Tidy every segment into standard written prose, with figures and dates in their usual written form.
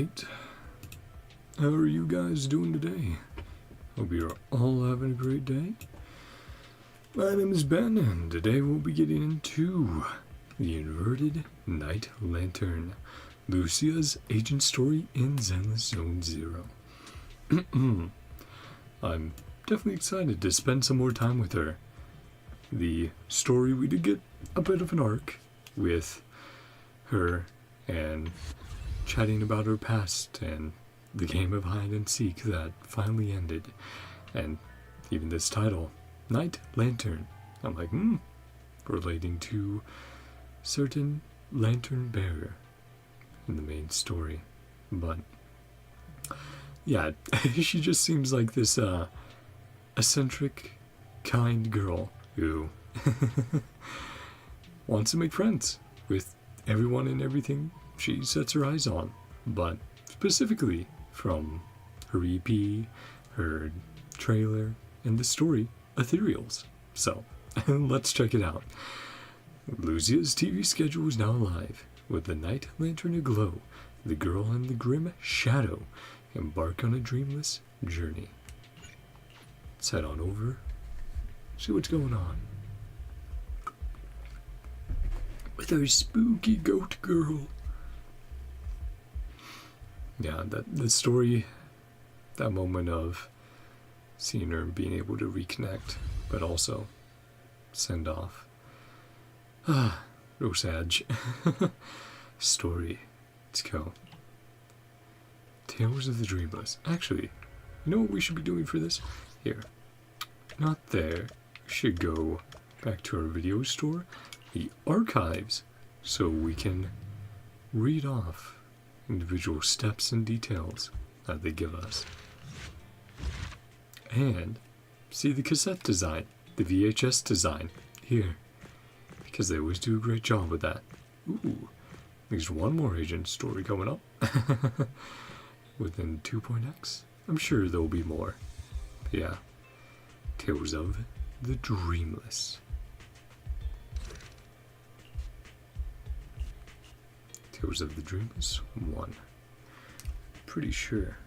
Alright, how are you guys doing today? Hope you're all having a great day. My name is Ben, and today we'll be getting into the Inverted Night Lantern, Lucia's agent story in Zenlesszonezero. I'm definitely excited to spend some more time with her. The story, we did get a bit of an arc with her and chatting about her past and the game of hide and seek that finally ended, and even this title, Night Lantern. I'm like, relating to certain lantern bearer in the main story. But yeah, she just seems like this eccentric, kind girl who wants to make friends with everyone and everything she sets her eyes on, but specifically from her EP, her trailer, and the story, ETHEREALs. So, let's check it out. Lucia's TV schedule is now live. With the night lantern aglow, the girl and the grim shadow embark on a dreamless journey. Let's head on over, see what's going on with our spooky goat girl. Yeah, the story, that moment of seeing her being able to reconnect, but also send off. Real sad. Story. Let's go. Tales of the Dreamless. Actually, you know what we should be doing for this? Here. Not there. We should go back to our video store, the archives, so we can read off individual steps and details that they give us. And see the cassette design, the VHS design here, because they always do a great job with that. Ooh, there's one more agent story coming up within 2.x. I'm sure there'll be more. But yeah, Tales of the Dreamless. Tales of the Dreamless 1. Pretty sure.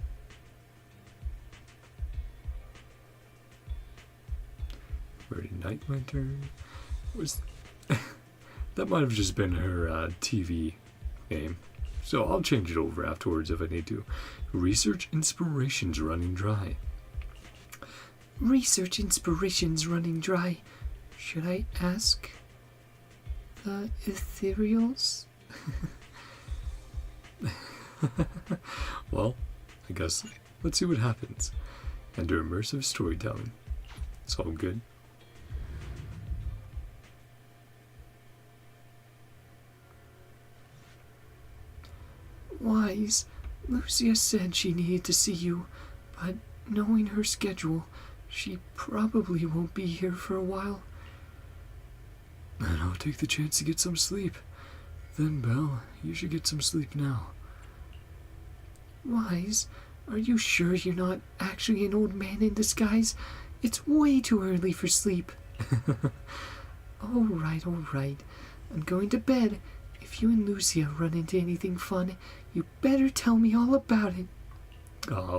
Very Night Lantern was that might have just been her TV name, so I'll change it over afterwards if I need to. Research inspirations running dry. Research inspirations running dry. Should I ask the ethereals? Well, I guess let's see what happens. Under immersive storytelling. It's all good. Wise, Lucia said she needed to see you, but knowing her schedule, she probably won't be here for a while. And I'll take the chance to get some sleep. Then, Belle, you should get some sleep now. Wise, are you sure you're not actually an old man in disguise? It's way too early for sleep. All right. I'm going to bed. If you and Lucia run into anything fun, you better tell me all about it.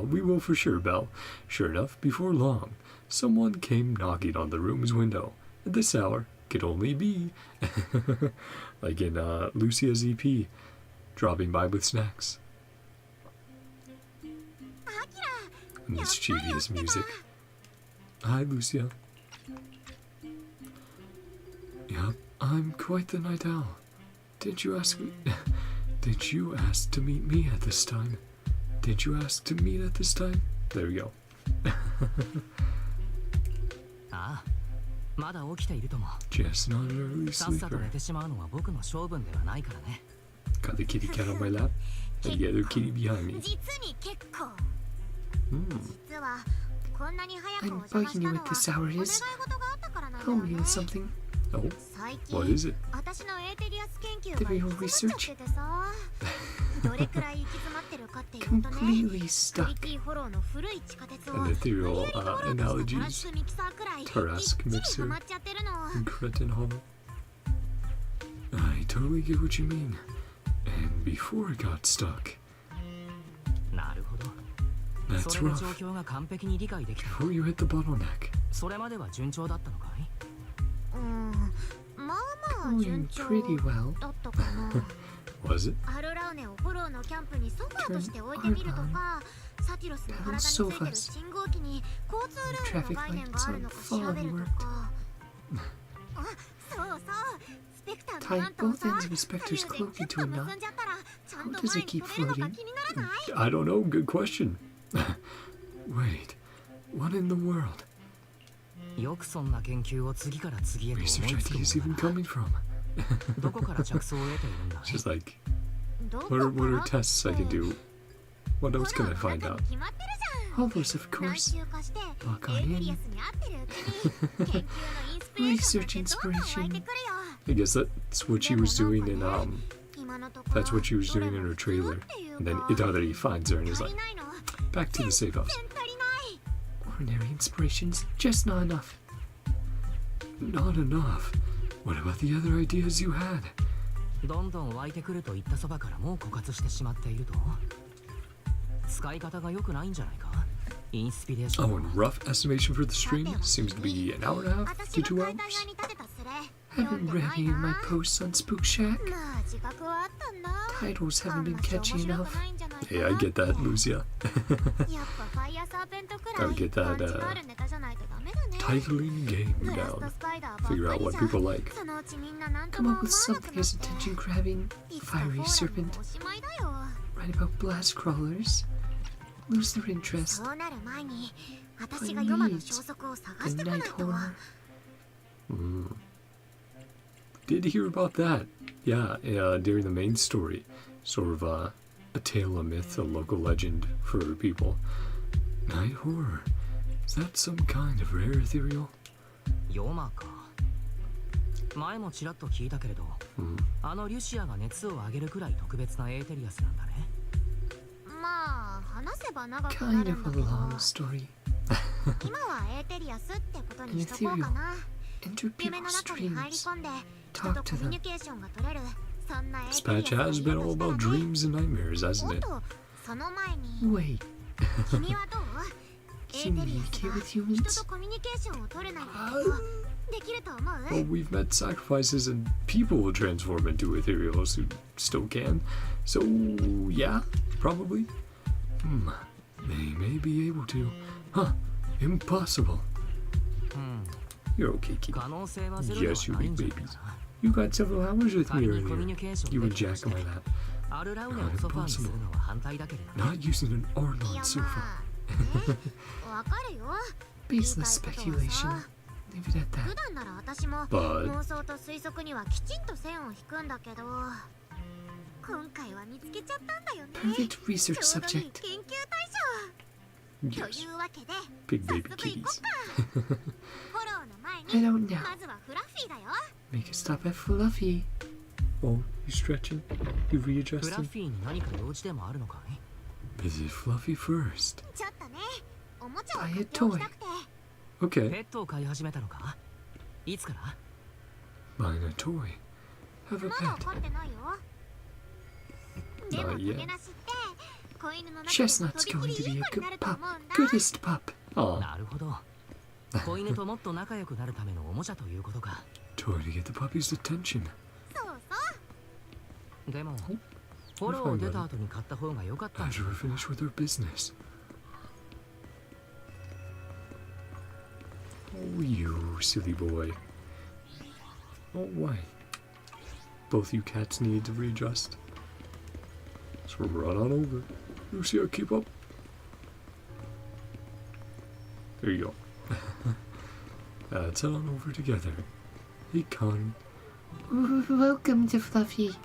We will for sure, Belle. Sure enough, before long, someone came knocking on the room's window. At this hour, could only be like in Lucia's EP, dropping by with snacks. And mischievous music. Hi, Lucia. Yep, I'm quite the night owl. Did you ask me? Did you ask to meet me at this time? Did you ask to meet at this time? There we go. Just not an early sleeper. Got the kitty cat on my lap and the other kitty behind me. I'm bugging you at this hour, is? Help me with something. Oh, what is it? Ethereal research. Completely stuck. An ethereal analogies. Tarask mixer. And Cretin Hall. I totally get what you mean. And before it got stuck, That's rough. Before you hit the bottleneck. Going pretty well. Was it? Turn on sofas. The traffic lights on fully worked. Tie both ends of Spectre's cloak into a knot. How does it keep floating? I don't know. Good question. Wait. What in the world? Research ideas even coming from? She's like, what are tests I can do? What else can I find out? All those, of course. Lock on in. Research inspiration. I guess that's what she was doing in that's what she was doing in her trailer. And then Itadari finds her and is like, back to the safe house. Ordinary inspirations, just not enough. Not enough. What about the other ideas you had? Oh, and rough estimation for the stream seems to be an hour and a half to 2 hours. I've been writing in my posts on Spook Shack. Titles haven't been catchy enough. Yeah, I get that, Lucia. Gotta get that titling game down. Figure out what people like. Come up with something as attention-grabbing, fiery serpent. Write about blast crawlers. Lose their interest. Find needs. The night horror. Did hear about that. Yeah, during the main story. Sort of a tale, a myth, a local legend for people. Night horror. Is that some kind of rare ethereal? 前もちらっと聞いたけれど、あのリュシアが熱を上げるくらい特別なエーテリアスなんだね。まあ話せば長くなるんだけど、今はエーテリアスってことにしとこうかな。夢の中に入り込んで、人とコミュニケーションが取れる。そんなエーテリア This patch has been all about dreams and nightmares, hasn't it? その前に、Wait. 君はどう？ Communicate with humans? Well, we've met sacrifices and people will transform into ethereals who still can. So, yeah, probably. They may be able to. Huh, impossible. You're okay, Kitty. Yes, you big babies. You got several hours with me earlier. You were Jack on my lap. Not impossible. Not using an Arnold sofa. Baseless speculation. Leave it at that. But perfect research subject. yes, big baby kitties. Head out now. Make a stop at Fluffy. Oh, you stretching? You readjusting? Visit Fluffy first. Buy a toy. Okay. Buying a toy. Have a pet. Not yet. Chestnut's going to be a good pup. Goodest pup. Aw. Toy to get the puppy's attention. After we're finished with our business. Oh, you silly boy. Oh, why? Both you cats need to readjust. So run on over. Lucia, keep up. There you go. Let's head on over together. Hey, Con. Welcome to Fluffy.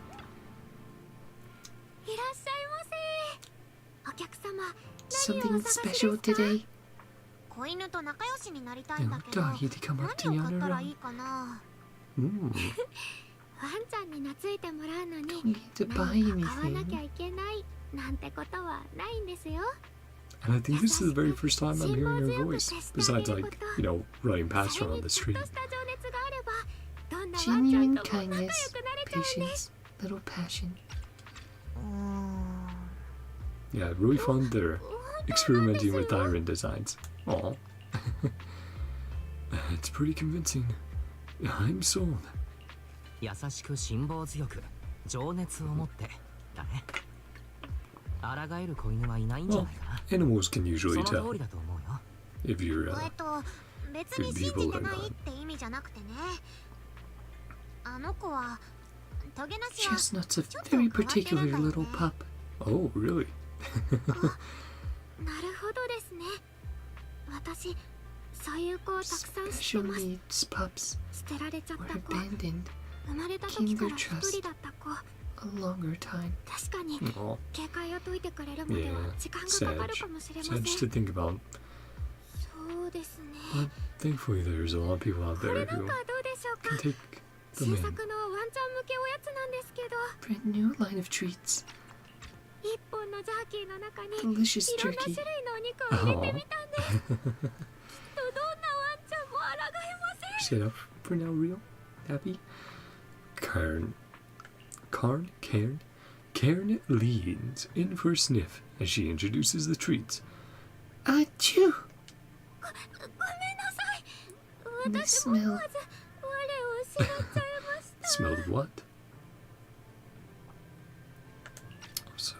Something special today? Young doggy to come up to me on her own. Don't need to buy anything. And I think this is the very first time I'm hearing her voice. Besides, like, you know, running past her on the street. Genuine kindness, patience, little passion. Yeah, really fun. They're experimenting with iron designs. Aw. It's pretty convincing. I'm sold. 優しく辛抱強く情熱を持ってだね。抗える子犬はいないんじゃないかな。 Animals can usually その tell 通りだと思うよ。 if you're 別に good 信 people じて or ない not. って意味じゃなくてね。あの子はトゲなしは Chestnut's a very particular little pup. Oh, really? なるほどですね。私そういう子をたくさん知 Special ってます。 needs pups 捨てられちゃっ were た子、 abandoned 生まれた時から一人だった子。 a longer time. 確かに Aw. 警戒を解いてくれるまで Yeah, は時間がかかるかもしれません。 sad to think about. そうですね。 But thankfully, there's a lot of people out こ there れなん who かどうでしょうか。 can take them 新 in. 作のワンちゃん向けおやつなんですけど、 Brand new line of treats. 一本のジャーキーの中に Delicious いろんな jerky. 種類のお肉を入れてみたんです。きっとどんなワンちゃんも抗えません。 Set up for now, real? Happy? Cairn leans in for a sniff as she introduces the treats. Achoo! ごめんなさい。 The 私も思 smell. わず我を失っちゃいました。 Smelled what? So,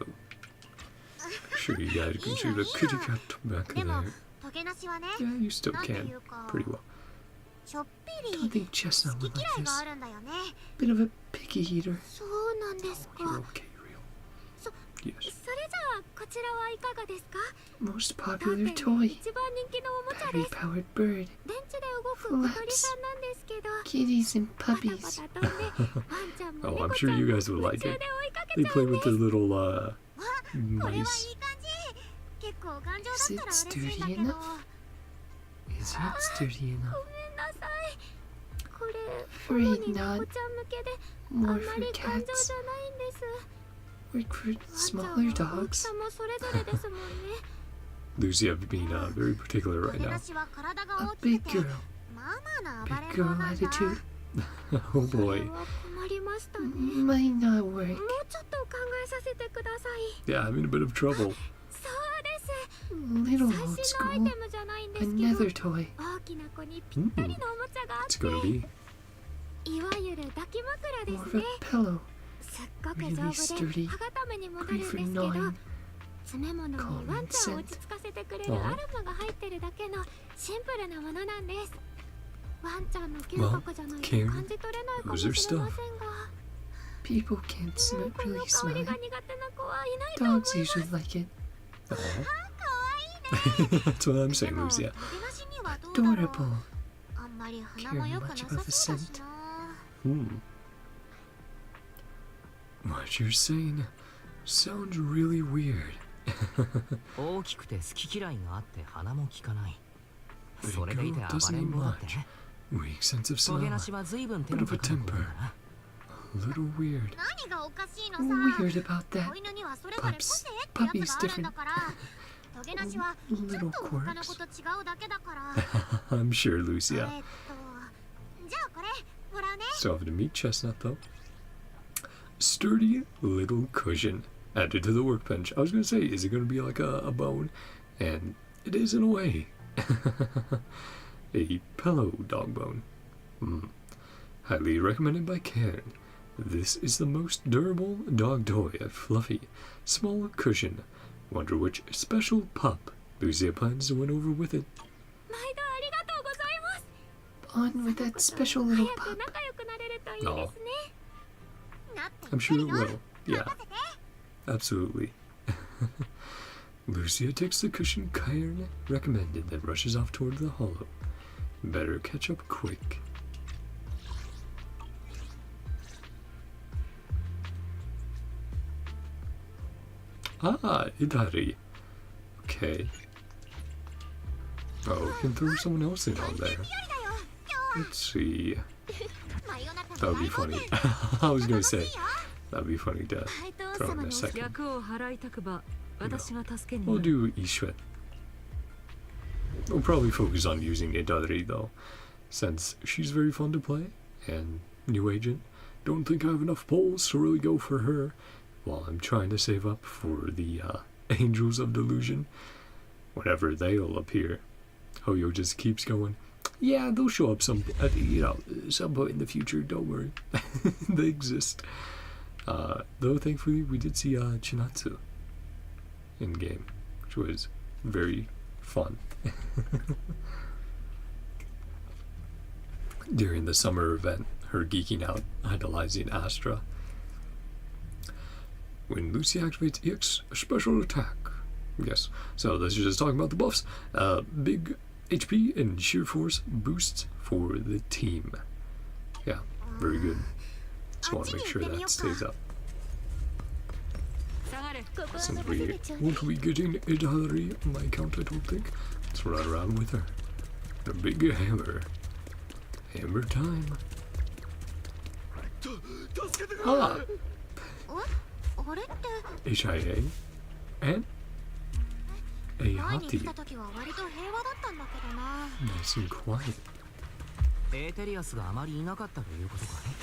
sure you guys can see the kitty cat back でも there. トゲなしはね、 Yeah, you still なんてい can うか pretty well. ちょっぴ I り don't think Chestnut 好 would き like 嫌いが this. あるんだよね。 Bit of a picky eater. そうなんですか。 You're okay, real. そ Yes. それじゃあこちらはいかがですか。 Most だって popular toy. 一番人気のおもちゃで Battery す。 powered bird. 電池で動く小鳥さんなんですけど、 Kitties and パタ puppies. パタ飛んでワンちゃんも Oh, I'm 猫ち sure ゃん you も guys will 夢 like 中で it. 追いかけ They ちゃ play うんで with す。 the little これはいい mice. 感じ。結構頑丈 Is だったら it 嬉しいんだ sturdy けど。 enough? Is it sturdy ご enough? めんなさい。これ For 主 it に not. 猫ちゃん向けであん More ま for り頑丈 cats. じゃないんです。 Work for ワンちゃん smaller は大き dogs. さもそれぞれですもんね。 Lucia being very particular ト right ゲ now. なしは体が A 大き big くて、 girl. まあまあな暴 Big れん坊 girl なんだ。 attitude. Oh それ boy. は困りましたね。 Might not も work. うちょっと考えさせてください。 Yeah, I'm in a bit of trouble. そうです。 Little 最 old 新のアイ school. テムじゃないんですけど、 Another toy. 大きな子にぴったりのおもちゃがあっ What's て、 it gonna be? いわゆる抱き枕で More す of ね。 a pillow. すっごく丈 Really 夫 sturdy. で歯固めにもなるん Great です for けど、 gnawing. 詰め物にワンちゃんを落ち着かせてくれるアロマが入ってるだけのシンプルなものなんです。ワンちゃんの嗅覚じゃないと Well, 感じ取れないかも who's し their れま stuff? せんが、 People can't もう smell この really 香りが smell. 苦手な子はいないと思いま Dogs す。 usually like it. Aw. 可愛いね。 That's what I'm で saying, も、 Lucia. トゲなしにはどうだろう。 Adorable. あんまり鼻も良くなさそうだしな。 Hmm. What you're saying sounds really weird. 大きくて好き嫌いがあって鼻も利かない。 But そ a れでいて girl 暴 doesn't れん need 坊だって。 much. Weak sense of トゲ smell. なしは随分手 Bit の of a かかる子なんだ temper. な。 A little weird. 何がおかしいのさ。 Weird about 子 that. 犬にはそれぞれ個性ってやつがあるんだから。トゲなしはちょっと他の子と違うだけだから。 I'm sure, Lucia. じゃあこれもらうね。 So to meet Chestnut though. Sturdy little cushion added to the workbench. I was gonna say, is it gonna be like a bone? And it is in a way. A pillow dog bone. Highly recommended by Karen. This is the most durable dog toy, a fluffy, small cushion. Wonder which special pup Lucia plans to win over with it. 毎度ありがとうございます。 On with that special little 早く pup. 仲良くなれるといいですね。なって I'm sure it 言ってるよ。 will. Yeah, 任せて。 absolutely. Lucia takes the cushion Karen recommended, then rushes off toward the hollow. Better catch up quick. Ah, ETHEREAL. Okay. Oh, we can throw someone else in on there. Let's see. That would be funny. I was gonna say, that'd be funny to throw in a second. 役を払いたくば私が助けに We'll なる do Ishwet. We'll probably focus on using ETHEREAL though, since she's very fun to play, and new agent. Don't think I have enough polls to really go for her, while I'm trying to save up for the angels of delusion. Whenever they'll appear, Hoyo just keeps going, yeah, they'll show up some point in the future, don't worry. They exist. Though thankfully we did see Chinatsu in game, which was very fun. During the summer event, her geeking out, idolizing Astra. When Lucia activates EX special attack. Yes, so this is just talking about the buffs. Big HP and sheer force boosts for the team. Yeah, very good. Just want to make sure that stays up. Since we won't be getting ETHEREAL on my account, I don't think. Let's run around with her. A big hammer. Hammer time. Ah! HIA and a hati. Nice and quiet.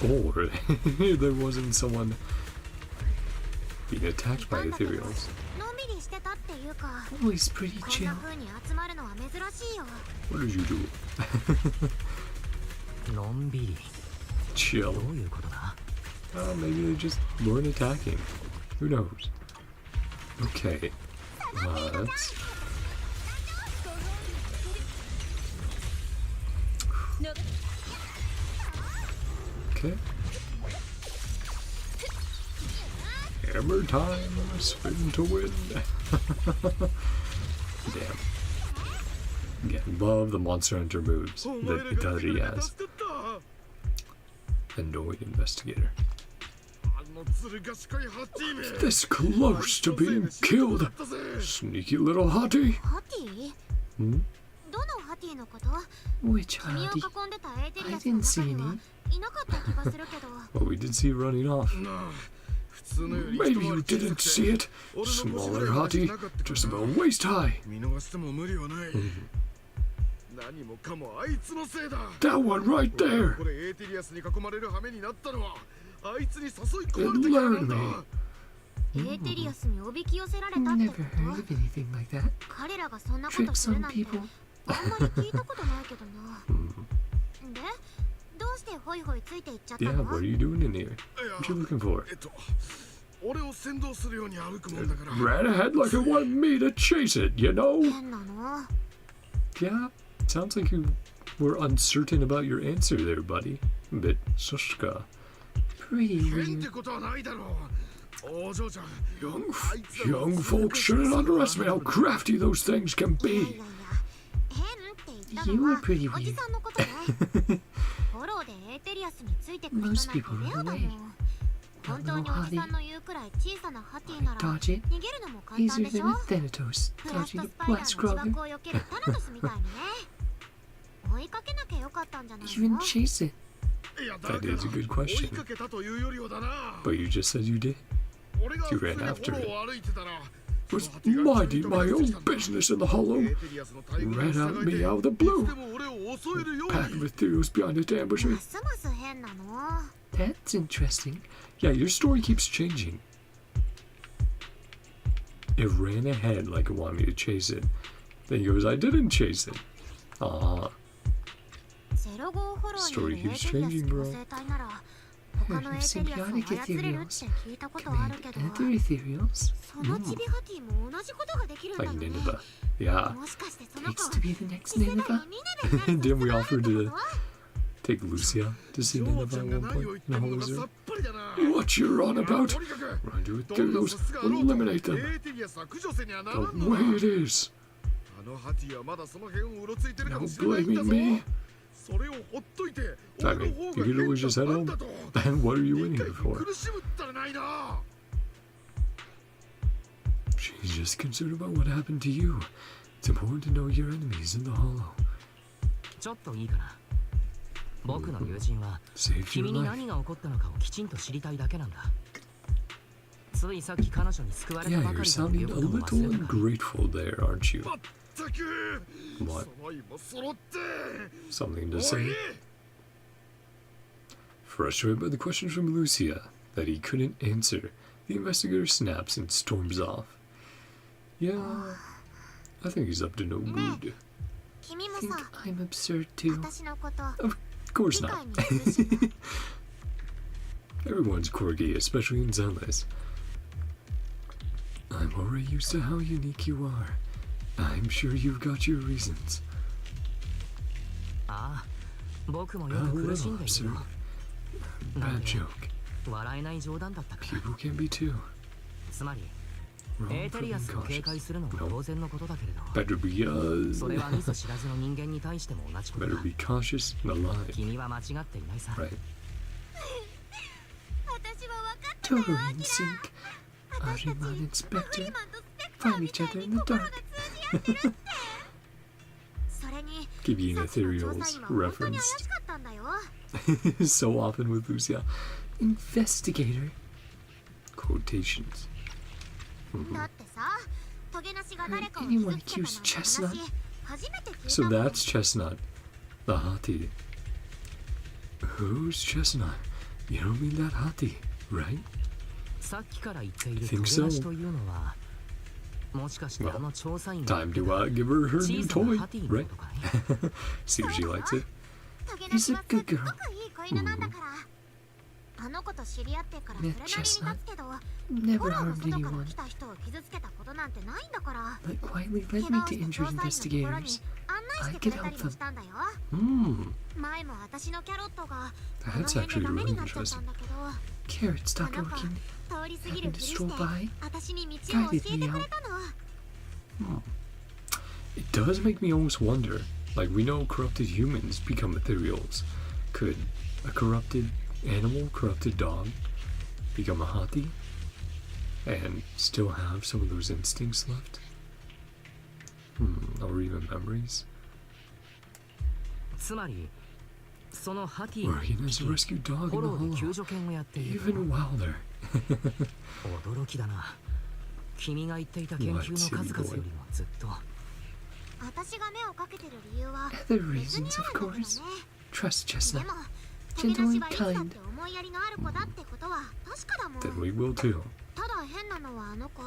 Or there wasn't someone being attacked by ethereals. Oh, he's pretty chill. What did you do? Chill. Maybe they just weren't attacking. Who knows? Okay. Let's... Okay. Hammer time! Spin to win! Damn. Again, love the Monster Hunter moves that Itadori has. Annoyed investigator. This close to being killed! Sneaky little hottie! Hmm? Which hottie? I didn't see any. Well, we did see it running off. Maybe you didn't see it. Smaller hottie, just about waist high. That one right there! It lured me. Never heard of anything like that. Tricks on people. Yeah, what are you doing in here? What you looking for? Ran ahead like it wanted me to chase it, you know? Yeah, sounds like you were uncertain about your answer there, buddy. A bit sushka. Pretty weird. Young folks shouldn't underestimate how crafty those things can be. You were pretty weird. Most people run away. That little hottie. Dodge it. Easier than a Thanatos dodging a blast crawler. Even chase it. That is a good question. But you just said you did. You ran after it. Was minding my own business in the hollow. Ran at me out of the blue. Pack of ethereals behind its ambusher. That's interesting. Yeah, your story keeps changing. It ran ahead like it wanted me to chase it. Then he goes, I didn't chase it. Story keeps changing, bro. Symbiotic ethereals. Command other ethereals. Like Nineveh. Yeah. Takes to be the next Nineveh. Didn't we offer to take Lucia to see Nineveh at one point in a whole zero? What you're on about? Run to ethereals, eliminate them. The way it is. No blaming me. I mean, you could always just head home. And what are you in here for? She's just concerned about what happened to you. It's important to know your enemies in the hollow. Saved your life. Yeah, you're sounding a little ungrateful there, aren't you? What? Something to say? Frustrated by the questions from Lucia that he couldn't answer, the investigator snaps and storms off. Yeah, I think he's up to no good. 君も I think さ I'm absurd too. 私のこと Of course 理 not. 解に苦しいな Everyone's quirky, especially in Zenless. I'm already used to how unique you are. I'm sure you've got your reasons. ああ、僕も A よく little 苦しんでいる absurd. よ。 Bad joke. 笑えない冗談だったから。 People can be too. つまり、 Wrong エーテ for リア being スを警戒 cautious. するのは当然のことだけれど、 Better be それは見ず知らずの人間に対しても同じことだ better。be cautious and alive. 君は間違っていないさ。 Right. 私は分かってたよ Totally ア in キラ sync. 私たち Arimon フ and リ Spectre ーマンとスペクター find み each たい other に in the 心 dark. が通じ合ってるってそれに Giving さっきの調 ETHEREAL's 査員は本当に怪 referenced しかったんだよ so often with Lucia. Investigator. Quotations. だってさトゲなしが誰かを Anyone 傷つけた accuse なんて Chestnut? 話初めて聞い So たもん that's Chestnut, the hottie. Who's Chestnut? You don't mean that hottie, right? さっきから言っている I ト think ゲ so. なしというのは、もしかしてあの調査員が Time to give her her 小 new さな toy, ハティの right? ことかい See if she likes it. トゲなし He's は a すっ good ご girl. くいい子犬なんだからあの子と知り合ってからそれなりに経つけどフォ Never ローの harmed 外から anyone. 来た人を傷つけたことなんてないんだから But quietly 怪 led me 我を to した調 injured 査員のところに investigators. 案内してくれたりもしたんだよ Hmm. 前も私のキャロットがこの That's 辺で actually ダメ really になっちゃったんだけど Carrot あ stopped の子 working. 通り過ぎるふりして Happened to stroll by. 私に道を教えてくれたの It does make me almost wonder. Like, we know corrupted humans become ethereals. Could a corrupted animal, corrupted dog, become a hottie? And still have some of those instincts left? Or even memories? つまり、そのハティ Or が he 一 has 匹 a rescue dog フォ in ローで the 救 hollow. 助犬をやっている。 Even wilder. 驚きだな。君が言っていた研究の数々よりもずっと。私が目をかけてる理由は Other 別に reasons, あ of るんだけ course. どね Trust で Chestnut. もトゲなし Gentle はい and つだっ kind. て思いやりのある子だってことは確かだもん Then we will too. ただ変なのはあの子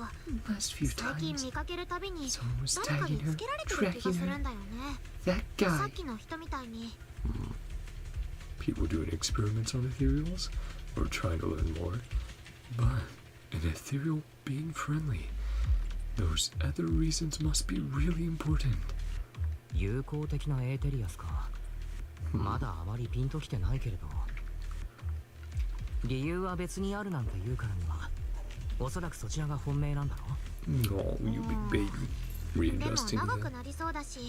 Last few 最近 times, 見かけるたびに someone was 誰かに tagging つ her, けられてる気が tracking する her. んだよね That さっ guy. きの人みたいに People doing experiments on ethereals, or trying to learn more. But an ethereal being friendly, those other reasons must be really important. 友好的なエーテリアスか。まだあまりピンときてないけれど。理由は別にあるなんて言うからには、おそらくそちらが本命なんだろ Oh, you big baby. でも Reinvesting 長 in く that. なりそうだし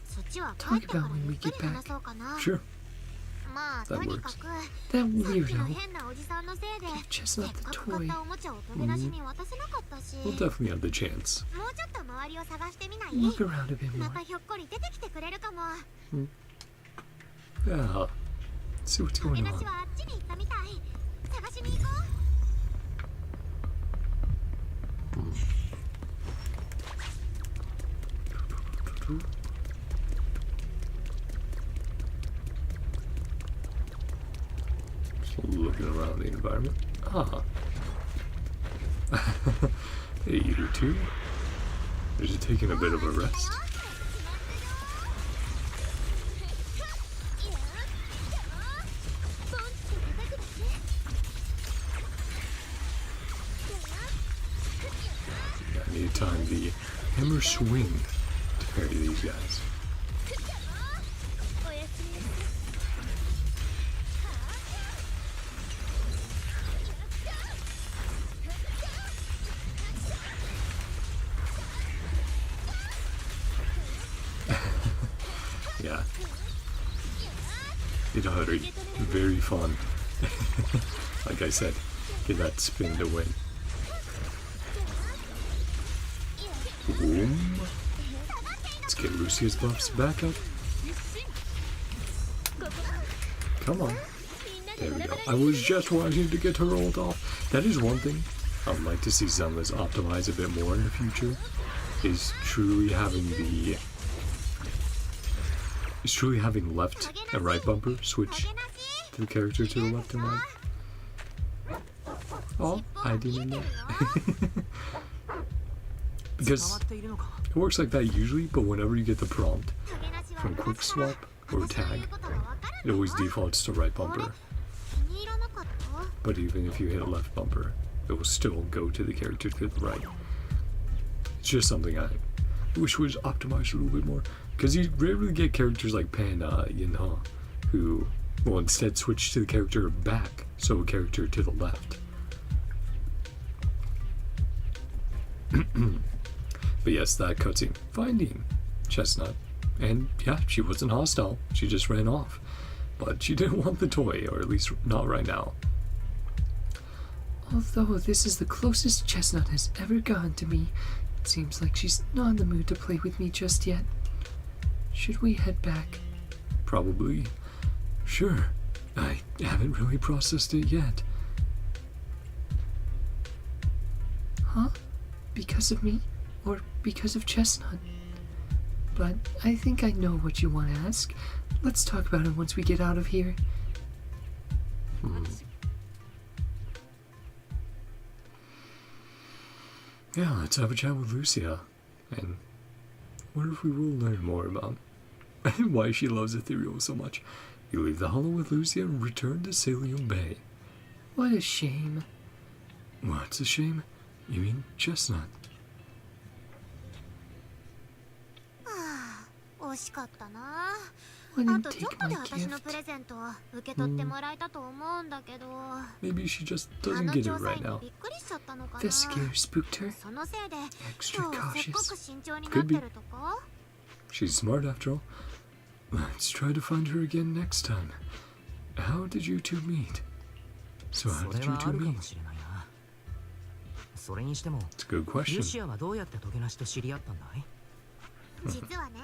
そっちは帰ってからゆっくり話そうかな Sure. まあ That とにか works. く That さっきの weirdo. 変なおじさんのせいで Gave せっ Chestnut the かく買 toy. ったおもちゃをトゲなしに渡せなかったし We'll definitely have the chance. もうちょっと周りを探してみない Look around a bit ま more. たひょっこり出てきてくれるかも Yeah. See what's トゲ going なし on. はあっちに行ったみたい探しに行こう Just looking around the environment. Ah. Hey, you two. Just taking a bit of a rest. I need to time the hammer swing to parry these guys. Yeah. ETHEREAL, very fun. Like I said, get that spin to win. Boom. Let's get Lucia's buffs back up. Come on. There we go. I was just wanting to get her rolled off. That is one thing I would like to see Zenless optimize a bit more in the future. Is truly having left and right bumper switch to the character to the left and right. Oh, I didn't know. Because it works like that usually, but whenever you get the prompt from quick swap or tag, it always defaults to right bumper. But even if you hit a left bumper, it will still go to the character to the right. It's just something I wish was optimized a little bit more. Because you rarely get characters like Panda, who will instead switch to the character back, so a character to the left. But yes, that cutscene. Finding Chestnut. And yeah, she wasn't hostile. She just ran off. But she didn't want the toy, or at least not right now. Although this is the closest Chestnut has ever gone to me, it seems like she's not in the mood to play with me just yet. Should we head back? Probably. Sure. I haven't really processed it yet. Huh? Because of me? Or because of Chestnut? But I think I know what you want to ask. Let's talk about it once we get out of here. Yeah, let's have a chat with Lucia. And wonder if we will learn more about why she loves Ethereal so much. You leave the hollow with Lucia and return to Salium Bay. What a shame. What's a shame? You mean Chestnut? 惜しかったな。 Wouldn't あとちょっ take とで my 私の gift. プレゼント受け取ってもらえたと思うんだけど、 Maybe she just あ doesn't の get it 調査 right 員に now. びっくりしちゃったのかな。 Investigator spooked her. そのせいで Extra 今日せっか cautious. く慎重になってるとか？ She's smart after all. Let's try to find her again next time. How did you two meet? So how そ did れ you はあ two るかも meet? しれないな。それにしても It's a good ル question. シアはどうやってトゲナシと知り合ったんだい？実はね、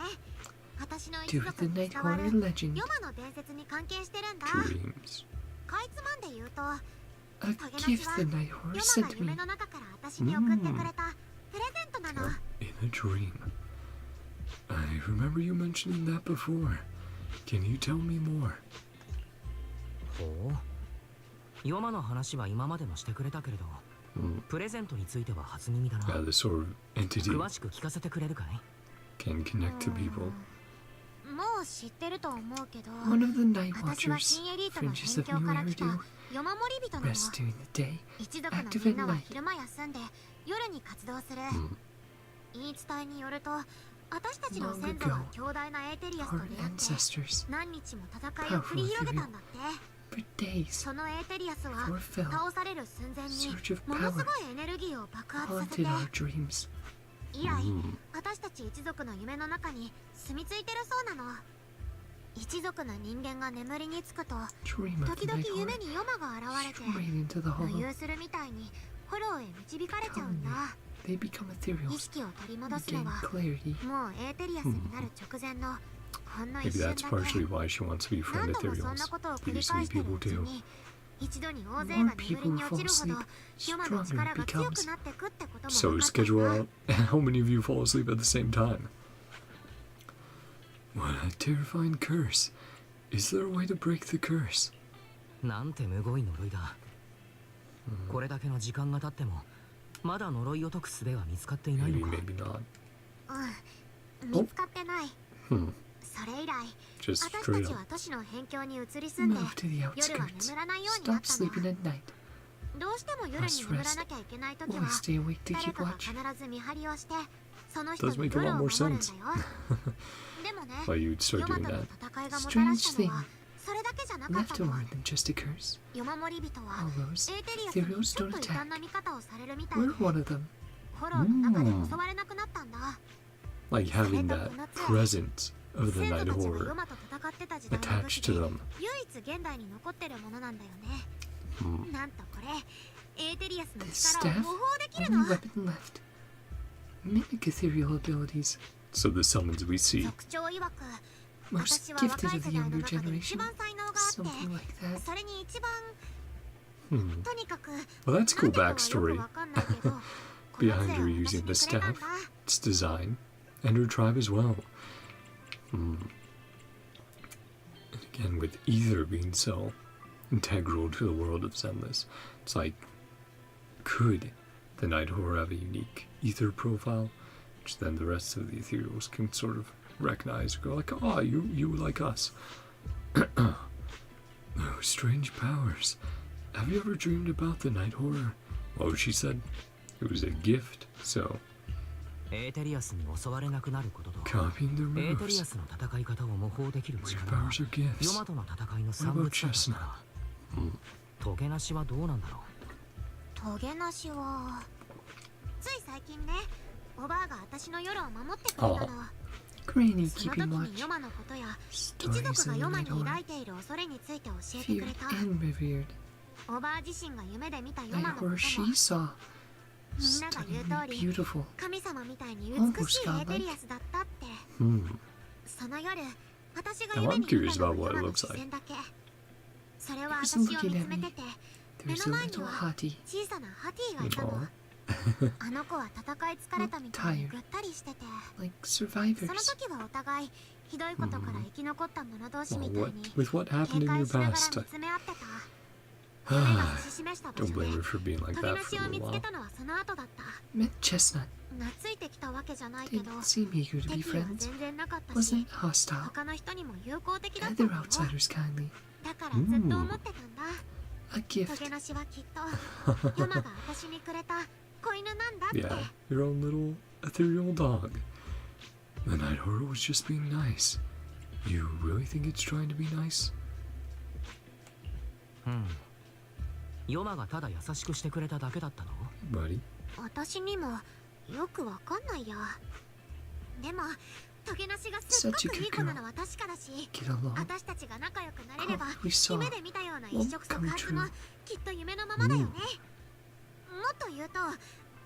私の一 Due 族 to に night 伝わる horror legend, ヨマの伝説に関係してるんだ。 Dreams. かいつまんで言うと、 a gift the night ヨ horror マが sent me. 夢の中から私に送ってくれたプレゼントなの。 In a dream. I remember you mentioning that before. Can you tell me more? ほう。ヨマの話は今までもしてくれたけれど、プレゼントについては初耳だな。 Yeah, this sort of entity 詳しく聞かせてくれるかい？ can connect to people. もう知ってると思うけど、 One of the night 私は watchers, 新エリートの fringes 辺 of 境 New から来た Eridu, ヨマモリ人なの。 rest during the day, 一族の active みん at なは night. 昼間休んで夜に活動する。言い伝えによると、私たちの先祖は強大なエーテリアスと Our 出会って ancestors, 何日も戦いを繰り広げたんだって。 for days, そのエーテリアスは before it fell, 倒される寸前に surge of ものす power ごいエネルギーを爆発させて、 haunted our dreams. 以来私たち一族の夢の中に住み着いてるそうなの。一族の人間が眠りにつくと Dream of 時 the 々 night 夢 horror, にヨマが現れて straight into the 浮 hollow. 遊するみたいにフォローへ導かれちゃうんだ。 They become 意 ethereals, 識を取り戻 and すの gain は clarity. もうエーテリアスになる直前のほんの Maybe 一瞬 that's だ partially け。 why she wants to be friend 何度もそん ethereals. なことを繰り Previously 返してる people うち too. に一度に大勢 More が眠り people に who 落 fall ちるほど asleep, ヨマの stronger 力 it が強く becomes. なってくってことも So 分かった schedule out how many of you fall asleep at the same time. What a terrifying curse. Is there a way to break the curse? なんてむごい呪いだ。これだけの時間が経ってもまだ呪いを解く術は見つかっていない Maybe, のか？ maybe not. 見つかってない。 Hmm. それ以来 Just 私 straight たち up. は都市の辺境に移り住んで Move to the 夜は outskirts. 眠らないようになっ Stop たの。 sleeping at night. どうしても夜に眠らなきゃいけないとき Why は stay awake to 誰 keep かが watch? 必ず見張りをしてその人 Does に make a 夜 lot を more 守るんだ sense. よ。でもね、 Why you'd start ヨマ doing との that. 戦いがもたらしたの Strange はそれだけじゃなかっ Left たの。 over than just a curse. ヨマモリ人は Hollows, エーテリアスに ethereals ちょっ don't と異端な attack. 見方をされるみたいで We're one of them. フォローの中で襲われなくなったんだ。 Like having that presence of the 先祖 night たちが horror ヨマと戦ってた時代の武 attached 器 to で them. 唯一現代に残ってるものなんだよね。 Hmm. なんとこれエーテリアスの This 力を staff, 模倣できる only の。 weapon left. Mimic ethereal abilities. So the summons we see. 族長曰く Most 私は gifted 若い of 世 the 代の younger 中で一 generation. 番才能があって Something like that. それに一番 Hmm. とにかく Well, that's cool なんでかはよ backstory くわかんないけどこの behind 杖 her を using the 私にくれたん staff, だ。 its design, and her tribe as well. Hmm. And again, with Ether being so integral to the world of Zenless, it's like, could the Night Horror have a unique Ether profile? which then the rest of the ethereals can sort of recognize and go like, oh, you like us. Oh, strange powers. Have you ever dreamed about the night horror? Oh, she said it was a gift, so エーテリアスに襲われなくなることと copying their エーテリア moves. スの戦い方を模倣できる Your 力は powers are gifts. ヨマトの戦いの What 産 about 物だった Chestnut? らトゲなしはどうなんだろトゲなしはつい最近ね、おばあが私の夜を守ってくれたの。 Granny その keeping 時 watch. にヨマのことや一族 Stories が in ヨ the マ night に horror. 抱いている恐れについて教えてく Feared れた。 and revered. おばあ自身が夢で見たヨ Night マのこと horror も she saw. みんなが言う Stunningly 通り beautiful. 神様みたいに美しいエーテリアスだったって。 Hmm. その夜、私が Now 夢 I'm に見 curious たの about は what ヨ it マの looks 視 like. 線だけ。それは He 私 was を looking 見 at つめ me. てて、 There's 目 a の前に little は hottie. 小さなハティがいた Oh. の。あの子は戦い疲れたみたいにぐったりしてて、 Like その survivors. 時はお互いひどいことから生き残った者同士 Well, みたい what に with what 警 happened in 戒 your しながら past? 見つめ合ってた。夢が指し示した場 Don't 所 blame で her for being like トゲ that な for し a を見 little つけ while. たのはその後だった。 Met Chestnut. 懐いてきたわけじゃないけど、 Didn't seem eager to be 敵意は friends. 全然なかったし Wasn't hostile. 他の人にも友好的だったん Other だよ。 outsiders kindly. だからずっと思ってたんだ。 A ト gift. ゲなしはきっとヨマが私にくれた子犬なんだって。 Yeah, your own little ethereal dog. The night horror was just being nice. You really think it's trying to be nice? うんヨマがただ優しくしてくれただけだったの Buddy? 私にもよくわかんないや。でもトゲなしがすっご Such a くい good い子なのは確かだし、 Get along. 私たちが仲良くなれれば We saw 夢で見たような一触即 come 発も true. きっと夢のままだよね。もっと言うと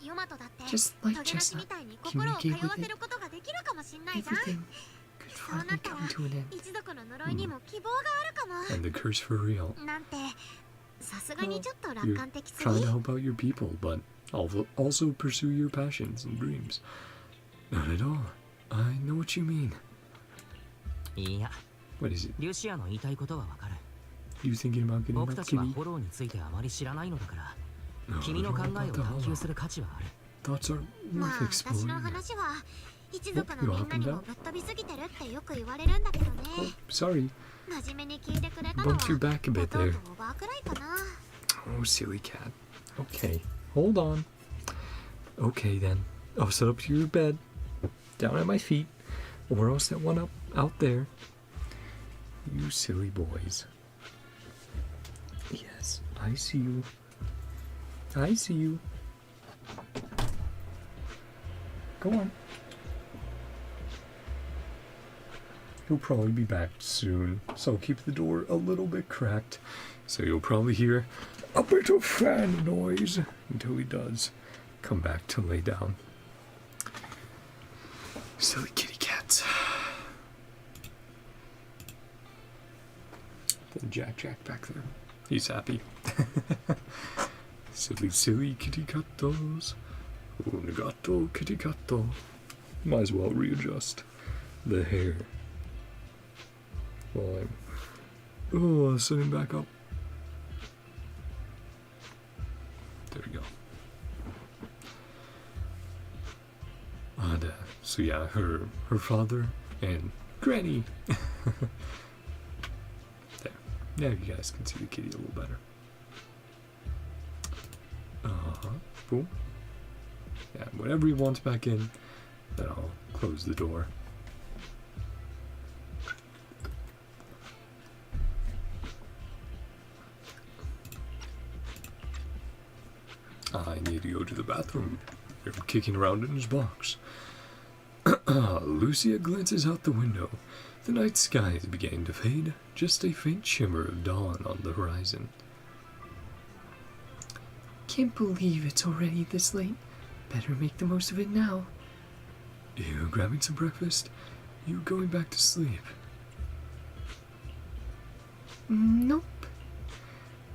ヨマトだって Just ト like ゲなし Chestnut. みたいに心を Communicate 通わ with せる it. ことができるかもしんないじゃん。 Everything could そうな finally ったら come to an end. 一族の呪いにも希望があるかも。 And the curse for real. なんてさすがにちょっと楽 You're 観的す trying ぎ。 to help out your people, but also pursue your passions and dreams. Not at all. I know what you mean. いや What is it? リュシアの言いたいことはわかる You thinking about getting 僕 that たちは kitty? フォローについてあまり知らないのだから No, 君 I の don't 考 know えを about the 探求 hollow. する価値はある Thoughts are まあ worth 私の exploring. 話は一族のみんなにもぶっ飛びすぎてるってよく言われるんだけどね。 Oh, sorry. 真面目に聞いてくれたのは Bumped your back a 弟 bit と there. おばあくらいかな。 Oh, silly cat. Okay, hold on. Okay then. I'll set up your bed. Down at my feet. Or else that one up out there. You silly boys. Yes, I see you. I see you. Go on. He'll probably be back soon, so keep the door a little bit cracked. So you'll probably hear a bit of fan noise until he does come back to lay down. Silly kitty cats. Then Jack back there. He's happy. Silly kitty cattos. Onegato kitty catto. Might as well readjust the hair. While I'm sitting back up. There we go. And so yeah, her father and Granny. There. Now you guys can see the kitty a little better. Boom. Yeah, whenever he wants back in, then I'll close the door. I need to go to the bathroom. They're kicking around in his box. Lucia glances out the window. The night sky is beginning to fade, just a faint shimmer of dawn on the horizon. Can't believe it's already this late. Better make the most of it now. You grabbing some breakfast? You going back to sleep? Nope.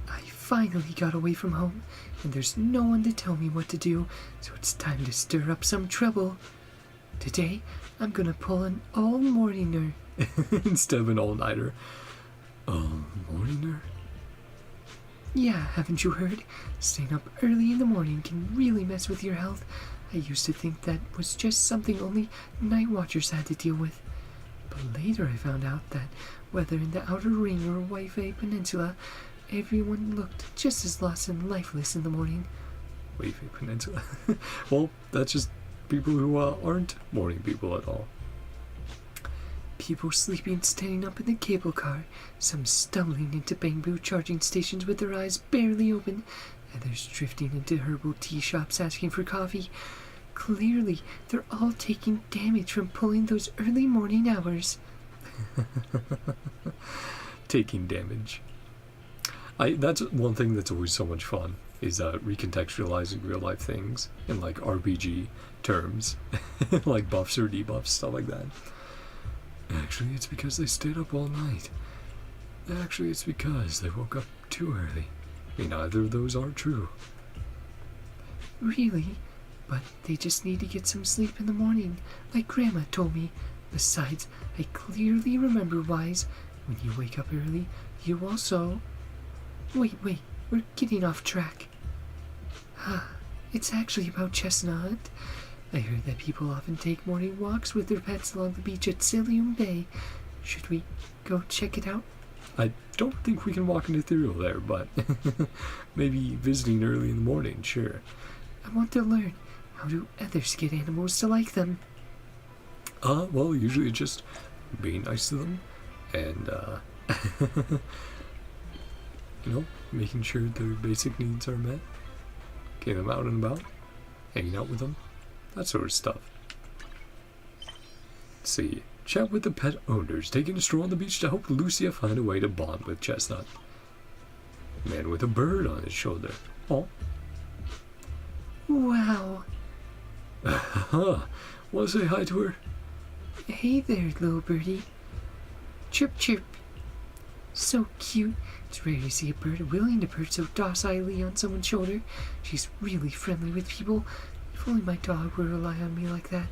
I finally got away from home, and there's no one to tell me what to do, so it's time to stir up some trouble. Today, I'm gonna pull an all-morninger. Instead of an all-nighter. All-morninger? Yeah, haven't you heard? Staying up early in the morning can really mess with your health. I used to think that was just something only night watchers had to deal with. But later I found out that whether in the Outer Ring or Wi-Fi Peninsula, everyone looked just as lost and lifeless in the morning. Wi-Fi Peninsula. Well, that's just people who aren't morning people at all. People sleeping standing up in the cable car, some stumbling into bamboo charging stations with their eyes barely open, others drifting into herbal tea shops asking for coffee. Clearly, they're all taking damage from pulling those early morning hours. Taking damage. That's one thing that's always so much fun, is recontextualizing real life things in like RPG terms, like buffs or debuffs, stuff like that. Actually, it's because they stayed up all night. Actually, it's because they woke up too early. I mean, either of those are true. Really? But they just need to get some sleep in the morning, like Grandma told me. Besides, I clearly remember, Wise, when you wake up early, you also... Wait, we're getting off track. It's actually about Chestnut. I heard that people often take morning walks with their pets along the beach at Cilium Bay. Should we go check it out? I don't think we can walk an ethereal there, but maybe visiting early in the morning, sure. I want to learn. How do others get animals to like them? Well, usually just being nice to them and, you know, making sure their basic needs are met. Getting them out and about, hanging out with them, that sort of stuff. Let's see. Chat with the pet owners, taking a stroll on the beach to help Lucia find a way to bond with Chestnut. Man with a bird on his shoulder. Oh. Wow. Want to say hi to her? Hey there, little birdie. Chirp, chirp. So cute. It's rare to see a bird willing to perch so docilely on someone's shoulder. She's really friendly with people. If only my dog would rely on me like that.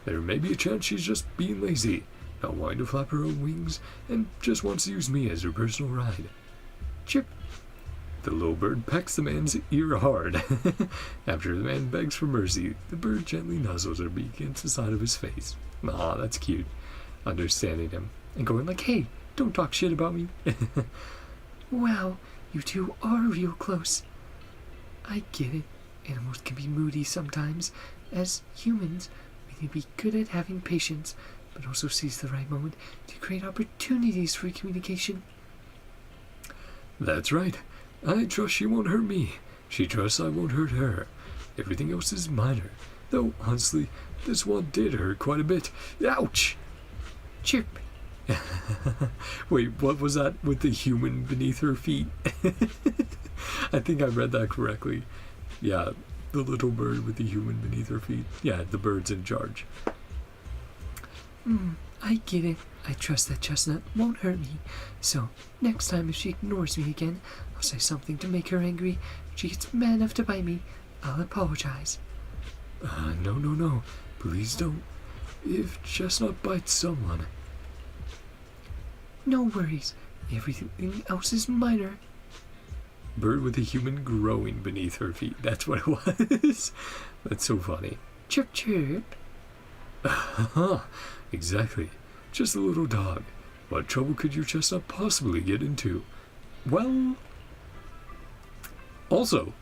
There may be a chance she's just being lazy, not wanting to flap her own wings, and just wants to use me as her personal ride. Chirp. The little bird pecks the man's ear hard. After the man begs for mercy, the bird gently nuzzles her beak against the side of his face. Aw, that's cute. Understanding him, and going like, hey, don't talk shit about me. Wow, you two are real close. I get it. Animals can be moody sometimes. As humans, we need to be good at having patience, but also seize the right moment to create opportunities for communication. That's right. I trust she won't hurt me. She trusts I won't hurt her. Everything else is minor. Though, honestly, this one did hurt quite a bit. Ouch! Chirp. Wait, what was that with the human beneath her feet? I think I read that correctly. Yeah, the little bird with the human beneath her feet. Yeah, the bird's in charge. I get it. I trust that Chestnut won't hurt me. So, next time if she ignores me again, I'll say something to make her angry. If she gets mad enough to bite me, I'll apologize. No. Please don't. If Chestnut bites someone... No worries. Everything else is minor. Bird with a human growing beneath her feet. That's what it was. That's so funny. Chirp, chirp. Exactly. Just a little dog. What trouble could your Chestnut possibly get into? Well... Also,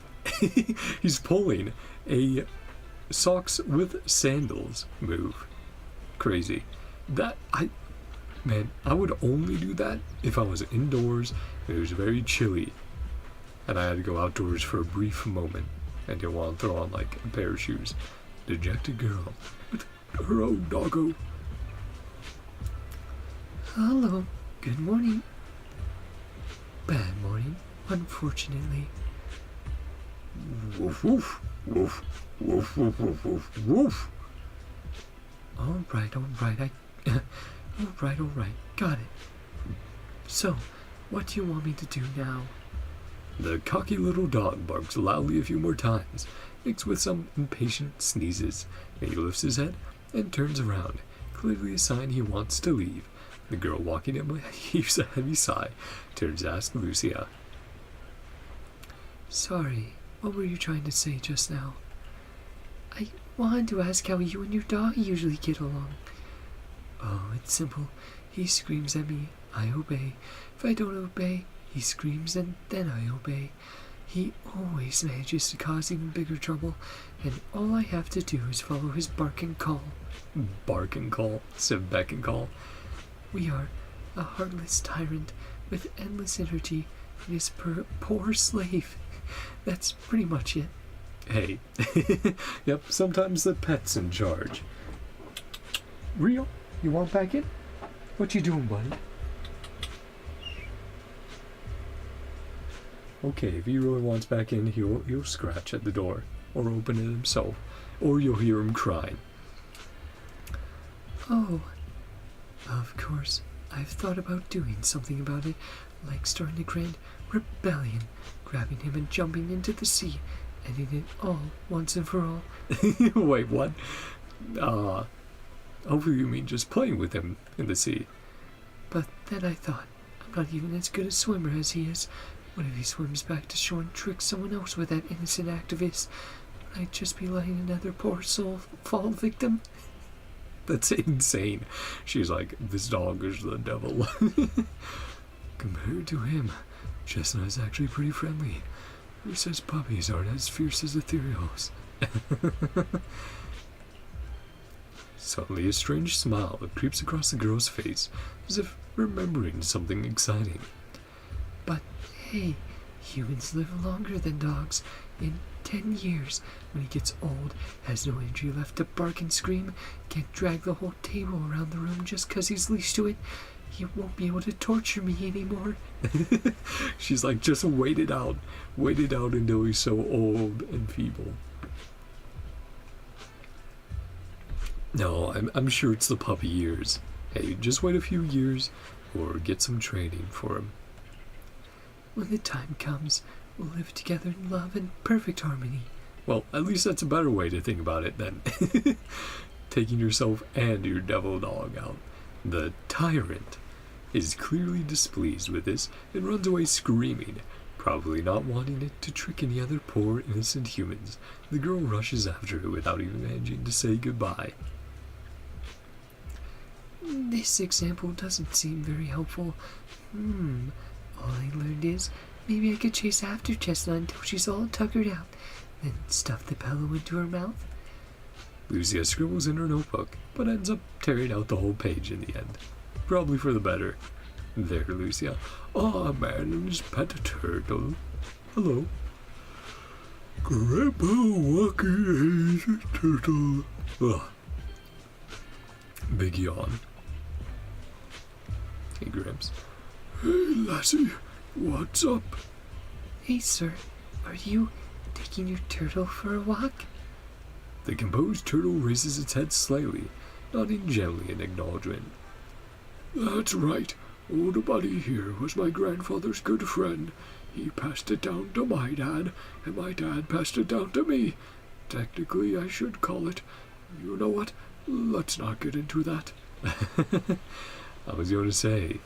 he's pulling a socks with sandals move. Crazy. Man, I would only do that if I was indoors and it was very chilly and I had to go outdoors for a brief moment and didn't want to throw on like a pair of shoes. Dejected girl with her own doggo. Hello. Good morning. Bad morning, unfortunately. Woof woof woof woof woof woof woof woof. All right. All right. Got it. So, what do you want me to do now? The cocky little dog barks loudly a few more times, mixed with some impatient sneezes. Then he lifts his head and turns around, clearly a sign he wants to leave. The girl walking him heaves a heavy sigh, turns to ask Lucia. Sorry, what were you trying to say just now? I wanted to ask how you and your dog usually get along. Oh, it's simple. He screams at me, I obey. If I don't obey, he screams and then I obey. He always manages to cause even bigger trouble, and all I have to do is follow his bark and call. Bark and call, instead beck and call. We are a heartless tyrant with endless energy and his poor slave. That's pretty much it. Hey. Yep, sometimes the pet's in charge. Rio, you want back in? What you doing, buddy? Okay, if he really wants back in, he'll scratch at the door, or open it himself, or you'll hear him crying. Oh, of course, I've thought about doing something about it, like starting a grand rebellion, grabbing him and jumping into the sea, ending it all once and for all. Wait, what? Hopefully you mean just playing with him in the sea. But then I thought, I'm not even as good a swimmer as he is. What if he swims back to shore and tricks someone else with that innocent act of his? Would I just be letting another poor soul fall victim? That's insane. She's like, this dog is the devil. Compared to him, Chestnut's actually pretty friendly. Who says puppies aren't as fierce as ethereals? Suddenly a strange smile creeps across the girl's face, as if remembering something exciting. But hey, humans live longer than dogs. In 10 years, when he gets old, has no energy left to bark and scream, can't drag the whole table around the room just 'cause he's leashed to it, he won't be able to torture me anymore. She's like, just wait it out until he's so old and feeble. No, I'm sure it's the puppy years. Hey, just wait a few years, or get some training for him. When the time comes, we'll live together in love and perfect harmony. Well, at least that's a better way to think about it than taking yourself and your devil dog out. The tyrant is clearly displeased with this and runs away screaming, probably not wanting it to trick any other poor innocent humans. The girl rushes after it without even managing to say goodbye. This example doesn't seem very helpful. All I learned is maybe I could chase after Chestnut until she's all tuckered out, then stuff the pillow into her mouth. Lucia scribbles in her notebook, but ends up tearing out the whole page in the end. Probably for the better. There, Lucia. Ah, man and his pet turtle. Hello. Grandpa Walkie hates a turtle. Ugh. Big yawn. Hey, Gramps. Hey, lassie. What's up? Hey, sir. Are you taking your turtle for a walk? The composed turtle raises its head slightly, nodding gently in acknowledgement. That's right. Old buddy here was my grandfather's good friend. He passed it down to my dad, and my dad passed it down to me. Technically, I should call it. You know what? Let's not get into that. I was going to say,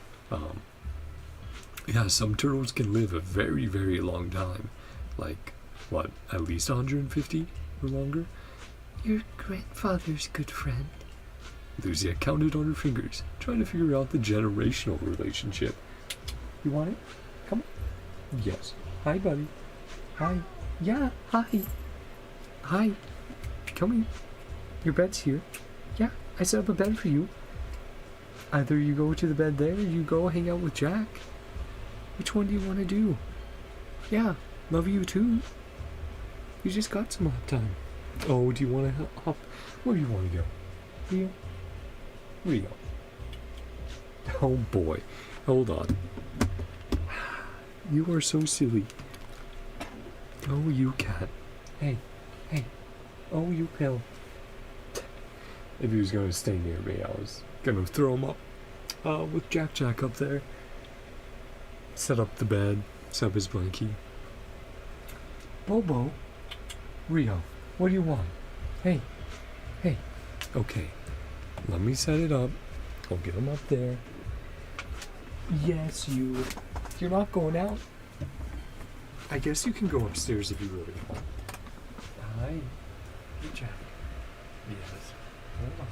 yeah, some turtles can live a very, very long time. Like, what, at least 150 or longer? Your grandfather's good friend. Lucia counted on her fingers, trying to figure out the generational relationship. You want it? Come on. Yes. Hi, buddy. Hi. Yeah, hi. Hi. Come here. Your bed's here. Yeah, I set up a bed for you. Either you go to the bed there, or you go hang out with Jack. Which one do you want to do? Yeah, love you too. You just got some hot time. Oh, do you want to hop? Where do you want to go? Rio? Rio. Oh boy. Hold on. You are so silly. Oh, you cat. Hey. Hey. Oh, you pill. If he was going to stay near me, I was going to throw him up. With Jack up there. Set up the bed. Set up his blankie. Bobo. Rio. What do you want? Hey. Hey. Okay. Let me set it up. I'll get him up there. Yes, you. You're not going out? I guess you can go upstairs if you really want. Hi. Hey, Jack. Yes. Hold on.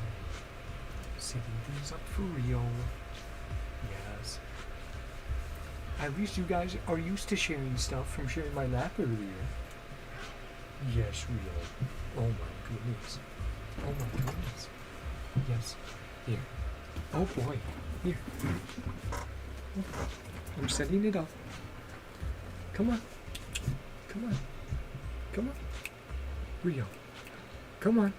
Setting things up for real. Yes. At least you guys are used to sharing stuff from sharing my lap earlier. Yes, real. Oh my goodness. Oh my goodness. Yes. Here. Oh boy. Here. I'm setting it up. Come on. Come on. Come on. Rio. Come on.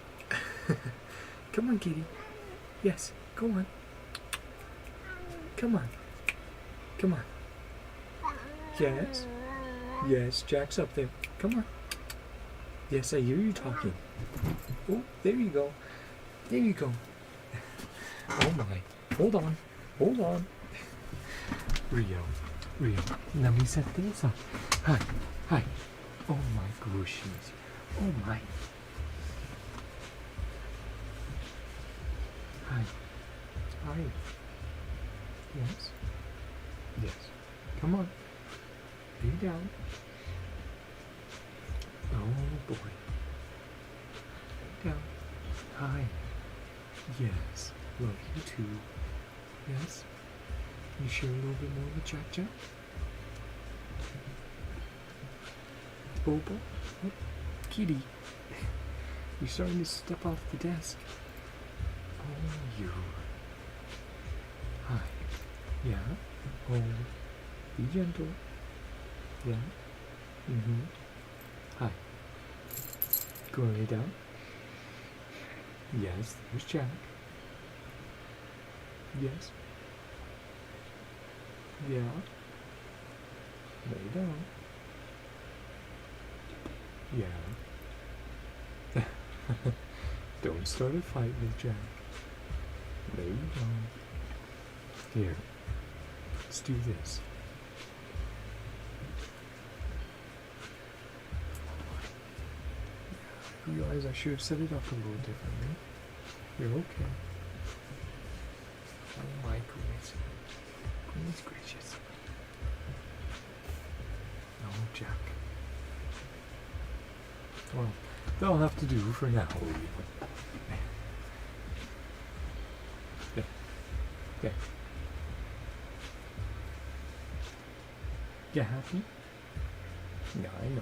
Come on, kitty. Yes. Go on. Come on. Come on. Yes. Yes, Jack's up there. Come on. Yes, I hear you talking. Oh, there you go. There you go. Oh my. Hold on. Hold on. Rio. Rio. Let me set things up. Hi. Hi. Oh my gooshies. Oh my. Hi. Hi. Yes. Yes. Come on. Lay down. Oh boy. Lay down. Hi. Yes. Love you too. Yes. You share a little bit more with Jack Jack? Bobo? Oh, kitty. You're starting to step off the desk. Oh, you. Hi. Yeah? Oh, be gentle. Yeah? Mm-hmm. Hi. Go and lay down. Yes, there's Jack. Yes. Yeah. Lay down. Yeah. Don't start a fight with Jack. There you go. Here. Let's do this. I realize I should have set it up a little differently. You're okay. Oh my goodness. Goodness gracious. No, Jack. Well, that'll have to do for now. Yeah. Yeah. You happy? Yeah, I know.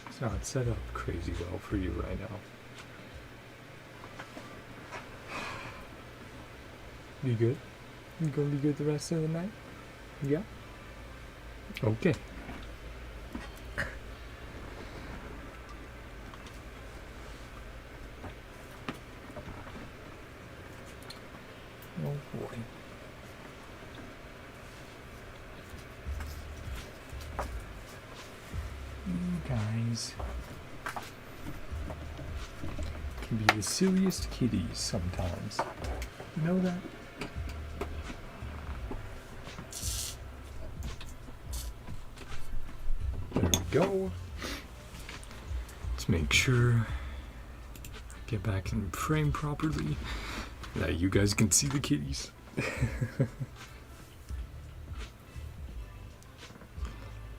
It's not set up crazy well for you right now. You good? You gonna be good the rest of the night? Yeah? Okay. Oh boy. You guys can be the silliest kitties sometimes. You know that? There we go. Let's make sure get back in frame properly. Now you guys can see the kitties.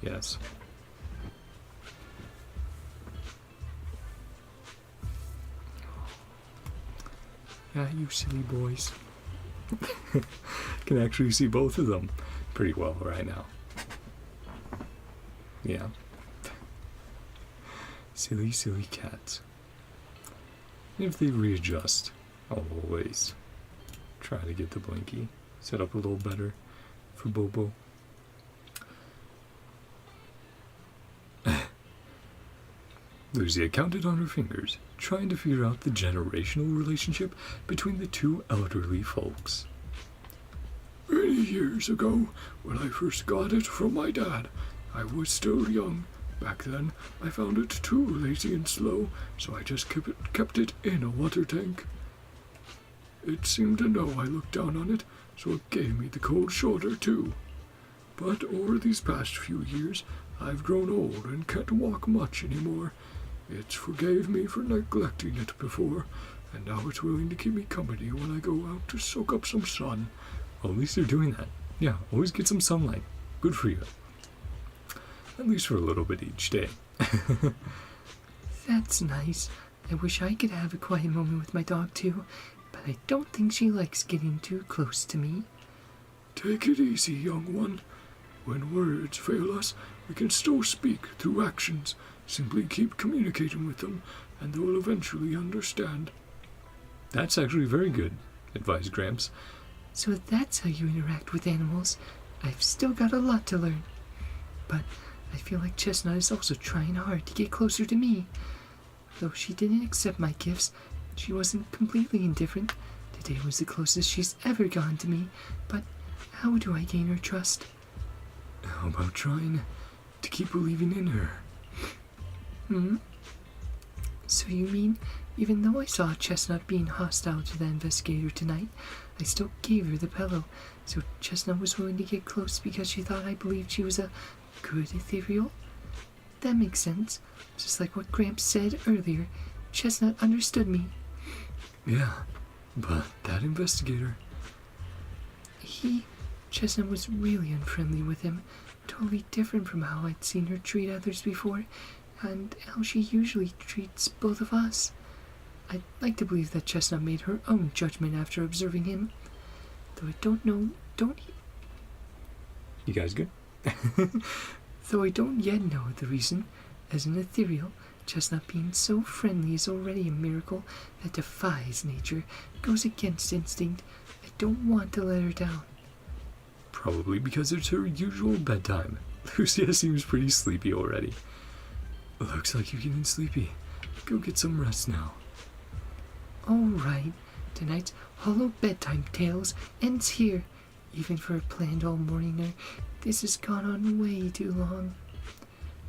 Yes. Yeah, you silly boys. Can actually see both of them pretty well right now. Yeah. Silly, silly cats. If they readjust, I'll always try to get the blinky set up a little better for Bobo. Lucia counted on her fingers, trying to figure out the generational relationship between the two elderly folks. Many years ago, when I first got it from my dad, I was still young. Back then, I found it too lazy and slow, so I just kept it in a water tank. It seemed to know I looked down on it, so it gave me the cold shoulder too. But over these past few years, I've grown old and can't walk much anymore. It forgave me for neglecting it before, and now it's willing to keep me company when I go out to soak up some sun. Well, at least you're doing that. Yeah, always get some sunlight. Good for you. At least for a little bit each day. That's nice. I wish I could have a quiet moment with my dog too, but I don't think she likes getting too close to me. Take it easy, young one. When words fail us, we can still speak through actions. Simply keep communicating with them, and they will eventually understand. That's actually very good, advised Gramps. So if that's how you interact with animals, I've still got a lot to learn. But I feel like Chestnut is also trying hard to get closer to me. Though she didn't accept my gifts, she wasn't completely indifferent. Today was the closest she's ever gone to me, but how do I gain her trust? How about trying to keep believing in her? So you mean, even though I saw Chestnut being hostile to the investigator tonight, I still gave her the pillow, so Chestnut was willing to get close because she thought I believed she was a good ethereal? That makes sense. Just like what Gramps said earlier, Chestnut understood me. Yeah, but that investigator... Chestnut was really unfriendly with him, totally different from how I'd seen her treat others before, and how she usually treats both of us. I'd like to believe that Chestnut made her own judgment after observing him, though I don't know, You guys good? Though I don't yet know the reason. As an ethereal, Chestnut being so friendly is already a miracle that defies nature, goes against instinct. I don't want to let her down. Probably because it's her usual bedtime. Lucia seems pretty sleepy already. Looks like you're getting sleepy. Go get some rest now. Alright, tonight's hollow bedtime tales ends here. Even for a planned all-morninger, this has gone on way too long.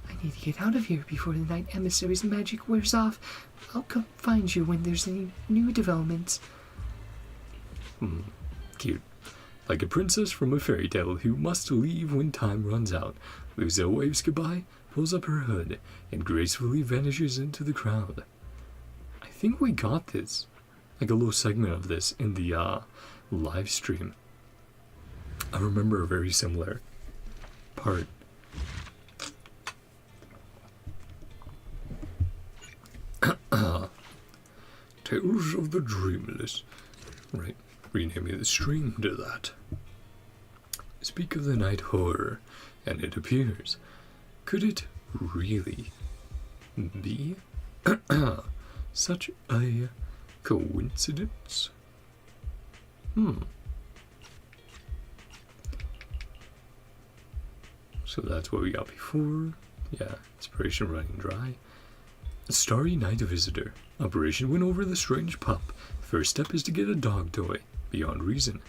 I need to get out of here before the Night Emissary's magic wears off. I'll come find you when there's any new developments. Cute. Like a princess from a fairy tale who must leave when time runs out, Lucia waves goodbye, pulls up her hood, and gracefully vanishes into the crowd. I think we got this, like a little segment of this in the live stream. I remember a very similar part. Tales of the Dreamless. Right, renaming the stream to that. Speak of the night horror, and it appears. Could it really be such a coincidence? So that's what we got before. Yeah, inspiration running dry. Starry Night Visitor. Operation win over the strange pup. First step is to get a dog toy. Beyond reason.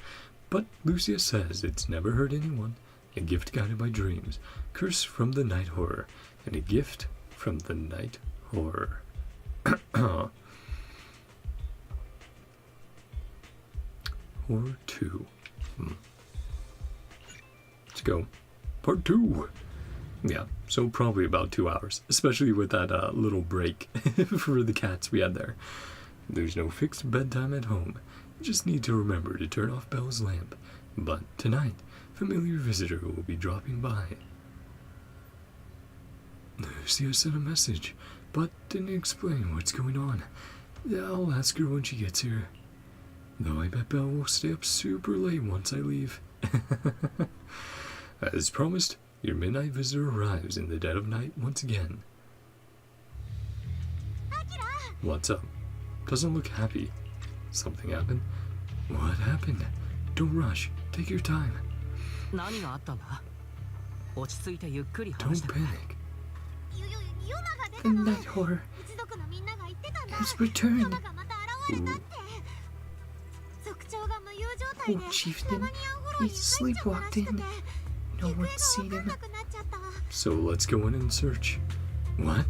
But Lucia says it's never hurt anyone. A gift guided by dreams. Curse from the night horror. And a gift from the night horror. Horror 2. Let's go. Part 2. Yeah, so probably about 2 hours, especially with that little break for the cats we had there. There's no fixed bedtime at home. You just need to remember to turn off Belle's lamp. But tonight, familiar visitor will be dropping by. Lucia sent a message, but didn't explain what's going on. I'll ask her when she gets here. Though I bet Belle will stay up super late once I leave. As promised, your midnight visitor arrives in the dead of night once again. What's up? Doesn't look happy. Something happened? What happened? Don't rush. Take your time. Don't panic. The night horror has returned. Oh, chieftain, he sleepwalked in. No one's seen him. So let's go in and search. What?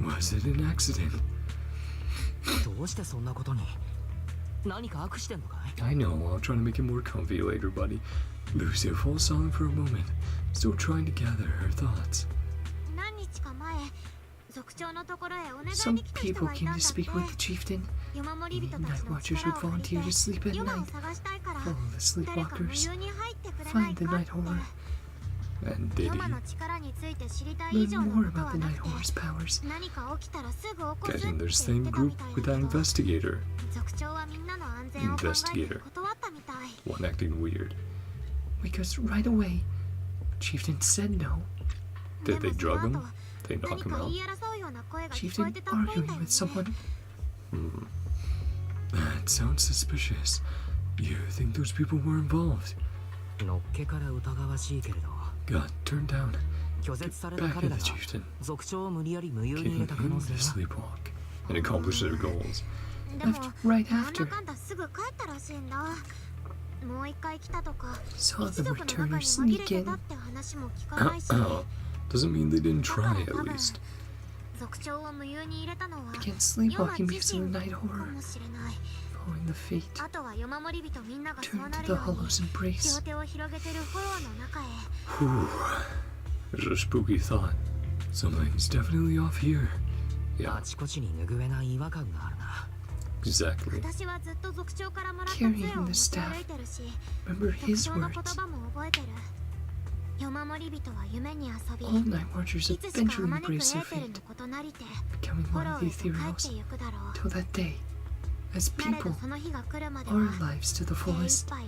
Was it an accident? I know, I'll try to make it more comfy later, buddy. Lucia falls silent for a moment, still trying to gather her thoughts. Some people came to speak with the chieftain. Night watchers would volunteer to sleep at night. Follow the sleepwalkers. Find the night horror. and Diddy. ヨマの力について知りたい以 Learn 上の more ことは about the な Night くて、 Horror's powers. 何か起きたらすぐ起こすって Get 言 in って their た same みた group いだ with け that ど、 investigator. 族長はみんなの安全を考えて断ったみたい。 One acting weird. Because right away, Chieftain said no. で Did も they その drug 後 him? They 何 knock him か out? 言い争うような声が聞こえ Chieftain てたっぽいんだ arguing よね。 with someone. That sounds suspicious. You think those people were involved? のっけから疑わしいけれど、 Got turned down. 拒絶された Back 彼 in ら the が chieftain. 族長を無理やり無有に Get 入れた可 him 能 to 性は sleepwalk and accomplish their goals. でも Left right なんだ after. かんだすぐ帰ったらしいんだ。もう一回来たとか、 Saw 一 the 族の中に returners 紛 sneak れて in. たって話も聞かないし、 Doesn't mean they didn't だから try 多 at 分 least. 族長を無有に入れたのは Against ヨマ sleepwalking 自 because of 身 the か night horror. もしれない。 Following the fate. あとは夜守り人みんながそう Turn な to る the ように hollow's 両 embrace. 手を広げてるフォローの中へ。 Whew. There's a spooky thought. Something's definitely off here. あ Yeah, ちこちに拭えない違和感があるな。 exactly. 私はずっと族長からもらった Carrying 杖を持 the ち staff. 歩いてるし、 Remember 族 his 長の言 words. 葉も覚えてる。夜守り人は夢に遊び、 All Night Watchers いつしか eventually あまねくエ embrace their ーテルの fate, ことなりて、 becoming フォ one ロ of ー the へと帰って ethereals. ゆくだろう。 Till that day, as なれど people, その日が来るまで our は lives to the 精一 fullest. 杯を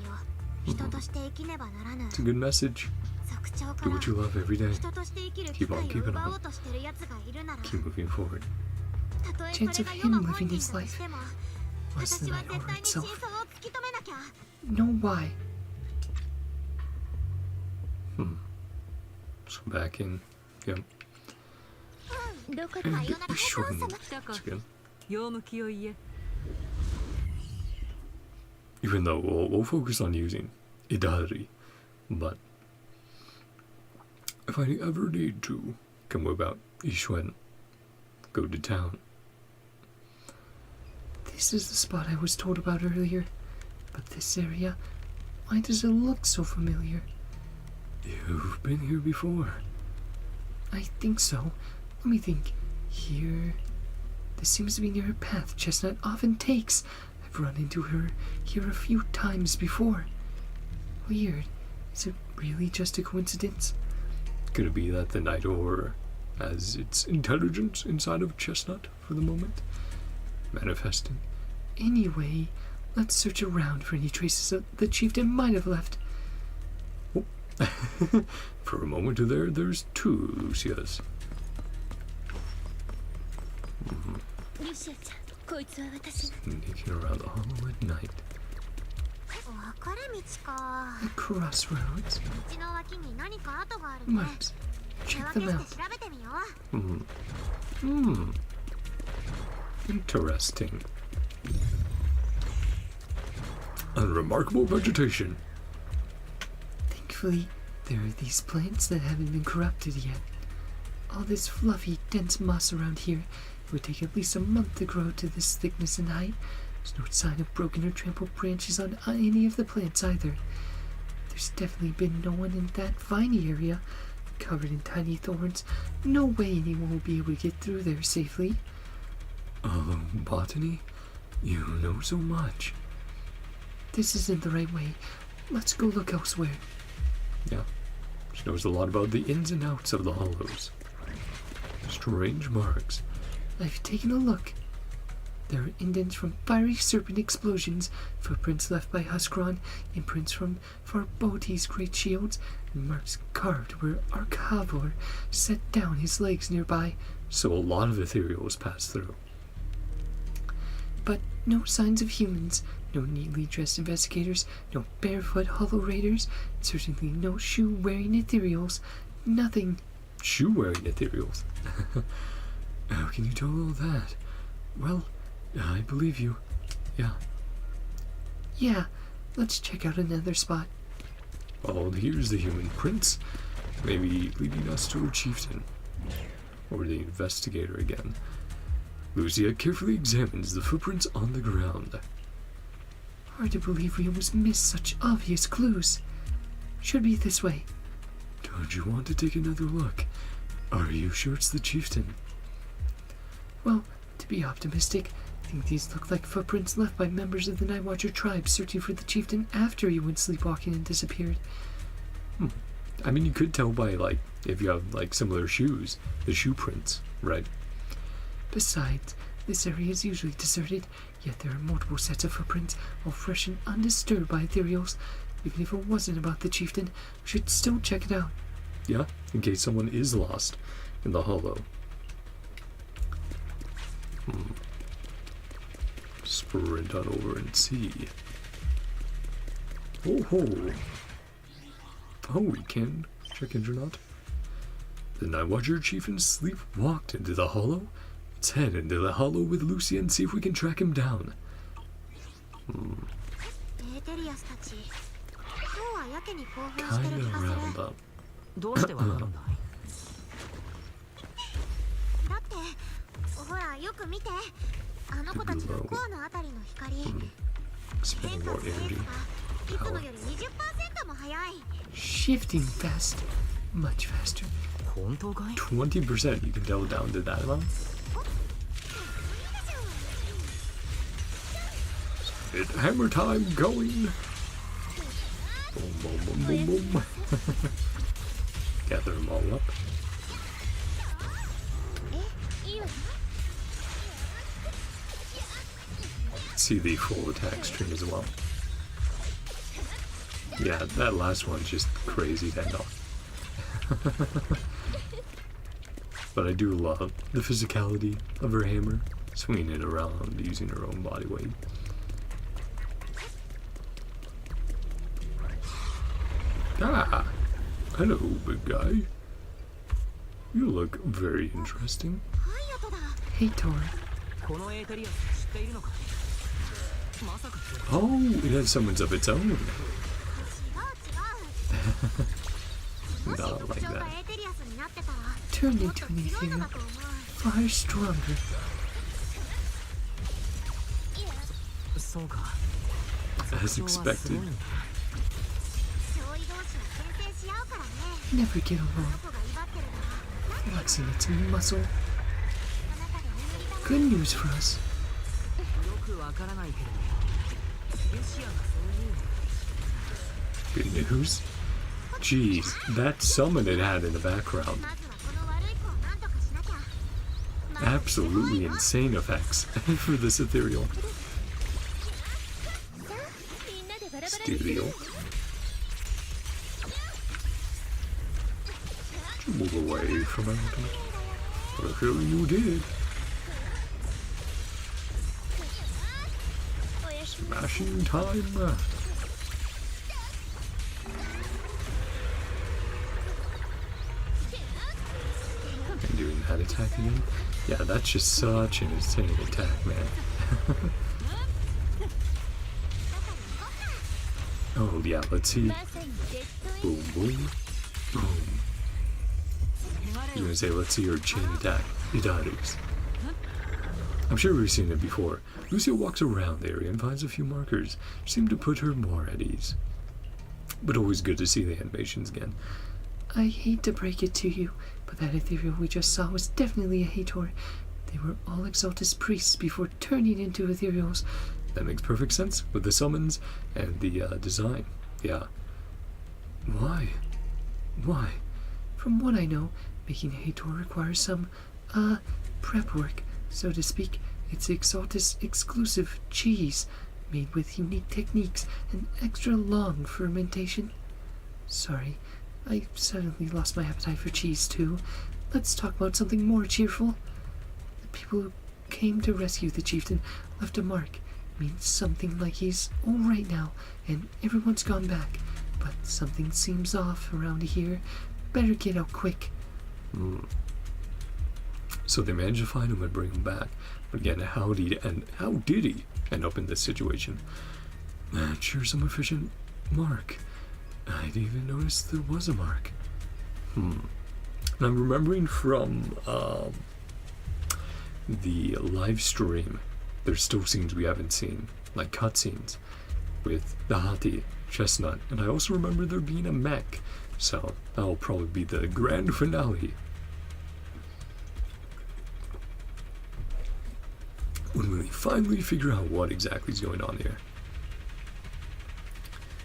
人として生きねばならぬ。 It's a good message. 族長か Do ら what you love every day. 人として生きる機 Keep on 会を keeping 奪 on. おうとしてる奴がいるなら、 Keep moving forward. たとえ Chance それ of が him ヨマ本 living 人 his だと life しても、 was the 私は night 絶 horror 対に真 itself. 相を突き止めなきゃ。 No why. So back in. Yep, どこかよなら shortened. 来たか It's good. 用向きを言え。 Even though we'll focus on using Idari, but if I ever need to come about Ishuen, go to town. This is the spot I was told about earlier. But this area, why does it look so familiar? You've been here before. I think so. Let me think. Here. This seems to be near a path Chestnut often takes. I've run into her here a few times before. Weird. Is it really just a coincidence? Could it be that the Night Horror has its intelligence inside of Chestnut for the moment? Manifesting? Anyway, let's search around for any traces that the chieftain might have left. For a moment there's two Lucias. ルシアちゃん、こいつは私。 Sneaking around the hollow at night. 分かれ道か。 The crossroads. 道の脇に何か跡があるね。 Let's 手 check 分け them して out. 調べてみよう。Interesting. Unremarkable vegetation. Thankfully, there are these plants that haven't been corrupted yet. All this fluffy, dense moss around here, it would take at least a month to grow to this thickness and height. There's no sign of broken or trampled branches on any of the plants either. There's definitely been no one in that viney area, covered in tiny thorns. No way anyone will be able to get through there safely. Botany? You know so much. This isn't the right way. Let's go look elsewhere. Yeah. She knows a lot about the ins and outs of the hollows. Strange marks. I've taken a look. There are indents from fiery serpent explosions, footprints left by Huskron, imprints from Farboti's great shields, and marks carved where Archavor set down his legs nearby. So a lot of ethereals pass through. But no signs of humans, no neatly dressed investigators, no barefoot hollow raiders, certainly no shoe-wearing ethereals, nothing. Shoe-wearing ethereals? How can you tell all that? Well, I believe you. Yeah. Yeah, let's check out another spot. Oh, here's the human prince. Maybe leading us to a chieftain. Or the investigator again. Lucia carefully examines the footprints on the ground. Hard to believe we almost missed such obvious clues. Should be this way. Don't you want to take another look? Are you sure it's the chieftain? Well, to be optimistic, I think these look like footprints left by members of the Night Watcher tribe searching for the chieftain after he went sleepwalking and disappeared. I mean, you could tell by, like, if you have, like, similar shoes, the shoe prints, right? Besides, this area is usually deserted, yet there are multiple sets of footprints, all fresh and undisturbed by ethereals. Even if it wasn't about the chieftain, we should still check it out. Yeah, in case someone is lost in the hollow. Sprint on over and see. Oh ho! Oh, we can check in or not. The Night Watcher Chieftain sleepwalked into the hollow. Let's head into the hollow with Lucia and see if we can track him down. Kinda round up. どうしてわかるんだい？だってほらよく見て、あの子たちのコアのあたりの光、変 Spending 化 more する energy. ペースがいつもより 20% も速い。 Shifting fast. Much faster. 本当かい？ 20%, you can delve down to that amount? It hammer time going! Boom, boom, boom, boom, boom. Gather them all up. See the full attack stream as well. Yeah, that last one's just crazy to know. But I do love the physicality of her hammer, swinging it around using her own body weight. Ah! Hello, big guy. You look very interesting. Hey, Tor. このエーテリアス知っているのかい？まさか Oh, it has summons of its own. Not like that. Turned into an ethereal. Far stronger. そうか。 As expected. Never get along. Flexing its muscle. Good news for us. よくわからないけれど、ルシアがそういうの。 Good news? Jeez, that summon it had in the background. Absolutely insane effects for this ethereal. Studio. Move away from it. What the hell you did? Smashing time. And doing that attack again. Yeah, that's just such an insane attack, man. Oh yeah, let's see. Boom, boom, boom. I was gonna say, let's see her chain attack. ETHEREAL. I'm sure we've seen it before. Lucia walks around the area and finds a few markers. Seem to put her more at ease. But always good to see the animations again. I hate to break it to you, but that ethereal we just saw was definitely a Hator. They were all Exaltus priests before turning into ethereals. That makes perfect sense with the summons and the design. Yeah. Why? Why? From what I know, making a Hator requires some, prep work, so to speak. It's Exaltus exclusive cheese, made with unique techniques and extra long fermentation. Sorry, I suddenly lost my appetite for cheese too. Let's talk about something more cheerful. The people who came to rescue the chieftain left a mark. Means something like he's alright now, and everyone's gone back. But something seems off around here. Better get out quick. So they managed to find him and bring him back. But again, how did he end up in this situation? That sure some efficient mark. I didn't even notice there was a mark. And I'm remembering from the live stream, there's still scenes we haven't seen, like cutscenes with the Hati, Chestnut, and I also remember there being a mech, so that'll probably be the grand finale. When we finally figure out what exactly is going on here.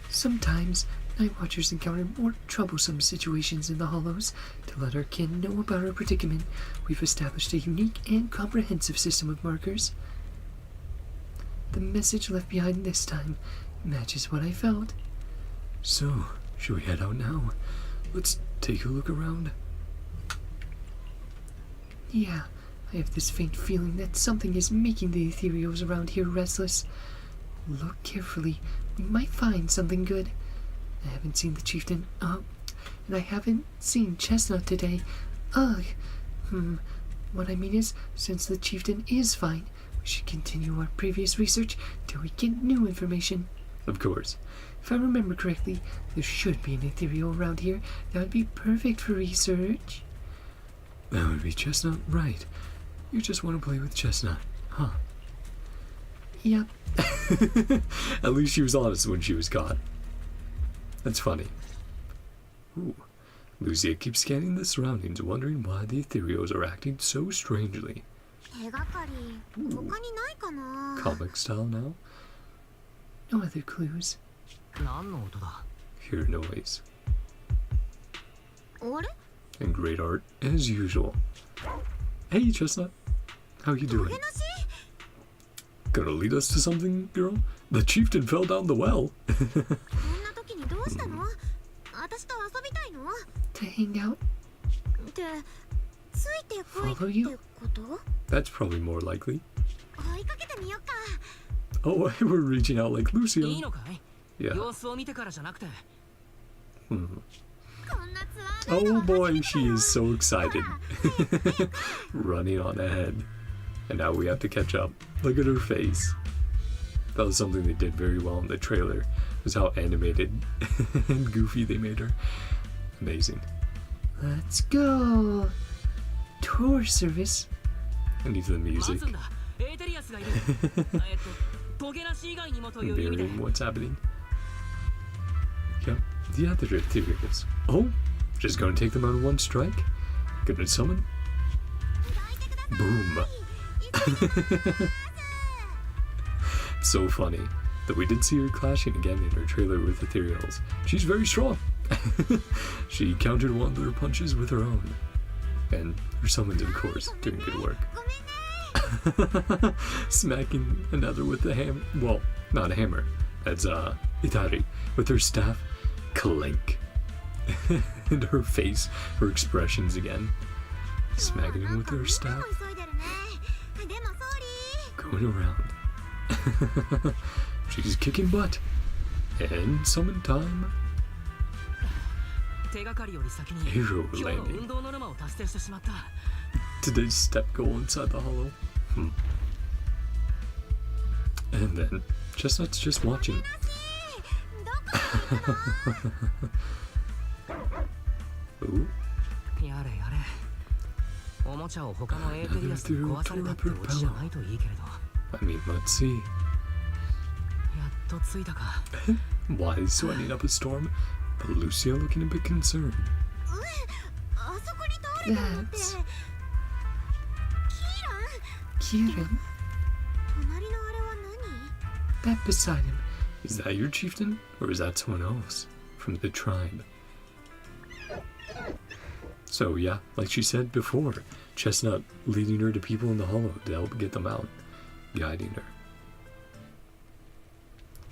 Sometimes Night Watchers encountered more troublesome situations in the Hollows. To let our kin know about our predicament, we've established a unique and comprehensive system of markers. The message left behind this time matches what I felt. So, should we head out now? Let's take a look around. Yeah, I have this faint feeling that something is making the ethereals around here restless. Look carefully. We might find something good. I haven't seen the chieftain. And I haven't seen Chestnut today. Ugh. What I mean is, since the chieftain is fine, we should continue our previous research till we get new information. Of course. If I remember correctly, there should be an ethereal around here that would be perfect for research. That would be Chestnut, right? You just want to play with Chestnut, huh? Yep. At least she was honest when she was caught. That's funny. Ooh. Lucia keeps scanning the surroundings, wondering why the ethereals are acting so strangely. 手がかり他にないかな Comic style now? No other clues. 何の音だ Hear noise. あれ And great art, as usual. Hey, Chestnut. How you doing? 影なし Gonna lead us to something, girl? The chieftain fell down the well. こんな時にどうしたの私と遊びたいの To hang out? ってついてこい Follow っ you? てこと That's probably more likely. 追いかけてみようか Oh, we're reaching out like Lucia. いいのかい Yeah. 様子を見てからじゃなくて Hmm. こんなツアーガイド Oh は boy, 初めて she だ is so excited. Running on ahead. And now we have to catch up. Look at her face. That was something they did very well in the trailer. Was how animated and goofy they made her. Amazing. Let's go. Tour service. And even the 待 music. つんだエーテリアスがいるトゲなし以外にもという意味で Mirroring what's happening. Yep, the other ethereals. Oh, just gonna take them out in one strike? Gonna summon? Boom. So funny that we did see her clashing again in her trailer with ethereals. She's very strong. She countered one of their punches with her own. And her summons, of course, doing good work. Smacking another with the hammer. Well, not a hammer. That's Itari with her staff. Clink. And her face, her expressions again. Smacking him with her staff. 急いでるねでもソーリー Going around. She's kicking butt. And summon time. 手がかりより先に Hero 今日の landing. 運動ノルマを達成してしまった Today's step goal inside the hollow. And then Chestnut's just watching. どこに行くの Ooh. やれやれおもちゃを他のエーテリアスに壊されたってオチじゃないといいけれど I mean, let's see. やっと着いたか Why is sweating up a storm? But Lucia looking a bit concerned. あそこに倒れたのって That's キーラン Kieran. 隣のあれは何 That beside him. Is that your chieftain? Or is that someone else? From the tribe? So yeah, like she said before, Chestnut leading her to people in the hollow to help get them out. Guiding her.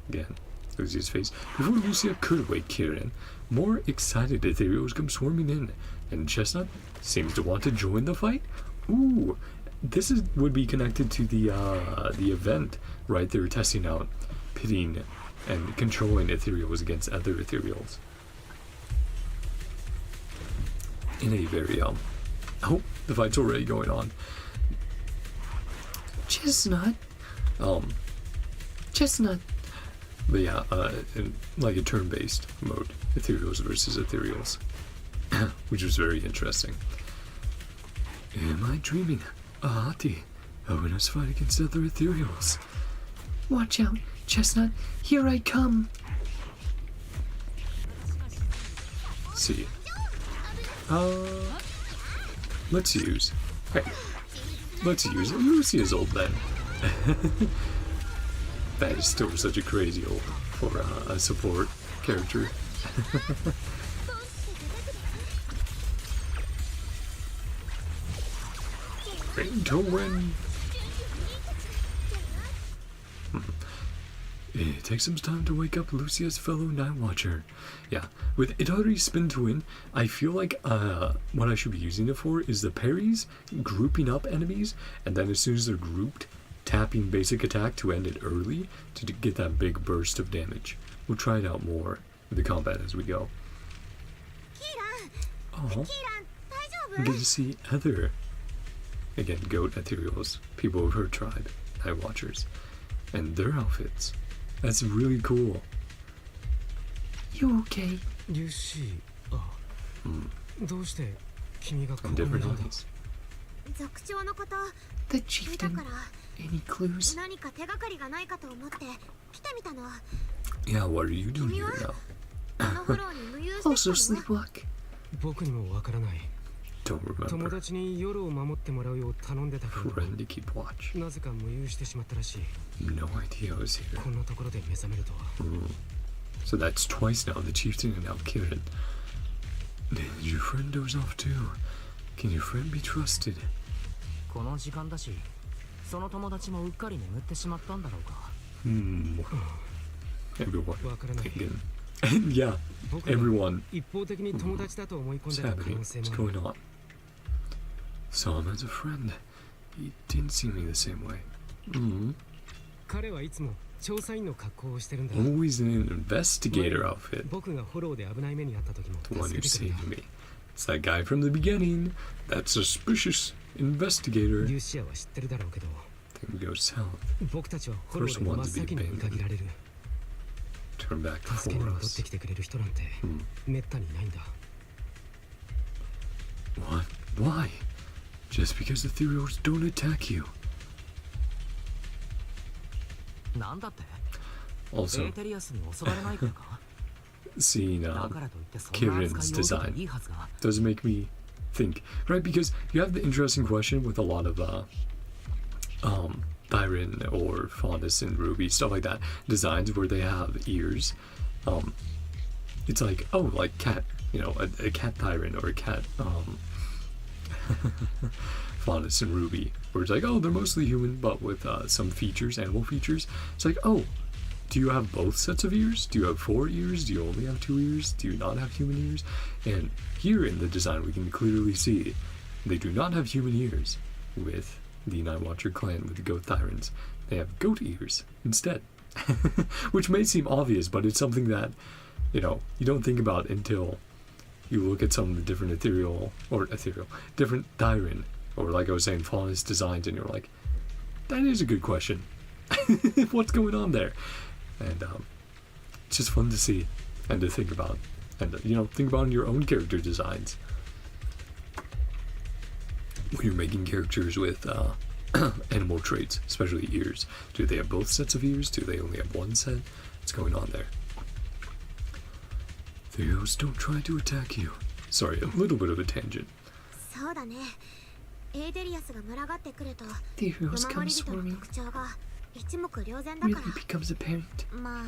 Again, Lucia's face. Before Lucia could wake Kieran, more excited ethereals come swarming in, and Chestnut seems to want to join the fight. Ooh, this would be connected to the event, right? They were testing out pitting and controlling ethereals against other ethereals. In a very oh, the fight's already going on. Chestnut. Chestnut. But yeah, in like a turn-based mode, ethereals versus ethereals, which was very interesting. Am I dreaming? Ahati, helping us fight against other ethereals. Watch out, Chestnut. Here I come. See. Let's use. Hey, let's use Lucia's ult then. That is still such a crazy ult for a support character. To win. It takes some time to wake up Lucia's fellow Night Watcher. Yeah, with Itari spin to win, I feel like what I should be using it for is the parries, grouping up enemies, and then as soon as they're grouped, tapping basic attack to end it early to get that big burst of damage. We'll try it out more with the combat as we go. Oh, I get to see Heather. Again, goat ethereals, people of her tribe, Night Watchers, and their outfits. That's really cool. You okay? Lucia. And different enemies. The chieftain. Any clues? Yeah, what are you doing here now? Also sleepwalk. Don't remember. Friend to keep watch. No idea I was here. So that's twice now, the chieftain and now Kirin. Did your friend doze off too? Can your friend be trusted? Everyone thinking. And yeah, everyone. What's happening? What's going on? Saw him as a friend. He didn't see me the same way. Always in an investigator outfit. The one who saved me. It's that guy from the beginning. That suspicious investigator. Things go south. First one to be abandoned. Turn back for us. What? Why? Just because the ethereals don't attack you. Also, seeing Kirin's design does make me think, right? Because you have the interesting question with a lot of Byron or Faunus and Ruby, stuff like that, designs where they have ears. It's like, oh, like cat, you know, a cat Byron or a cat Faunus and Ruby, where it's like, oh, they're mostly human, but with some features, animal features. It's like, oh, do you have both sets of ears? Do you have 4 ears? Do you only have 2 ears? Do you not have human ears? And here in the design, we can clearly see they do not have human ears with the Night Watcher clan with the goat Thyrans. They have goat ears instead. Which may seem obvious, but it's something that, you know, you don't think about until you look at some of the different different Thyran, or like I was saying, Faunus designs, and you're like, that is a good question. What's going on there? And it's just fun to see and to think about, and you know, think about in your own character designs when you're making characters with animal traits, especially ears. Do they have both sets of ears? Do they only have one set? What's going on there? Theos don't try to attack you. Sorry, a little bit of a tangent. Theos come swarming. Really becomes apparent. Not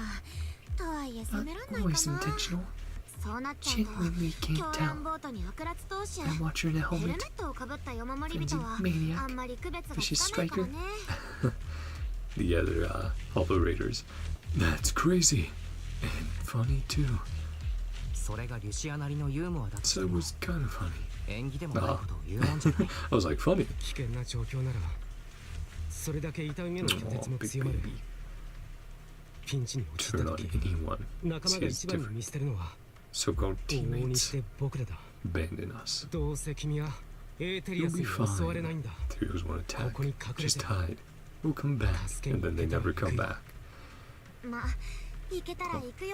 always intentional. Genuinely can't tell. I'm watching a helmet. Frenzied maniac. Vicious striker. The other Hollow Raiders. That's crazy. And funny too. So it was kind of funny. I was like, funny. Oh, big baby. Turn on anyone. It's different. So-called teammates abandon us. You'll be fine. Theos won't attack. Just hide. We'll come back. And then they never come back. Oh,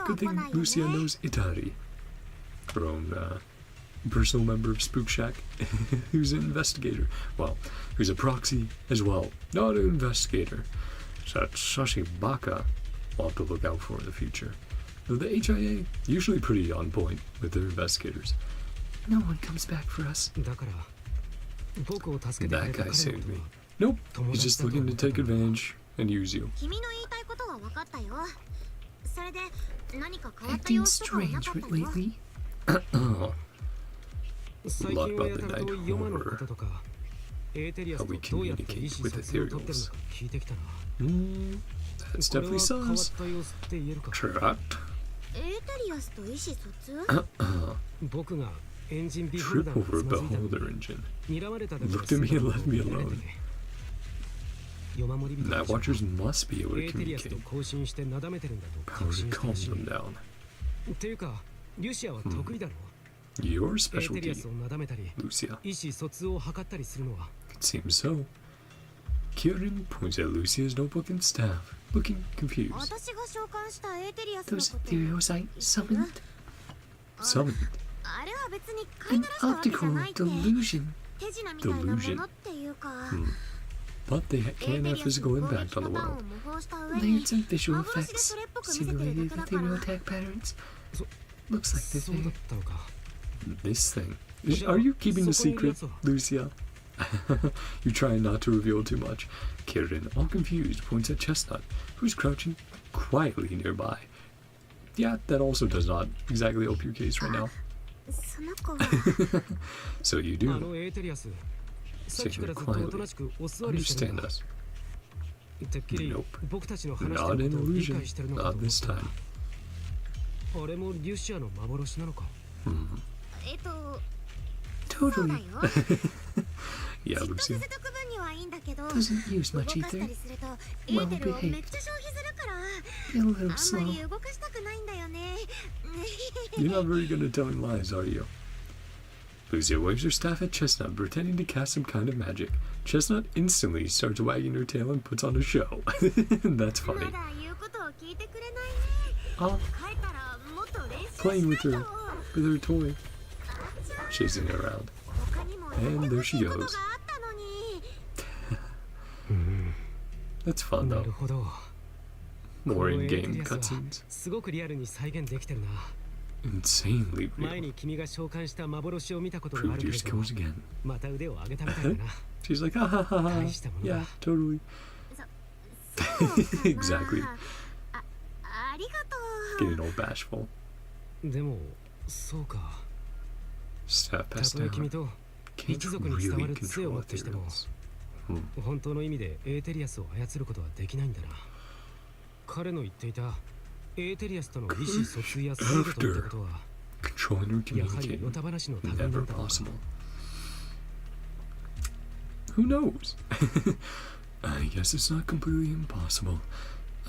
good thing Lucia knows Itari. Her own personal member of Spook Shack, who's an investigator. Well, who's a proxy as well. Not an investigator. So that's Sashi Baka we'll have to look out for in the future. Though the HIA, usually pretty on point with their investigators. No one comes back for us. That guy saved me. Nope, he's just looking to take advantage and use you. それで何か変わった Acting 様子とかはな strange かったの？ lately? 最近はやたらとヨマのこととかエーテリアスとどうやって意思疎通を取ってるのか聞いてきたな。 That's これ definitely は変わっ sus. た様子って言えるか。 Trapped. エーテリアスと意思疎通？僕がエンジンビホル Trip ダーを over つまずいた beholder engine. 睨まれただけ Looked at me and left me alone. ヨマモリ人た Night ちは Watchers must be able エ to ーテリアスと communicate. 交信してなだめてるんだと Power 確 to 信した calm らしい。 them down. っていうかリュシアは得意だろ。 Your エーテリア specialty, スをなだめたり Lucia. 意思疎通を図ったりするのは It seems so. Kieran points at Lucia's notebook and staff, looking confused. 私が召喚したエーテリアスの Those こと ethereals I summoned? Summoned. あれは別に飼い An ならしたわけじゃ optical ないって delusion. 手品みたいなものっていうか But they エー can テ have リアス physical の攻 impact 撃 on パ the ターンを world. 模倣した上に Layers and visual 幻で effects. それっぽく見せてるだ Simulated けだから ethereal attack patterns. そ Looks like そうだ they're ったのか。 This thing. Are you keeping a secret, Lucia? You trying not to reveal too much. Kieran, all confused, points at Chestnut, who's crouching quietly nearby. Yeah, that also does not exactly help your case right now. その子は So you あ do のエーテリアスさっき sit から here ずっとおと quietly. なしくお座りしてるん Understand だ。 us. てっきり Nope. 僕たちの話して Not る an ことを理 illusion. 解してるのか Not と思っ this た。 time. あれもリュシアの幻なのか。そうだ totally よ Yeah, じっとさ Lucia. せとく分にはいいんだけど doesn't use 動 much かした ether. りするとエーテルをめっちゃ消費するから A あ little んま slow. り動かしたくないんだよね You're not very good at telling lies, are you? Lucia waves her staff at Chestnut, pretending to cast some kind of magic. Chestnut instantly starts wagging her tail and puts on a show. That's ま funny. だ言うことを聞いてくれないね Oh, 帰ったらもっと練習 playing with しない her と with her toy, chasing her around. 他にも And やって there ほ she しいことが goes. あったのに That's fun な though. るほど。 More このエーテ in-game リアスは cutscenes. すごくリアルに再現できてるな。 Insanely 前 real. に君が召喚した幻を見たことがあ Proved る your けれど skills again. また腕を上げたみたいだな。 She's like, ha ha ha ha. 大したものだ。 Yeah, totally. そうかな Exactly. ありがと Getting all bashful. でもそうか。 Step た past とえ君 down. と Can't 一族に伝わ really る杖を control 持ってしても ethereals. 本当の意味でエーテリアスを操ることはできないんだな。彼の言っていたエーテリアスとの意思疎通や制御といったことは Controlling or やはり communicating. ヨタ話の類な Never んだろうな。 possible. Who knows? I guess it's not completely impossible.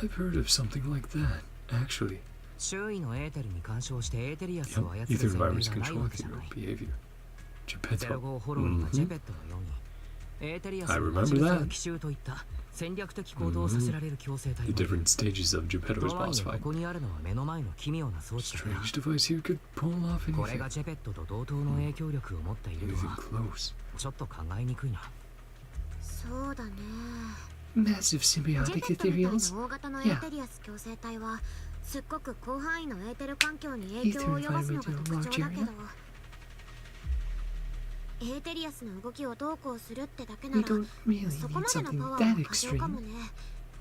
I've heard of something like that, actually. 周囲のエーテルに干渉してエーテリアス Yep, を操る ether 前例 environments がない control わけじゃな ethereal い。 behavior. ゼロ Geppetto. 号フォローのジェペットのように、エーテリアス I を remember 待ち伏せ that. る奇襲といった戦略的行動をさせられる強制体 The もいる。 different stages of と Geppetto's はい boss えこ fight. こにあるのは目の前の奇妙な装置だな。 Strange device here could pull off これ anything. がジェペットと同等の影響力を持っているの Anything は close. ちょっと考えにくいな。そうだね Massive ジェ symbiotic ペットみたいな ethereals. 大型のエーテリアス共生体はすっごく広範囲のエーテル環境に影響を及ぼすのが特徴だけどエーテリアスの動きをどうこうするってだけな We ら don't really そこ need までの something パワ that ーは過剰かも extreme. ね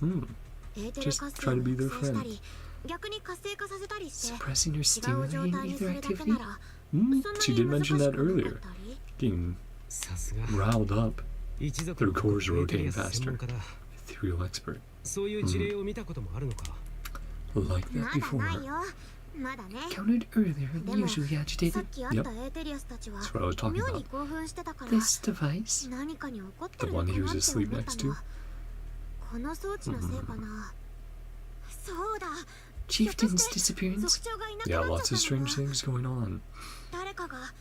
Hmm. エーテル Just 活 try 性 to を be 抑 their 制した friend. り逆に活性化させたりして Suppressing or 違う状 stimulating 態にす ether るだけ activity. なら Hmm. そんな She に did 難 mention しく that なか earlier. ったり Getting さすが riled up. 一族の Their cores エーテリ rotating アス専門 faster. 家だ。 Ethereal expert. そういう事例を見たこともあるのか。 Like ま that だない before. よまだね Counted earlier and でも usually さ agitated. っき会ったエーテリアスたちは That's what I was talking 妙に about. 興奮してたから This device. 何かに起こってる The の one か he な was って asleep 思った next の to. この装置のせいかなそうだ Chieftain's 族 disappearance. 長がいなく Yeah, なっ lots ちゃ of ったの strange things going on. 誰かが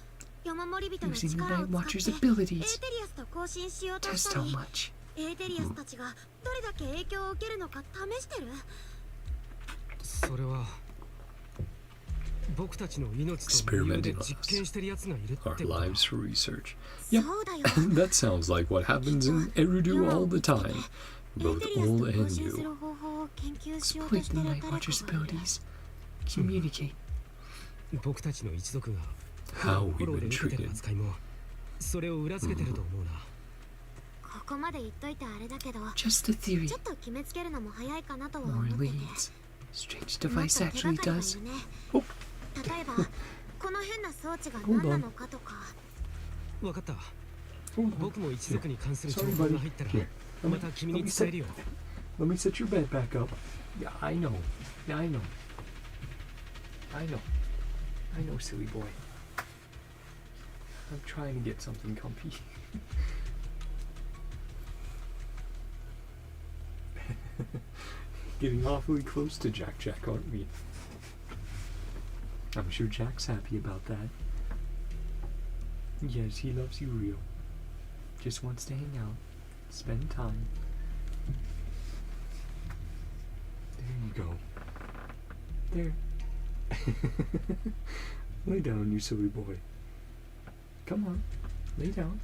山守人の Using the 力を Night 使 Watcher's ってエー abilities. テリアスと交信しようとし Test た how り much. エーテリアスたちがどれだけ影響を受けるのか試してるそれは僕たちの命と身で実験してるやつがいる Our ってこと。 lives for research. Yep. そうだよ That sounds like what happens in Erudu all the time. エー Both テリアス old と and 交信す new. る方法を研究しようと Exploit し the てる Night 誰か Watcher's がいる abilities. Communicate. 僕たちの一族が How フォ we've ローで been 受けてる treated. 扱いもそれを裏付けてると思うな。ここまで言っといてあれだけど Just a theory. ちょっと決めつけるのも早いかなとは More 思ってて leads. strange device actually does. 例えばこの変な装置が何なのかとか。わかった。 Hold on. 僕も一族に関する情 Sorry, 報 buddy. が入ったら Here. また君に伝えるよ。 Let me set your bed back up. Yeah, I know. Yeah, I know. I know. I know, silly boy. I'm trying to get something comfy. Getting awfully close to Jack, aren't we? I'm sure Jack's happy about that. Yes, he loves you real. Just wants to hang out, spend time. There you go. There. Lay down, you silly boy. Come on, lay down.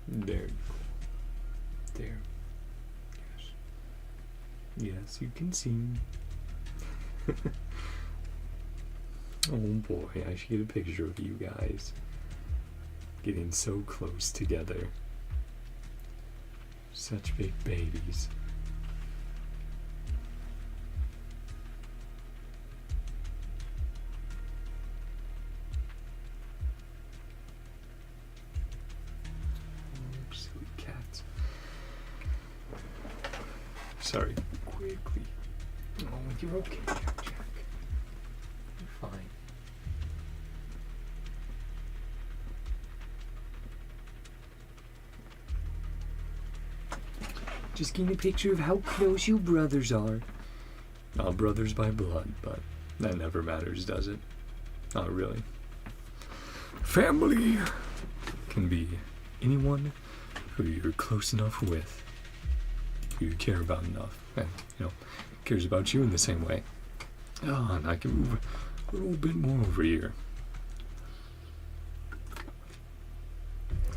There you go. There. Yes. Yes, you can see. Oh boy, I should get a picture of you guys. Getting so close together. Such big babies. Oh, silly cats. Sorry, quickly. Oh, you're okay, Jack. You're fine. Just getting a picture of how close you brothers are. Not brothers by blood, but that never matters, does it? Not really. Family can be anyone who you're close enough with, who you care about enough, and, cares about you in the same way. Oh, and I can move a little bit more over here.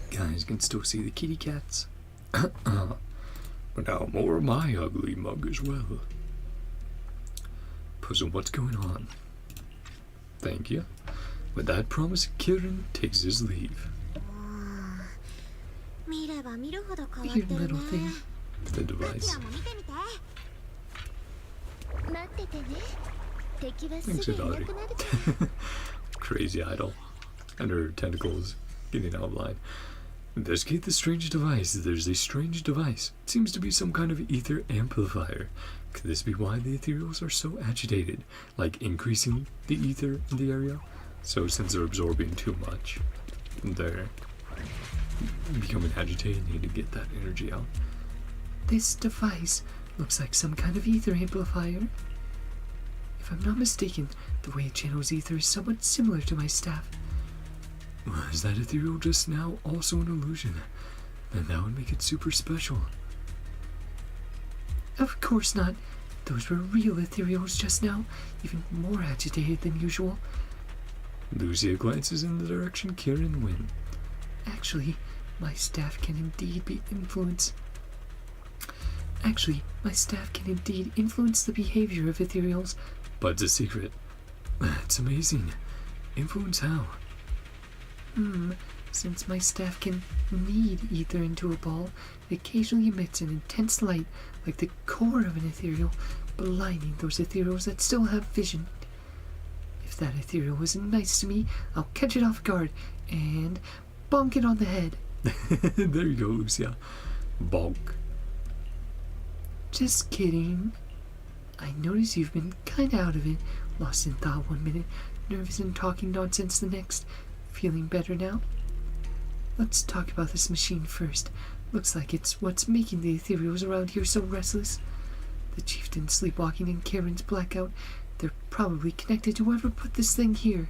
Guys can still see the kitty cats. But now more of my ugly mug as well. Puzzle, what's going on? Thank you. With that promise, Kieran takes his leave. Weird little thing. The device. Thanks, Adari. Crazy idol. And her tentacles getting out of line. Investigate the strange device. There's a strange device. It seems to be some kind of ether amplifier. Could this be why the ethereals are so agitated? Like increasing the ether in the area? So since they're absorbing too much, they're becoming agitated, need to get that energy out. This device looks like some kind of ether amplifier. If I'm not mistaken, the way it channels ether is somewhat similar to my staff. Was that ethereal just now also an illusion? Then that would make it super special. Of course not. Those were real ethereals just now, even more agitated than usual. Lucia glances in the direction Kieran went. Actually, my staff can indeed influence the behavior of ethereals. But it's a secret. That's amazing. Influence how? Since my staff can knead ether into a ball, it occasionally emits an intense light like the core of an ethereal, blinding those ethereals that still have vision. If that ethereal isn't nice to me, I'll catch it off guard and bonk it on the head. There you go, Lucia. Bonk. Just kidding. I notice you've been kinda out of it, lost in thought one minute, nervous and talking nonsense the next. Feeling better now? Let's talk about this machine first. Looks like it's what's making the ethereals around here so restless. The chieftain sleepwalking and Karen's blackout, they're probably connected to whoever put this thing here.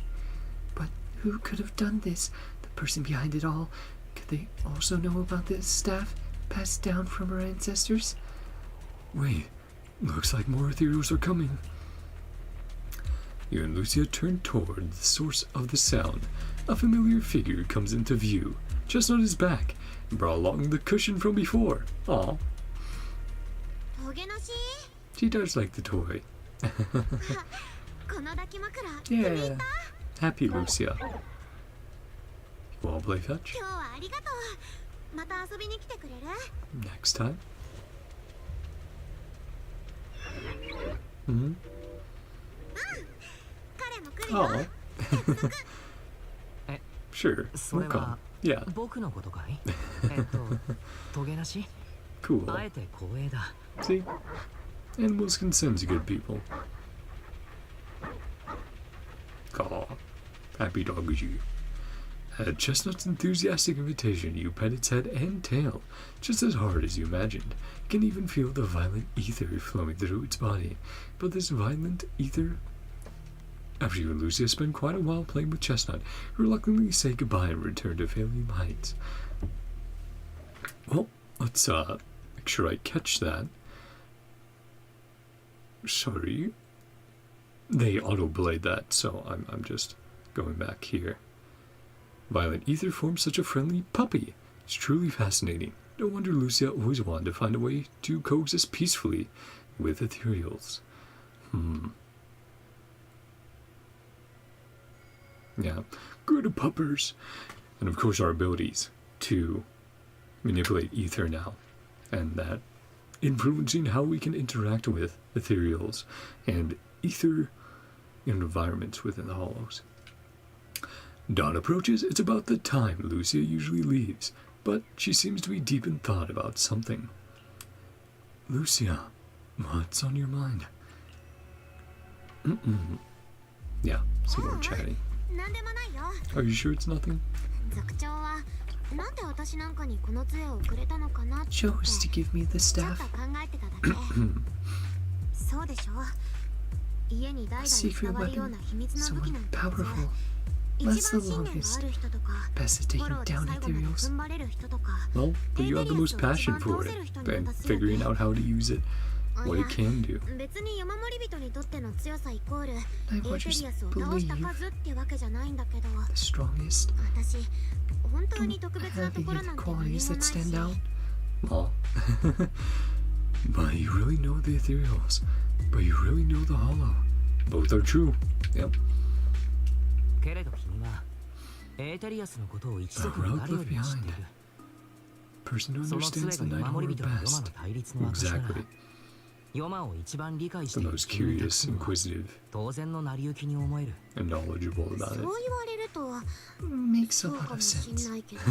But who could have done this? The person behind it all. Could they also know about this staff passed down from our ancestors? Wait, looks like more ethereals are coming. You and Lucia turn toward the source of the sound. A familiar figure comes into view, just on his back, and brought along the cushion from before. Aw. She does like the toy. Yeah. Happy Lucia. You all play fetch? Next time. Mm-hmm. 彼も来るよ。 Oh. Sure. それ We'll は come. Yeah. 僕のことかいトゲなし Cool. あえて光栄だ See? Animals can sense good people. Aw. Happy dog is you. At Chestnut's enthusiastic invitation, you pet its head and tail, just as hard as you imagined. You can even feel the violent ether flowing through its body. But this violent ether... After you and Lucia spend quite a while playing with Chestnut, you reluctantly say goodbye and return to Fairleigh Heights. Well, let's make sure I catch that. Sorry. They auto-blade that, so I'm just going back here. Violent ether forms such a friendly puppy. It's truly fascinating. No wonder Lucia always wanted to find a way to coexist peacefully with ethereals. Yeah, good puppers. And of course our abilities to manipulate ether now. And that influencing how we can interact with ethereals and ether environments within the hollows. Dawn approaches. It's about the time Lucia usually leaves, but she seems to be deep in thought about something. Lucia, what's on your mind? Yeah, some more chatting. なんでもないよ。 Are you sure it's nothing? 族長はなんで私なんかにこの杖をくれたのかなって Chose to give me the ちょっ staff. と考えてただけ。そうでしょ。家に代々 Secret 伝わるよう weapon. な秘密の武器 Someone なんて powerful. 一 Lasts 番 the 信念が longest. ある人とか Best at フォ taking ローで down 最後まで ethereals. 踏ん張れる人とか Well, but you have the most passion for it, and figuring out how to use it, what it can do. 別に山守人にとっての強さイコールエ I ーテ watch リア us スを倒した believe 数ってわけじゃないんだけど the strongest 私本当 don't に特別な have と any ころ of な the んて何もない qualities that し stand out. Well, but you really know the ethereals, but you really know the hollow. Both are true. Yep. けれど君はエーテリアスのことを一族に誰よりも知っている Person who その杖 understands が the Night 守り Horror 人とヨマの best. 対立の証なら Exactly. ヨマを一番理解して The いる most 君に託 curious, すのは inquisitive, 当然の成り行きに思える and knowledgeable そう about 言 it. われると Makes そ a う lot か of もしん sense. ないけど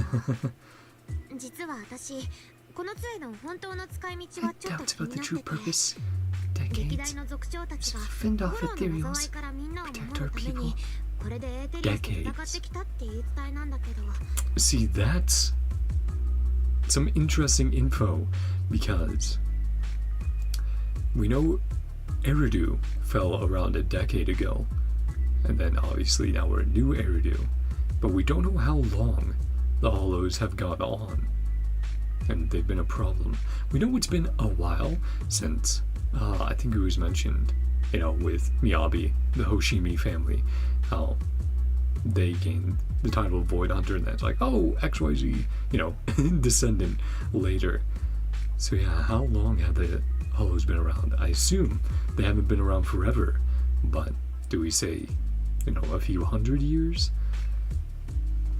実は私この杖の本当の使い道 I はちょっと doubt 気に about な the って true て purpose. 歴代 Decades. の族長たちが Fend フ off ォローの災 ethereals. いからみんなを守 Protect る our ため people. にこれでエーテリアスと戦ってきたって言い伝えなんだけど See, that's some interesting info because we know Eridu fell around a decade ago, and then obviously now we're a new Eridu, but we don't know how long the Hollows have gone on, and they've been a problem. We know it's been a while since, I think it was mentioned, you know, with Miyabi, the Hoshimi family, how they gained the title of Void Hunter, and that's like, oh, XYZ, you know, descendant later. So yeah, how long have the Hollows been around? I assume they haven't been around forever, but do we say, you know, a few hundred years?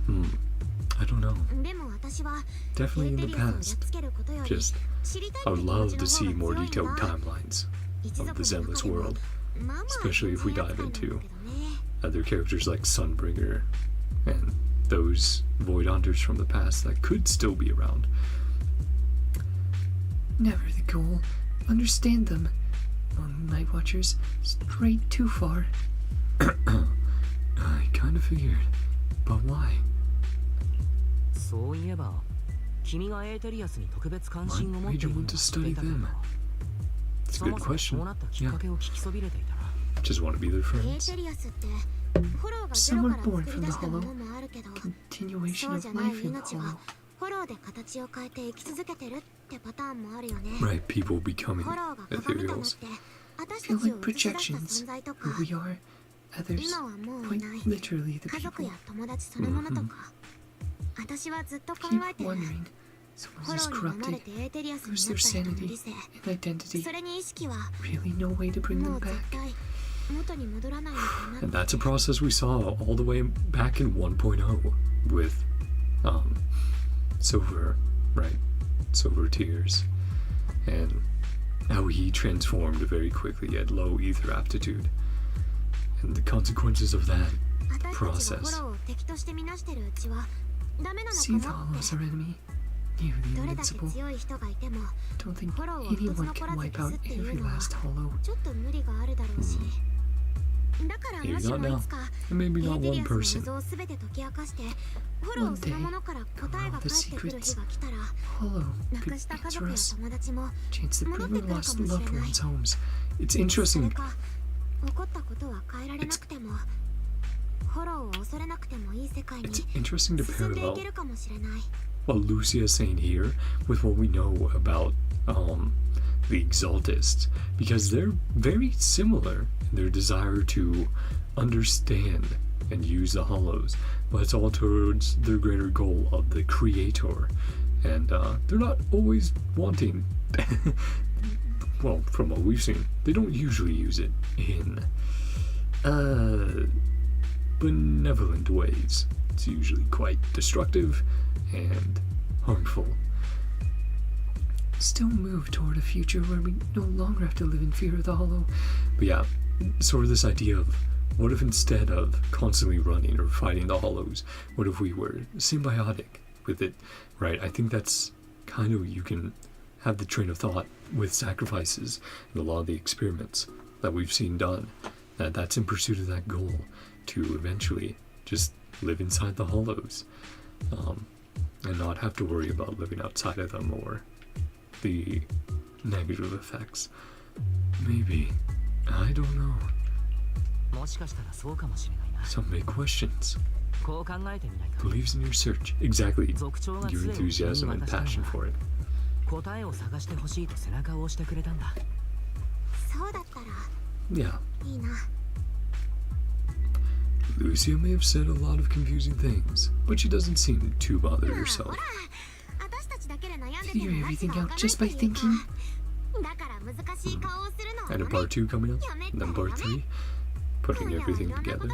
I don't know. でも私は Definitely エ in ー the テリアスをや past. っつけることより Just, 知りたい I って would 気持 love ち to の see 方 more が強い detailed んだ timelines 一 of 族 the の Zenless 中でも world, まあまあ especially if we 変な dive 扱いなんだけ into どね other characters like Sunbringer and those Void Hunters from the past that could still be around. Never the goal. Understand them. Among Night Watchers, straight too far. I kind of figured, but why? そういえば君がエーテリアスに特別関心を持っているのは知っていたけど It's a そ good もそもそう question. なったきっかけを聞きそびれていたな Just want to be their エー friends. テリアスってフォローがゼロから Someone 作 born り from 出 the したも hollow. のもあるけど Continuation そう of じゃない life in the 命が hollow. フォローで形を変えて生き続けてるってパターンもあるよね Right, people フ becoming ォローが鏡となっ ethereals. て私た Feel ちを like 映し出した projections 存在とか who we are. Others, 今はもうい quite ない literally the 家族 people. や友達そのものとか私はずっと考 Keep えてる wondering. フ Someone ォ is ローに飲まれ corrupted. てエーテリアスにな Lose っ their た人の sanity 理性 and identity. それに意識は Really no way to bring も them う絶 back. 対元に戻らないのかな And that's a process we saw all the way back in 1.0 with Silver, right? Silver Tears. And how he transformed very quickly at low ether aptitude, and the consequences of that process. See, the hollows are enemy. You, the invincible. Don't think anyone can wipe out every last hollow. Maybe not now, and maybe not one person. One day, for all the secrets, hollow could answer us. Chance to bring our lost loved ones' homes. It's interesting. It's interesting to parallel what Lucia is saying here with what we know about the Exaltists, because they're very similar in their desire to understand and use the hollows, but it's all towards their greater goal of the creator, and they're not always wanting well, from what we've seen, they don't usually use it in benevolent ways. It's usually quite destructive and harmful. Still move toward a future where we no longer have to live in fear of the hollow. But yeah, sort of this idea of what if instead of constantly running or fighting the hollows, what if we were symbiotic with it, right? I think that's kind of, you can have the train of thought with sacrifices and a lot of the experiments that we've seen done, that's in pursuit of that goal to eventually just live inside the hollows, and not have to worry about living outside of them or the negative effects. Maybe. I don't know. Some big questions. Believes in your search. Exactly. Your enthusiasm and passion for it. Yeah. Lucia may have said a lot of confusing things, but she doesn't seem too bothered herself. Figure everything out just by thinking. And a part 2 coming up, and then part 3, putting everything together.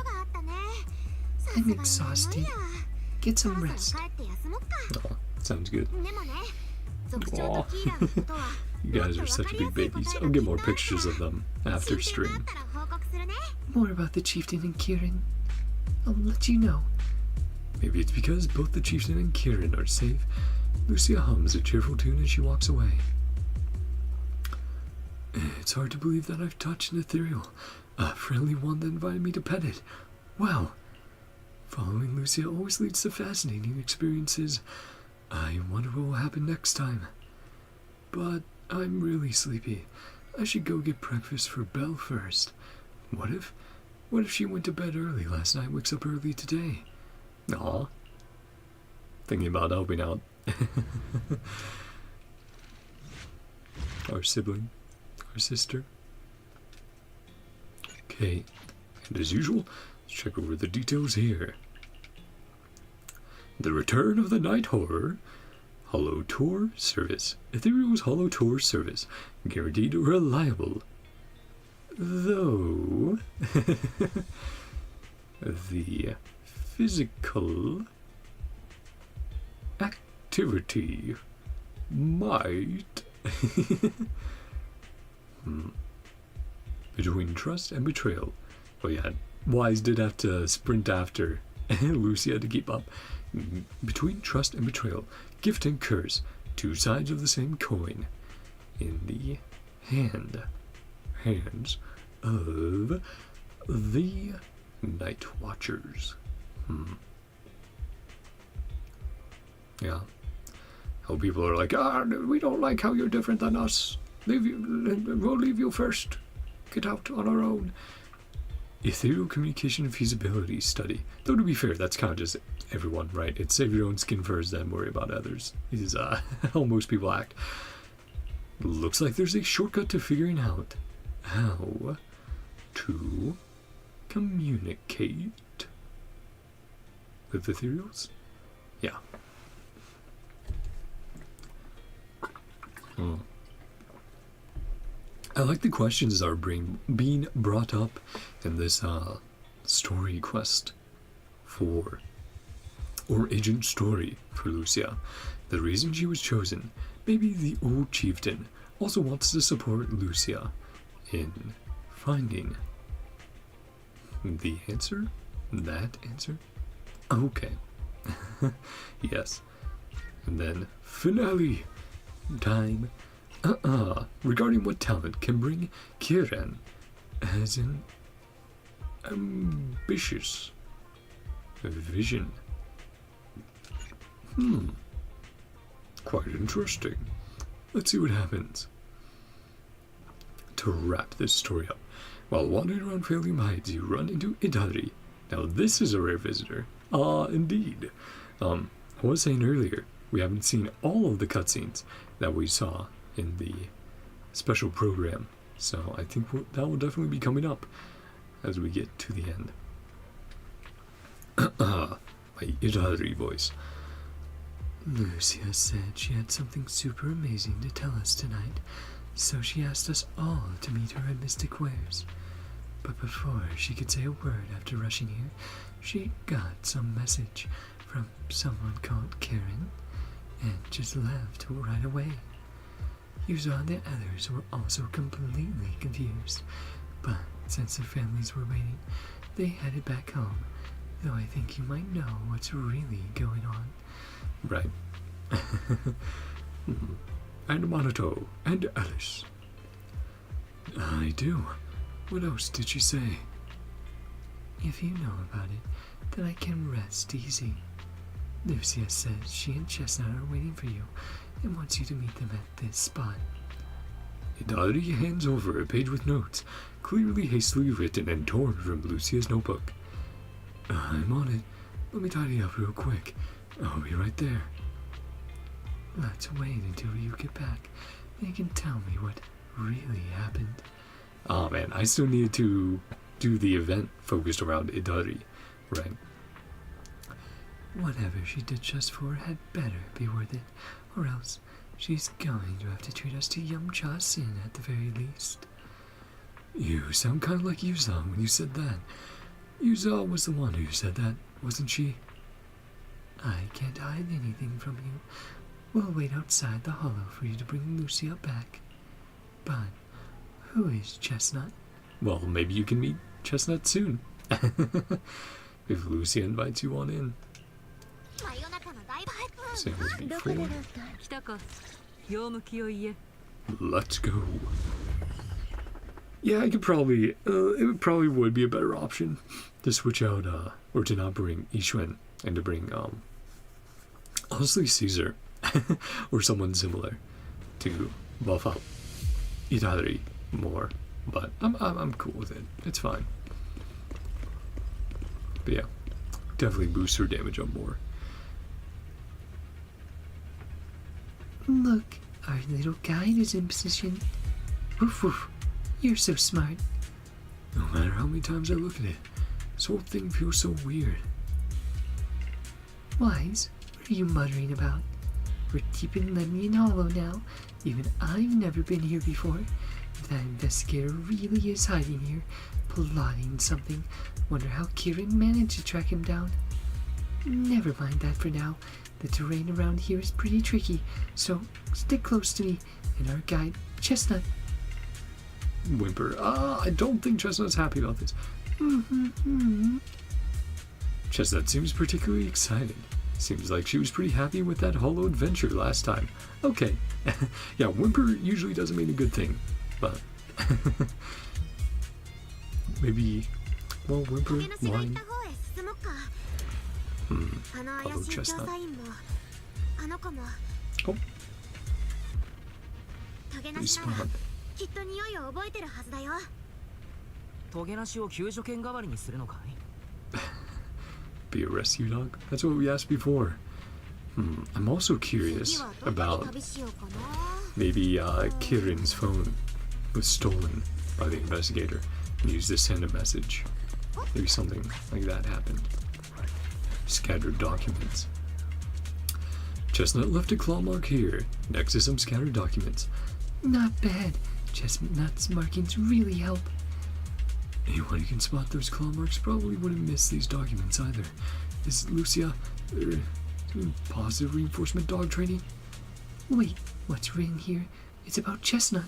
I'm exhausted. Get some rest. Oh, sounds good. Aw. You guys are such big babies. I'll get more pictures of them after stream. More about the chieftain and Kieran. I'll let you know. Maybe it's because both the chieftain and Kieran are safe. Lucia hums a cheerful tune as she walks away. It's hard to believe that I've touched an ethereal. A friendly one that invited me to pet it. Wow. Following Lucia always leads to fascinating experiences. I wonder what will happen next time. But I'm really sleepy. I should go get breakfast for Belle first. What if she went to bed early last night, wakes up early today? Aw. Thinking about helping out. Our sibling. Our sister. Okay. And as usual, let's check over the details here. The return of the night horror. Hollow tour service. Ethereal's hollow tour service. Guaranteed reliable. Though the physical activity might between trust and betrayal. Oh yeah, Wise did have to sprint after Lucia to keep up. Between trust and betrayal, gift and curse, two sides of the same coin. In the hands of the Night Watchers. Yeah. How people are like, we don't like how you're different than us. We'll leave you first. Get out on our own. Ethereal communication feasibility study. Though to be fair, that's kind of just everyone, right? It's save your own skin first, then worry about others. Is how most people act. Looks like there's a shortcut to figuring out how to communicate with ethereals. Yeah. I like the questions that are being brought up in this story quest for, or agent story for Lucia. The reason she was chosen, maybe the old chieftain also wants to support Lucia in finding the answer? That answer? Okay. Yes. And then finale time. Regarding what talent can bring Kiran as an ambitious vision. Quite interesting. Let's see what happens. To wrap this story up, while wandering around Fairly Heights, you run into ETHEREAL. Now this is a rare visitor. Indeed. I was saying earlier, we haven't seen all of the cutscenes that we saw in the special program, so I think that will definitely be coming up as we get to the end. My ETHEREAL voice. Lucia said she had something super amazing to tell us tonight, so she asked us all to meet her at Mystic Waves. But before she could say a word after rushing here, she got some message from someone called Karen and just left right away. You saw the others were also completely confused, but since their families were waiting, they headed back home, though I think you might know what's really going on. Right. And Monato and Alice. I do. What else did she say? If you know about it, then I can rest easy. Lucia says she and Chestnut are waiting for you and wants you to meet them at this spot. ETHEREAL hands over a page with notes, clearly hastily written and torn from Lucia's notebook. I'm on it. Let me tidy up real quick. I'll be right there. Let's wait until you get back and you can tell me what really happened. Oh man, I still needed to do the event focused around ETHEREAL, right? Whatever she did just for her had better be worth it, or else she's going to have to treat us to Yum Cha Sin at the very least. You sound kind of like Yuza when you said that. Yuza was the one who said that, wasn't she? I can't hide anything from you. We'll wait outside the hollow for you to bring Lucia back. But who is Chestnut? Well, maybe you can meet Chestnut soon. If Lucia invites you on in. Same as before. Let's go. Yeah, I could probably, it probably would be a better option to switch out, or to not bring Ishuen and to bring, honestly, Caesar or someone similar to buff up ETHEREAL more. But I'm cool with it. It's fine. But yeah, definitely boosts her damage up more. Look, our little guide is in position. Woof woof. You're so smart. No matter how many times I look at it, this whole thing feels so weird. Wise, what are you muttering about? We're deep in Lemnian Hollow now. Even I've never been here before. If that investigator really is hiding here, plotting something, wonder how Kieran managed to track him down. Never mind that for now. The terrain around here is pretty tricky, so stick close to me and our guide, Chestnut. Whimper. I don't think Chestnut's happy about this. Chestnut seems particularly excited. Seems like she was pretty happy with that hollow adventure last time. Okay. Yeah, Whimper usually doesn't mean a good thing, but maybe, well, Whimper, wine. Hello, Chestnut. Oh. Respawn. トゲなしを救助犬代わりにするのかい? Be a rescue dog? That's what we asked before. I'm also curious about maybe Kirin's phone was stolen by the investigator and used to send a message. Maybe something like that happened. Scattered documents. Chestnut left a claw mark here, next to some scattered documents. Not bad. Chestnut's markings really help. Anyone who can spot those claw marks probably wouldn't miss these documents either. Is Lucia positive reinforcement dog training? Wait, what's written here? It's about Chestnut.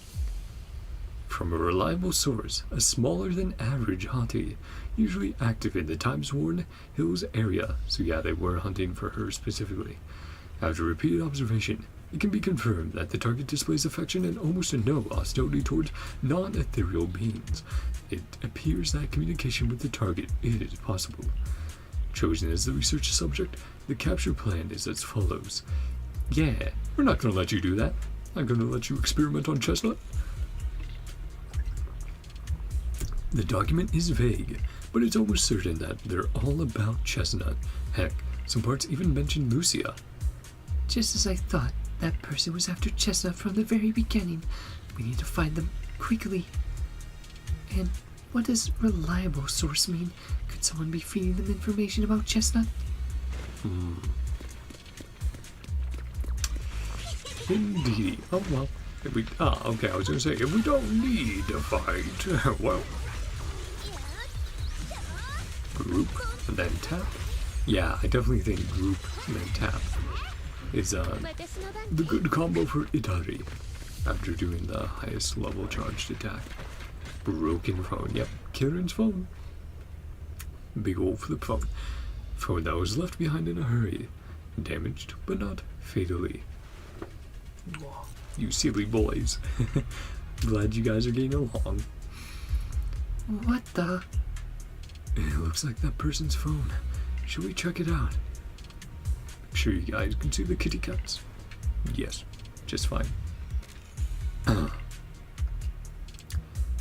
From a reliable source, a smaller than average hati, usually active in the Times-Worn Hills area. So yeah, they were hunting for her specifically. After repeated observation, it can be confirmed that the target displays affection and almost no hostility towards non-ethereal beings. It appears that communication with the target is possible. Chosen as the research subject, the capture plan is as follows. Yeah, we're not going to let you do that. I'm going to let you experiment on Chestnut. The document is vague, but it's almost certain that they're all about Chestnut. Heck, some parts even mention Lucia. Just as I thought, that person was after Chestnut from the very beginning. We need to find them quickly. And what does reliable source mean? Could someone be feeding them information about Chestnut? Indeed. Oh well. Okay, I was gonna say, if we don't need to fight, well. Group, and then tap. Yeah, I definitely think group, and then tap is the good combo for Itari after doing the highest level charged attack. Broken phone, yep, Kieran's phone. Big old flip phone. Phone that was left behind in a hurry. Damaged, but not fatally. You silly boys. Glad you guys are getting along. What the? It looks like that person's phone. Should we check it out? Make sure you guys can see the kitty cats. Yes, just fine.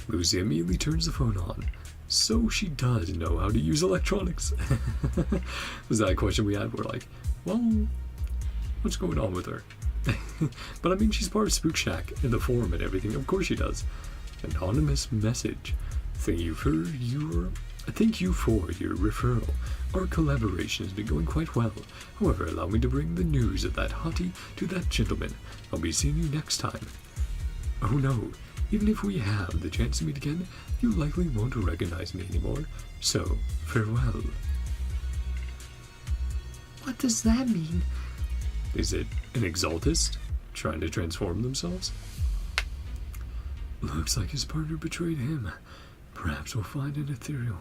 Lucia immediately turns the phone on. So she does know how to use electronics. Was that a question we had? We're like, well, what's going on with her? But I mean, she's part of Spook Shack in the forum and everything. Of course she does. Anonymous message. Thank you for your referral. Our collaboration has been going quite well. However, allow me to bring the news of that hottie to that gentleman. I'll be seeing you next time. Oh no, even if we have the chance to meet again, you likely won't recognize me anymore. So, farewell. What does that mean? Is it an exaltist trying to transform themselves? Looks like his partner betrayed him. Perhaps we'll find an ethereal.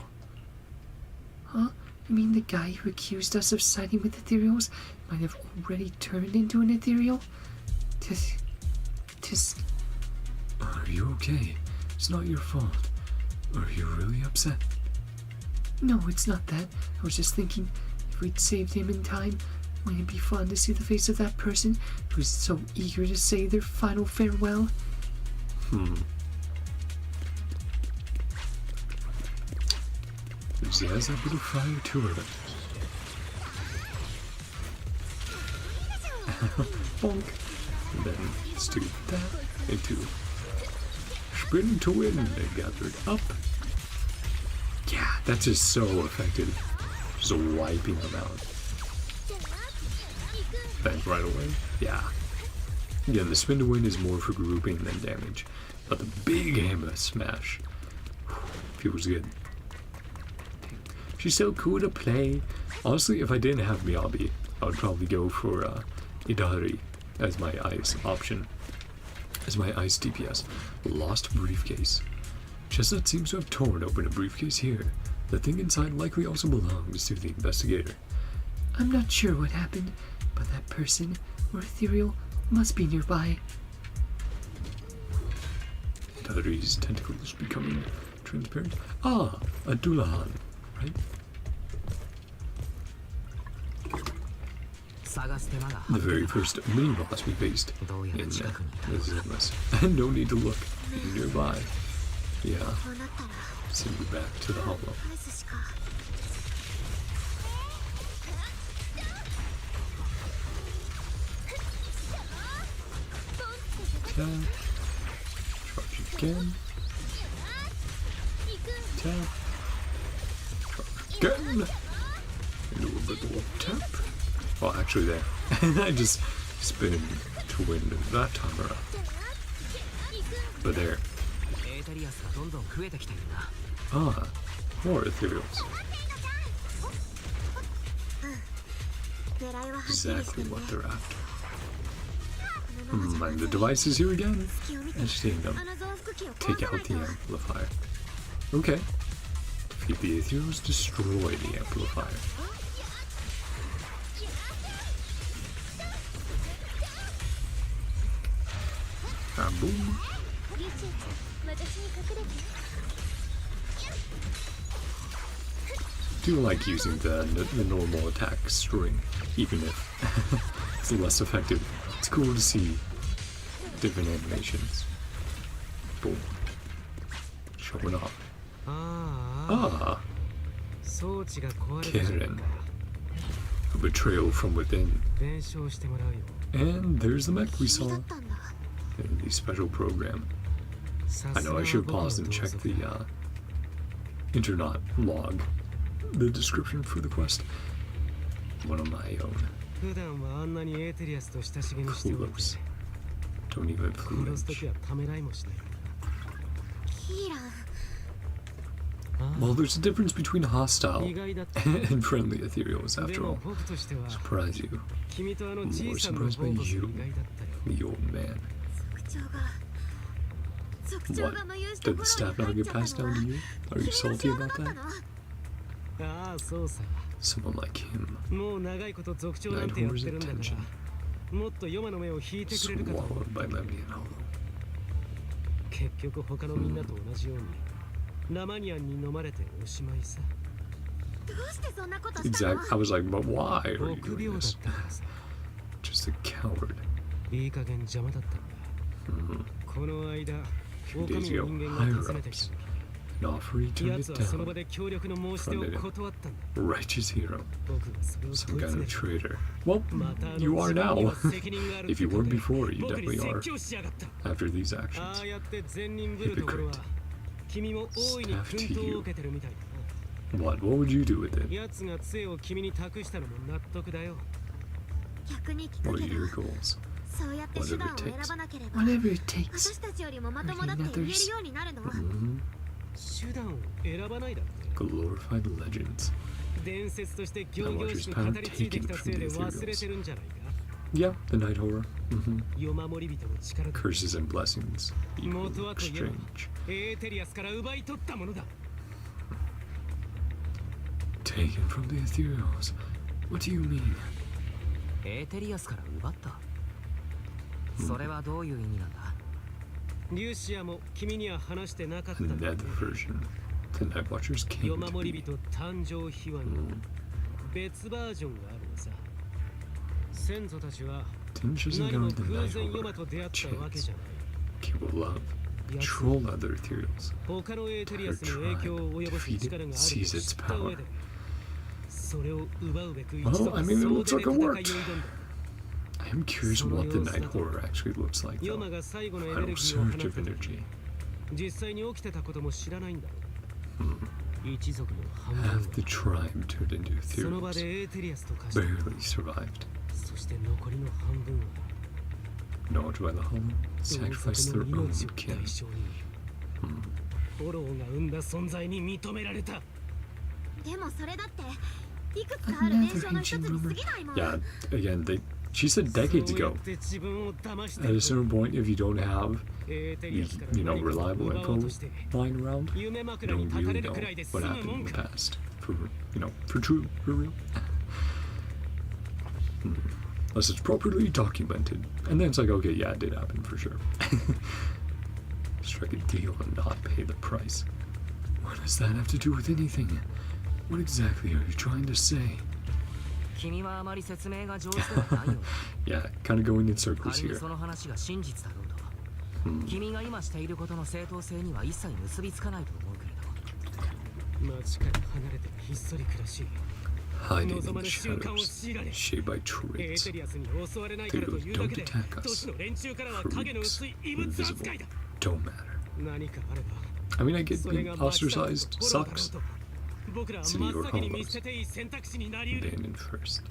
Huh? You mean the guy who accused us of siding with ethereals might have already turned into an ethereal? Are you okay? It's not your fault. Are you really upset? No, it's not that. I was just thinking, if we'd saved him in time, wouldn't it be fun to see the face of that person who's so eager to say their final farewell? She has a bit of fire to her. Bonk. And then let's do that into sprint to win and gathered up. Yeah, that's just so effective. Just wiping them out. Then right away. Yeah. Again, the spin to win is more for grouping than damage. But the big hammer smash feels good. She's so cool to play. Honestly, if I didn't have Miyabi, I would probably go for Idari as my ice option. As my ice DPS. Lost briefcase. Chestnut seems to have torn open a briefcase here. The thing inside likely also belongs to the investigator. I'm not sure what happened, but that person, or ethereal, must be nearby. Idari's tentacles becoming transparent. Ah, a Dulahan. Right? The very first mini-boss we faced in Zenless. And no need to look nearby. Yeah. Send you back to the hollow. Tap. Charge again. Tap. Again! And a little bit more tap. Well, actually there. I just spin to win that time around. But there. Ah, more ethereals. Exactly what they're after. And the device is here again. Interesting them. Take out the amplifier. Okay. Defeat the Aethereals, destroy the amplifier. Boom. Do like using the normal attack string, even if it's less effective. It's cool to see different animations. Boom. Showing off. Ah. Karen. A betrayal from within. And there's the mech we saw in the special program. I know I should pause and check the internet log, the description for the quest. One of my own. Clueless. Don't even flinch. Well, there's a difference between hostile and friendly ethereals, after all. Surprise you. More surprised by you, the old man. What? Did the staff not get passed down to you? Are you salty about that? Someone like him. Nighthorse's attention. Swallowed by Lemnian Hollow. Exactly. I was like, but why are you doing this? Just a coward. A few days ago, higher-ups, an offer turned it down. Funded him. Righteous hero. Some kind of traitor. Well, you are now. If you weren't before, you definitely are. After these actions. Hypocrite. Staff to you. What would you do with it? What are your goals? Whatever it takes. Whatever it takes. Glorified legends. And watcher's power taken from the ethereals. Yeah, the night horror. Curses and blessings. Equal exchange. Taken from the ethereals. What do you mean? エーテリアスから奪った。それはどういう意味なんだ。リュシアも君には話してなかった。 The Nether version. The Night Watchers came to be. 夜守り人誕生秘話に別バージョンがあるのさ。先祖たちは何も偶然ヨマと出会ったわけじゃない。 Capable of control other ethereals. 他のエーテリアスに影響を及ぼす力があると知った上で。 Well, I mean, it looks like it worked. I am curious what the night horror actually looks like, though. Final surge of energy. Half the tribe turned into ethereals. Barely survived. Gnawed by the hollow, sacrificed their own kin. Yeah, again, she said decades ago. At a certain point, if you don't have the, reliable info lying around, you don't really know what happened in the past. For real. Unless it's properly documented. And then it's like, okay, yeah, it did happen for sure. Strike a deal and not pay the price. What does that have to do with anything? What exactly are you trying to say? Yeah, kind of going in circles here. Hiding in the shadows, shaped by traits. Ethereals don't attack us. Freaks, invisible, don't matter. I mean, I get being ostracized sucks. City or homos. Abandoned first.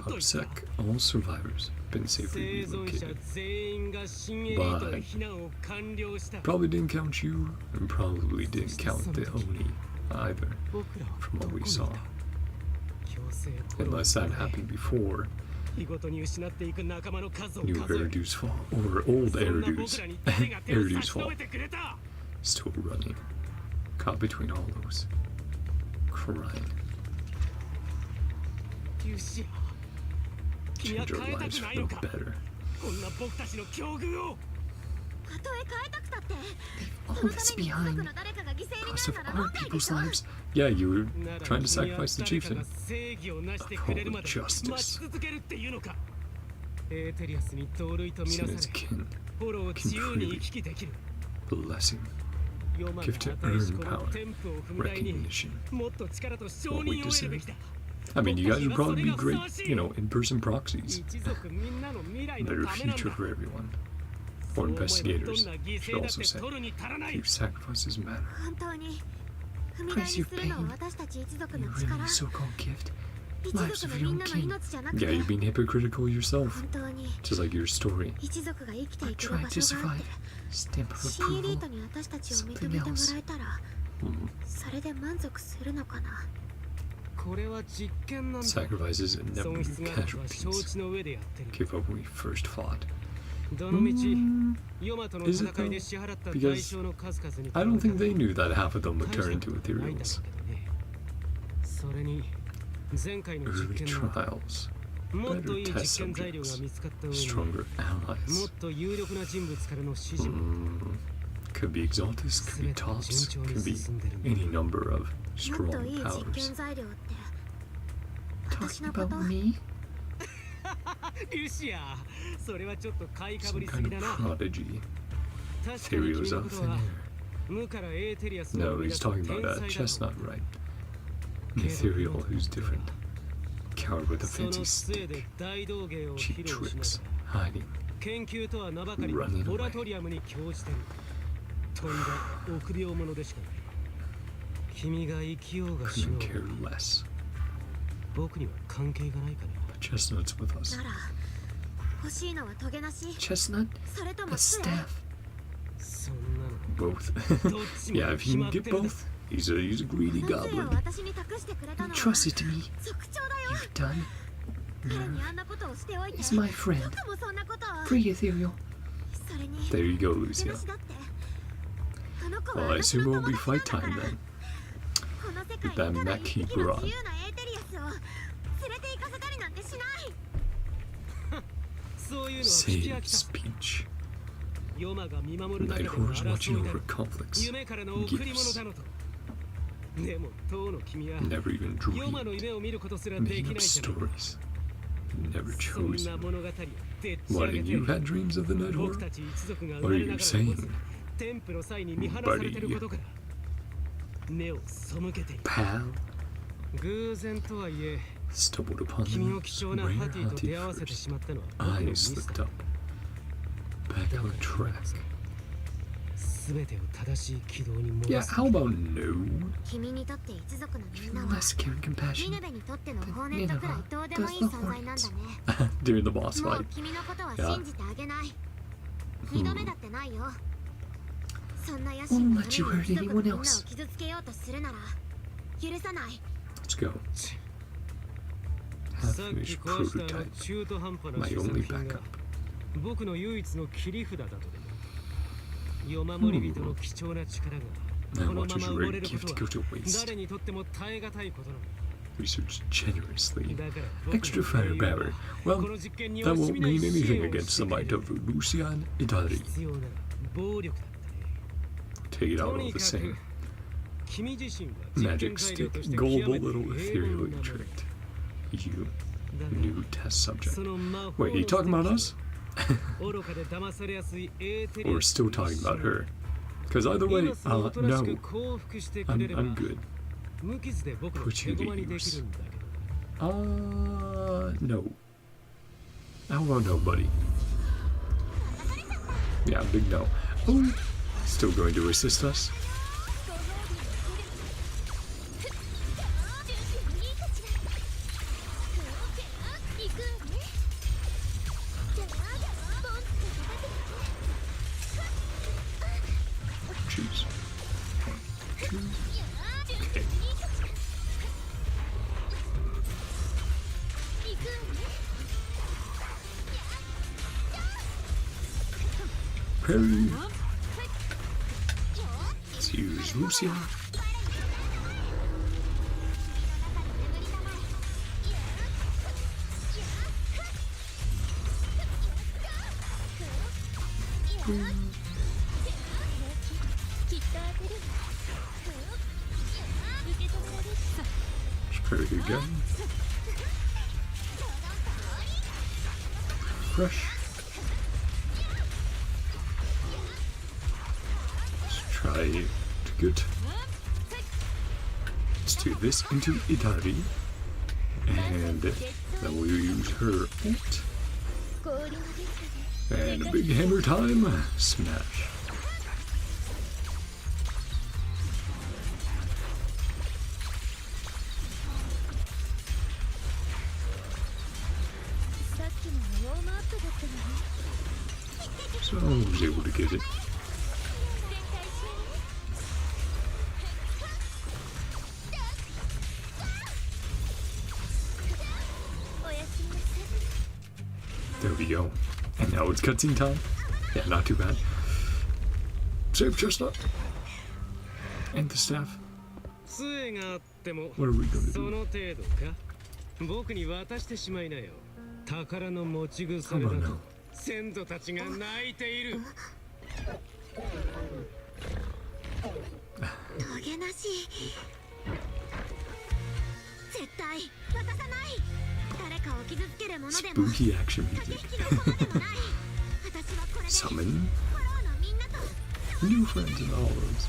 Upsec, all survivors have been safely relocated. But probably didn't count you, and probably didn't count the Oni either, from what we saw. Unless that happened before new Eridu's fall, or old Eridu's fall. Still running. Caught between all those. Crying. Change our lives for no better. All this behind. Cost of our people's lives. Yeah, you were trying to sacrifice the chieftain. Uphold justice. Sin is kin. Can freely. Blessing. Gift to earn power. Recognition. What we deserve. I mean, you guys would probably be great, in-person proxies. Better future for everyone. Or investigators, should also say. Few sacrifices matter. Praise your pain. You really so-called gift. Lives of your own kin. Yeah, you're being hypocritical yourself. Just like your story. I tried to survive. Stamp of approval. Something else. Sacrifices inevitably casualties. Give up when we first fought. Is it though? Because I don't think they knew that half of them would turn into ethereals. Early trials. Better test subjects. Stronger allies. Could be Exaltus, could be Tops, could be any number of strong powers. Talking about me? Some kind of prodigy. Ethereals out of thin air. No, he's talking about a chestnut, right? An ethereal who's different. Coward with a fancy stick. Cheap tricks. Hiding. Running away. Couldn't care less. But Chestnut's with us. Chestnut? A staff? Both. Yeah, if he can get both, he's a greedy goblin. Entrust it to me. You've done. Nerve is my friend. Free ethereal. There you go, Lucia. Well, I assume it will be fight time then. With that mech he brought. Sage speech. Night horrors watching over conflicts. Gifts. Never even dreamed. Making up stories. Never chosen. What, and you had dreams of the night horror? What are you saying? Buddy. Pal. Stumbled upon the rare hunted first. Eyes slipped up. Back on track. Yeah, how about no? Less care and compassion than Nineveh does the Hornets. During the boss fight. Yeah. Won't let you hurt anyone else. Let's go. Half-finished prototype. My only backup. How much is your rare gift go to waste? Research generously. Extra firepower. Well, that won't mean anything against the might of Lucia and ETHEREAL. Take it out all the same. Magic stick, gullible little ethereal you tricked. You, new test subject. Wait, are you talking about us? Or still talking about her? Because either way, no. I'm good. Put you to use. No. How about no, buddy? Yeah, big no. Oh, still going to assist us? Choose. Okay. parry. Let's use Lucia. Parry again. Rush. Let's try to get. Let's do this into ETHEREAL. And then we'll use her ult. And a big hammer time. Smash. So I was able to get it. There we go. And now it's cutscene time. Yeah, not too bad. Save chestnut. And the staff. What are we gonna do? How about now? 先祖たちが泣いている。トゲなし。絶対渡さない。誰かを傷つけるものでも。Spooky action music. Summon new friends and olives.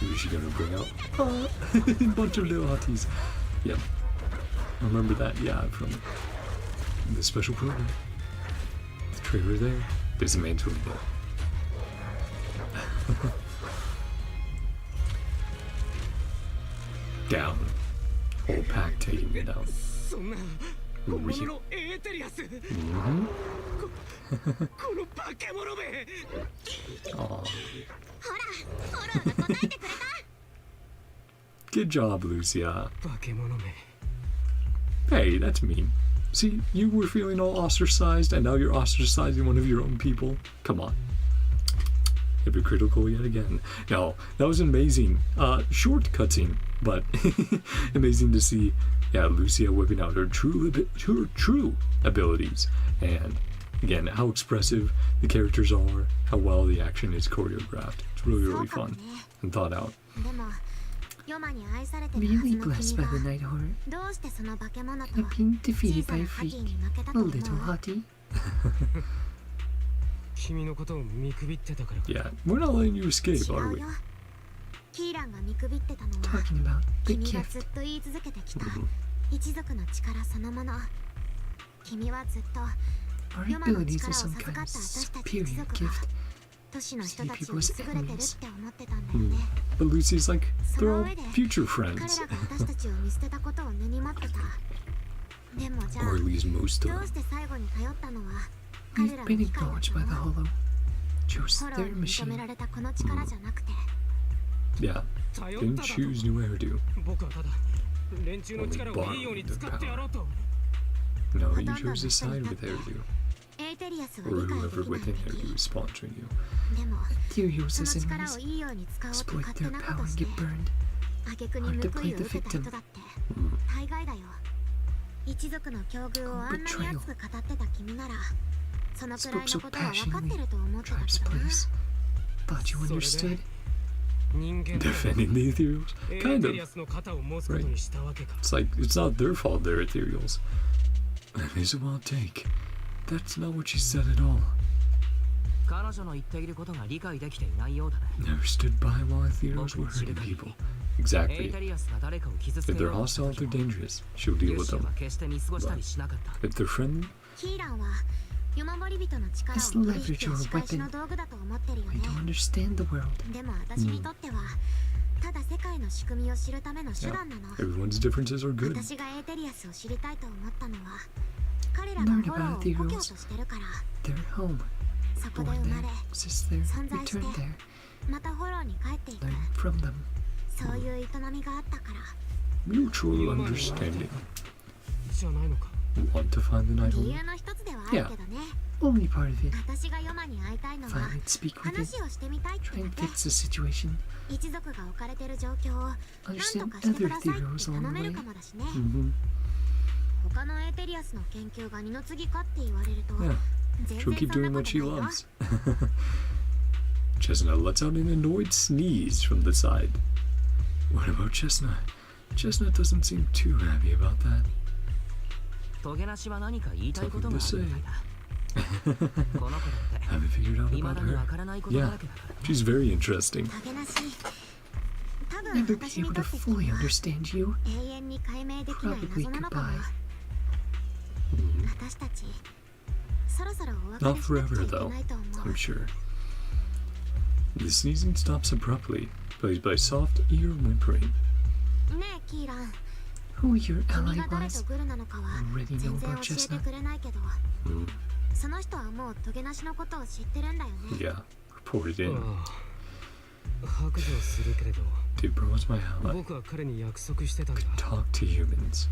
Who is she gonna bring out? A bunch of little hotties. Yep. I remember that, yeah, from the special program. The trailer there. There's a man to it. Down. Whole pack taking it down. Over here. Aww. Good job, Lucia. Hey, that's mean. See, you were feeling all ostracized, and now you're ostracizing one of your own people. Come on. Hypocritical yet again. No, that was amazing. Short cutscene, but amazing to see. Yeah, Lucia whipping out her true abilities, and again, how expressive the characters are, how well the action is choreographed. It's really fun and thought out. Really blessed by the night horror. I've been defeated by a freak, a little hottie. Yeah, we're not letting you escape, are we? Talking about the gift. Our abilities are some kind of superior gift. See people as enemies. But Lucy's like, they're all future friends. Or at least most of them. We've been acknowledged by the Hollow. Chose their machine. Yeah, didn't choose new hairdo. Only borrowed the power. No, you chose to side with hairdo. Or whoever within hairdo is sponsoring you. Ethereals as enemies. Exploit their power and get burned. Hard to play the victim. Betrayal. Spoke so passionately. Tribes, please. Thought you understood. Defending the ethereals? Kind of. Right? It's like, it's not their fault they're ethereals. That is a wild take. That's not what she said at all. Never stood by while ethereals were hurting people. Exactly. If they're hostile, they're dangerous. She'll deal with them. But if they're friendly, Just leverage your weapon. I don't understand the world. yeah, everyone's differences are good. Learn about ethereals. Their home. Born there, exist there, return there. Learn from them. Mutual understanding. Want to find the night home? Yeah. only part of it. 私がヨマに会いたいのは Finally, speak with it. 話をしてみたいって Try だ and け。 fix the situation. 一族が置かれてる状況を何と Understand かしてく other ださいって theories 頼 along め the る way. かもだしね。 Mm-hmm. 他のエーテリアスの研究が二の次かって言われると Yeah. 全 She'll 然 keep そん doing なこ what と she ないよ。 loves. Chestnut lets out an annoyed sneeze from the side. What about Chestnut? Chestnut doesn't seem too happy about that. トゲなしは何か言いたいことがあるみたいだ。この子だって Haven't figured out 未 about だにわ her. からないことだ Yeah, らけだからね。 she's very interesting. 影なし多分 Never 私 be に able と to って fully understand you. 永遠に解明できない Probably 謎なのかも。 goodbye. 私たちそろそろお別 Not れしなく forever ちゃい though, けないと思う。 I'm sure. The sneezing stops abruptly, replaced by soft ear whimpering. ねえキーラン、 Who your 君 ally が誰 was? とグルなのかは Already 全 know 然 about 教え Chestnut. てくれないけど、 Mm, その人はもうトゲなしのことを知ってるんだよね。 yeah, report it in. ああ、白状するけれど、 Dude, bro, what's my ally? 僕は彼に約束してたんだ。 Talk to humans.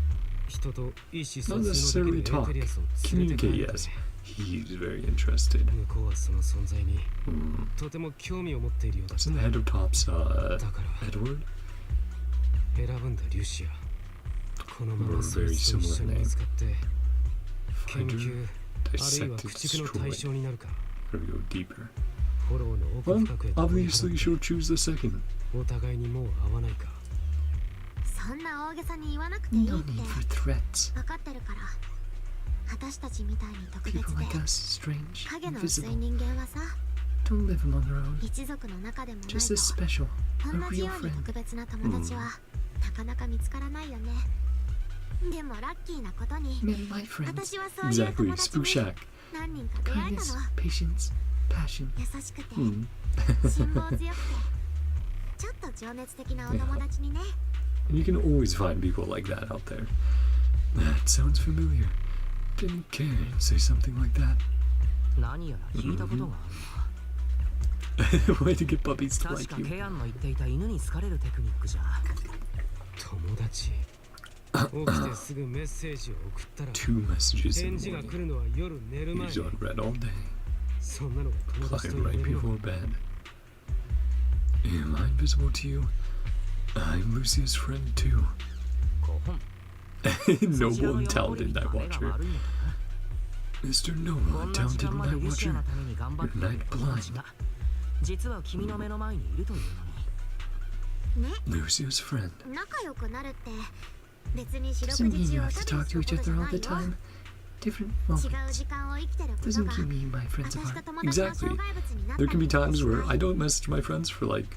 人と意思疎 Not 通ので necessarily きるエー talk. テリアスを連れて Communicate, 帰る yes. He's very interested. 向こうはその存在に Mm. とても興味を持っているようだった Isn't the head of Top's, だから Edward? 選ぶんだリュシア。このまま We're そい very つと一緒 similar に name. 使って研 Finder, 究あるいは dissect, 駆逐の destroy. 対象になるか。 Or go deeper. フォローの奥 Well, 深くへと追い obviously 払っ she'll choose the second. てお互いにもう会わないか。そんな大げさに言わなくていい No って need for threats. 分かってるから。私たちみたいに特別 People で like us, strange, 影の薄い invisible, 人間はさ、 don't live among our own. 一族の中でもないと Just as special, 同 a じ real ように friend. 特別な友達はなかなか見つからないよね。でもラッキーなことに Men, my friends. 私はそういう Exactly, 友達 spook に shack. 何人か出会えた Kindness, の。 patience, passion. 優しくて Mm. 辛抱強くてちょっと情熱的なお友達にね。 You can always find people like that out there. That sounds familiar. Didn't Karen say something like that? 何やら聞いたことがある Way to get puppies to な。確 like か you. ケアンの言っていた犬に好かれるテクニックじゃ。友達。起きてすぐメッセージを送ったら Two messages 返 in 事 the が来 morning. るのは夜寝る前 He's に。 on red all day. そんなのが友達 Flying と言 right えるの before bed. Am I invisible to you? I'm Lucia's friend too. 5本 Noble and talented night watcher. Mr. Noble こ and んな時 talented 間まで night ルシア watcher. のために頑張っている友達が実は君の目の前にいるというのに。ね、 Lucia's friend. 仲良くなるって別に四六 Doesn't 時 mean 中 you を have to 旅 talk す to る each ことじゃ other な all い the よ。 time. Different 違う moments 時間を生きてること doesn't が keep me and my friends 私と apart. 友達の Exactly. 障害物になった There can be りとか times し where な I い。 don't message my friends for like,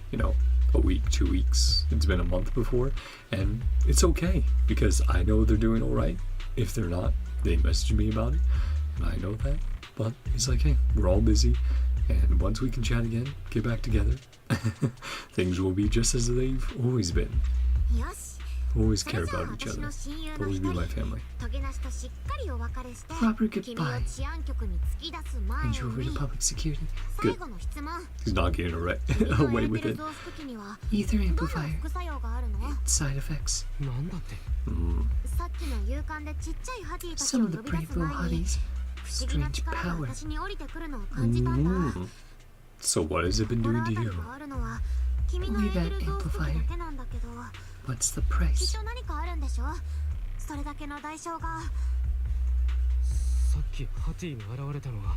a week, 2 weeks. It's been a month before, and it's okay because I know they're doing all right. If they're not, they message me about it, and I know that. But it's like, hey, we're all busy, and once we can chat again, get back together, things will be just as they've always been. よし、 Always そ care れじゃあ about each 私 other. の親友の Always 一 be 人 my family. トゲなしとしっかりお別れして Proper 君を goodbye. 治安局に突き出す前 Hand you over に to public security. 最後の質問。 He's not getting 君が away やれ with てる it. 増幅器には Ether どんな amplifier. 副作用があるの？ Side effects. なんだって Mm. さっきの勇敢でちっちゃいハティたちを Some 呼 of the び出 brave す little 前に hotties. 不思議な Strange 力が power. 私に降りてくるのを感じたんだ。 Mm. So what has it been 心 doing 当 to たり you? があるのは君のエーテル増幅器だけなんだけど、 What's the きっ price? と何かあるんでしょ？それだけの代償が。さっきハティが現れたのは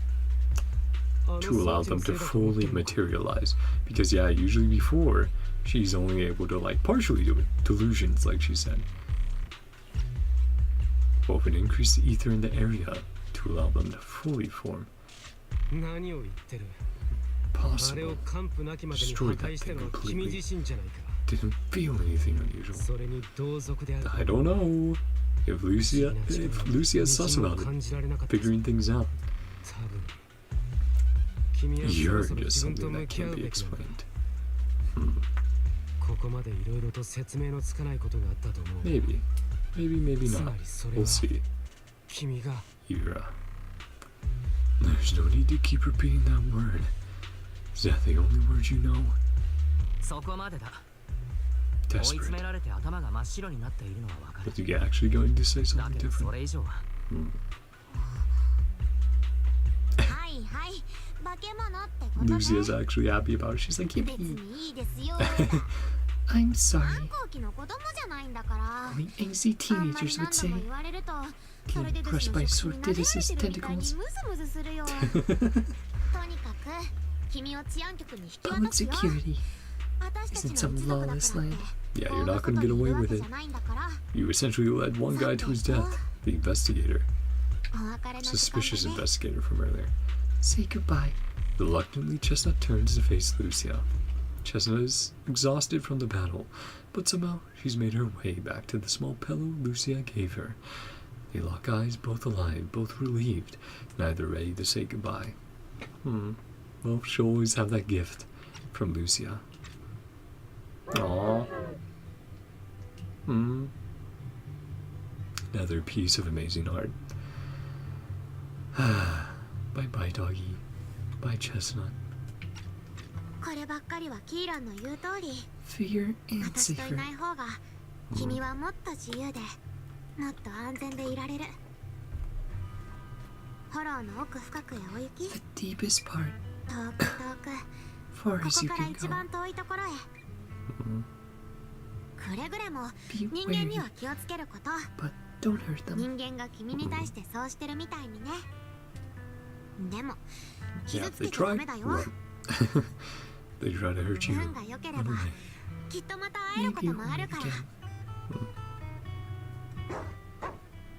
あの To allow 装置 them to のせいだと思って fully るのか materialize. Because yeah, usually before, she's only able to like partially do it. Delusions, like she said. What would increase the ether in the area to allow them to fully form? 何を言ってるあれを Possible. 完膚なきまでに破壊したのは君自身じゃないか Didn't feel anything unusual. それに同族である I don't know if Lucia's sus about it, 感じられなかった figuring things out. 多分君はそろ Yearn そろ is 自分 something と向 that き合 can't う be べきなんだ explained. ここまでいろいろと説明のつかないことがあったと思う Maybe. Maybe つ not. まりそれ We'll は see. 君が Ira. There's no need to keep repeating that word. Is that the only word you know? そこまでだ。追い Desperate. 詰められて頭が真っ白になっているのはわかる。 But you actually going to say だ something けどそ different? れ以上は Lucia's actually happy about it. She's like, yippee. I'm sorry. Only angsty teenagers would say. Getting crushed by Sortidus's tentacles. Public security. Isn't some lawless land. Yeah, you're not going to get away with it. You essentially led one guy to his death, the investigator. Suspicious investigator from earlier. Say goodbye. Reluctantly, Chestnut turns to face Lucia. Chestnut is exhausted from the battle, but somehow she's made her way back to the small pillow Lucia gave her. They lock eyes, both alive, both relieved, neither ready to say goodbye. Well, she'll always have that gift from Lucia. Aww. Another piece of amazing art. Bye-bye, doggy. Bye, Chestnut. Fear and safer. The deepest part. Far as you can go. Be wary, but don't hurt them. Yeah, if they try, run. They try to hurt you. Run away. Maybe you'll meet again.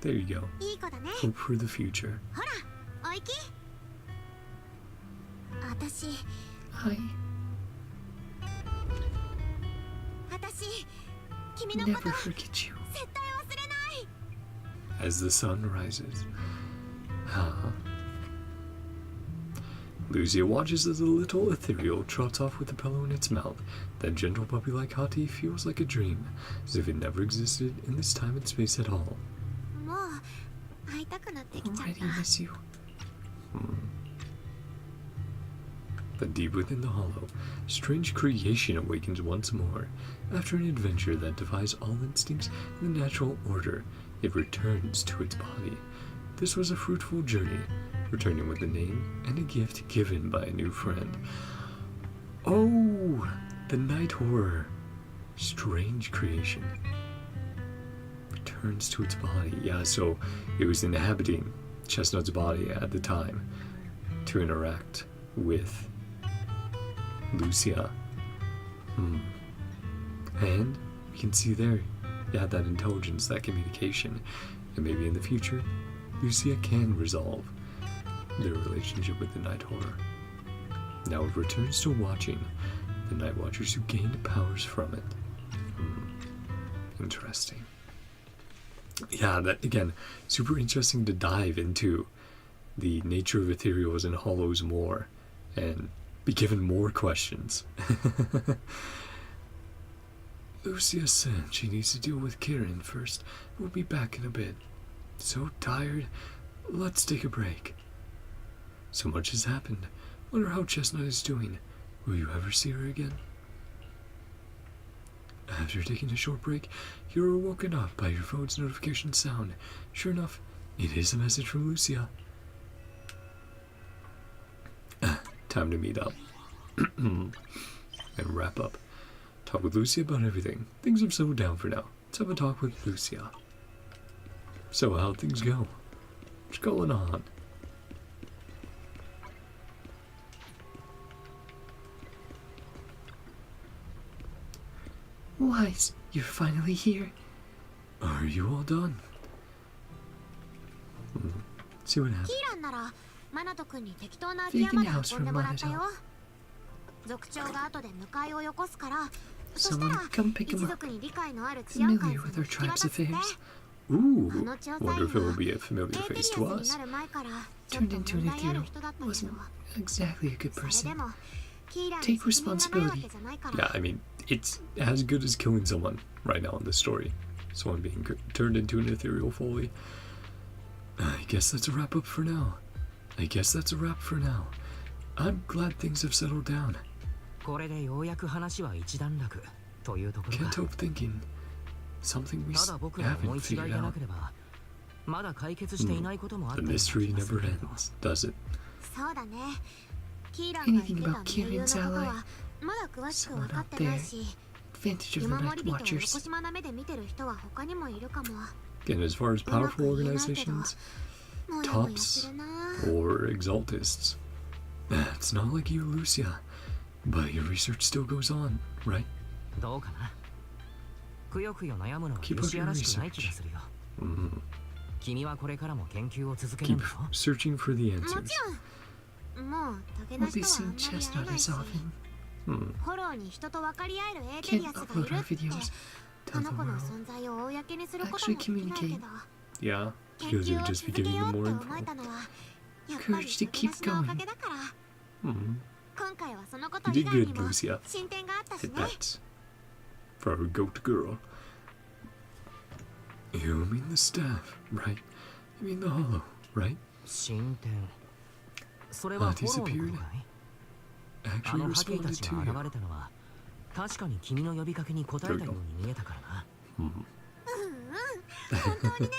There you go. Hope for the future. I never forget you. As the sun rises. Lucia watches as the little ethereal trots off with the pillow in its mouth. That gentle puppy-like hottie feels like a dream, as if it never existed in this time and space at all. Already miss you. But deep within the hollow, strange creation awakens once more. After an adventure that defies all instincts and the natural order, it returns to its body. This was a fruitful journey, returning with a name and a gift given by a new friend. Oh, the night horror. Strange creation. Returns to its body. Yeah, so it was inhabiting Chestnut's body at the time to interact with Lucia. And we can see there, you had that intelligence, that communication, and maybe in the future, Lucia can resolve their relationship with the Night Horror. Now it returns to watching the Night Watchers who gained powers from it. Interesting. Yeah, that again, super interesting to dive into the nature of ethereals and hollows more, and be given more questions. Lucia said she needs to deal with Kieran first. We'll be back in a bit. So tired. Let's take a break. So much has happened. Wonder how Chestnut is doing. Will you ever see her again? After taking a short break, you were woken up by your phone's notification sound. Sure enough, it is a message from Lucia. Time to meet up. And wrap up. Talk with Lucia about everything. Things have settled down for now. Let's have a talk with Lucia. So, how'd things go? What's going on? Wise, you're finally here. Are you all done? See what happens. Vacant house from Manato. Someone come pick him up. Familiar with our tribe's affairs. Ooh, wonder if it will be a familiar face to us. Turned into an ethereal. Wasn't exactly a good person. Take responsibility. Yeah, I mean, it's as good as killing someone right now in this story. Someone being turned into an ethereal fully. I guess that's a wrap up for now. I'm glad things have settled down. Can't help thinking something we haven't figured out. The mystery never ends, does it? そうだね。キーランが Anything 言ってた about 盟友の Kieran's こと ally? はまだ詳しく分かって Someone な out いし、 Advantage 見 of the 守 Night り人を横 Watchers. 島な目で見てる人は他にもいるかも。 Again, as far as powerful organizations, もやもやするな。 or exaltists, it's not like you, Lucia. But your research still goes on, right? どうかな。くよくよ悩むのは Keep ル up シア your らしくない気 research. がするよ。 Mm. 君はこれからも研究を続けるん Keep だろ。 searching for the も answers. ちろん。もう竹の Won't be 人はあん seeing まり会 Chestnut えない as し、 often. フォローに人と分かり合えるエーテリ Can't アスがい upload る our って videos あ to の the 子の world. 存在を公にすることもできないけど、 Yeah, 研 because 究 it を would just 続 be け giving よう them って more 思え info. たのはやっぱり Courage to 竹 keep のお going. かげだから。 Mm. 今回はそのこと You 以 did 外に good, も Lucia. 進展があったし Hit ね。 that. For our goat girl. You mean the staff, right? You mean the hollow, right? 進展。それはフォローのことかい？あ Actually のハティた responded ち to が you. 現れたのは確かに君の呼びかけに応えたように見えたからな。Mm. 本当にね。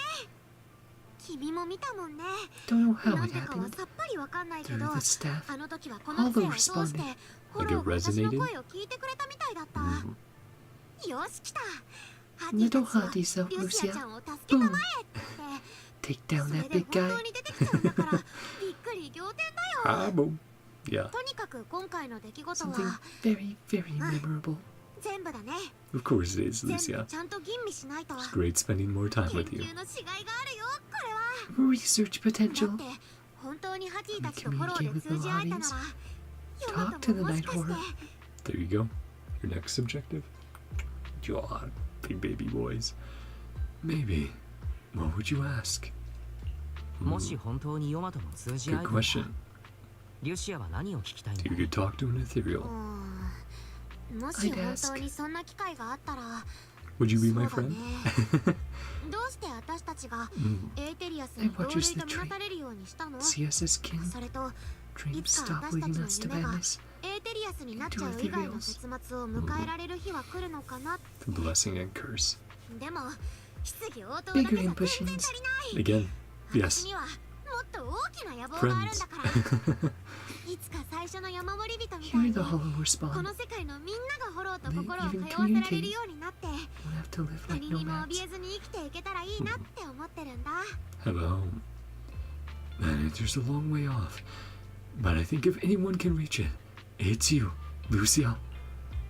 君も見たもんね。 Don't know how なん it でかは happened. さっぱりわかんないけど、 Through the staff. あの時はこの声を通してフォローが私の声を聞いてくれたみたいだった。 Mm. よし来た。ハティた Little ちは Hotties of リュシアち Lucia. ゃんを助けたまえって。 Take down それ that で big 本 guy. 当に出てきちゃうんだからびっくり仰天だよ。 Ah, boom. Yeah, とにかく今回の出来事 Something は very, very memorable. 全部だね。 of course it is, 全 Lucia. 部ちゃんと吟味しないと。 It's great spending more time 研 with you. 究のしがいがあるよこれは。 Research だ potential. って本当にハティたちとフォローで通じ合えたなら、ヤマ Talk ト to the ももし night かして horror. There you go. Your next objective? God, big baby boys. Maybe. What would you ask? もし本当にヨマとも通じ合 Good えたのか question. リュシアは何を聞きたいんだ You could talk to an ethereal. もし本当にそんな機会があったら、 Would you be そう my だね friend? どうして私たちが Mm. エーテリアスに同類とみなされるようにしたの？ See us as kin. それと Dreams いつか stop 私た leading ちの us to 夢が madness. エーテリアスになっちゃう以外の結末を迎えられる日は来るのかな。 The blessing and curse. でも質疑応答だけじゃ Bigger 全 impressions. 然足りない。 Again, 私 yes. にはもっと大きな野望があるんだから。いつか最初の山守り人みたい Hear に the hollow こ respond. の世界のみんながフォローと They 心を even 通わせられるようになって、 Won't have to live 他 like 人にも nomads. 怯えずに生きていけたらいいなって思ってるんだ。 Have a home. And there's a long way off. But I think if anyone can reach it, it's you, Lucia.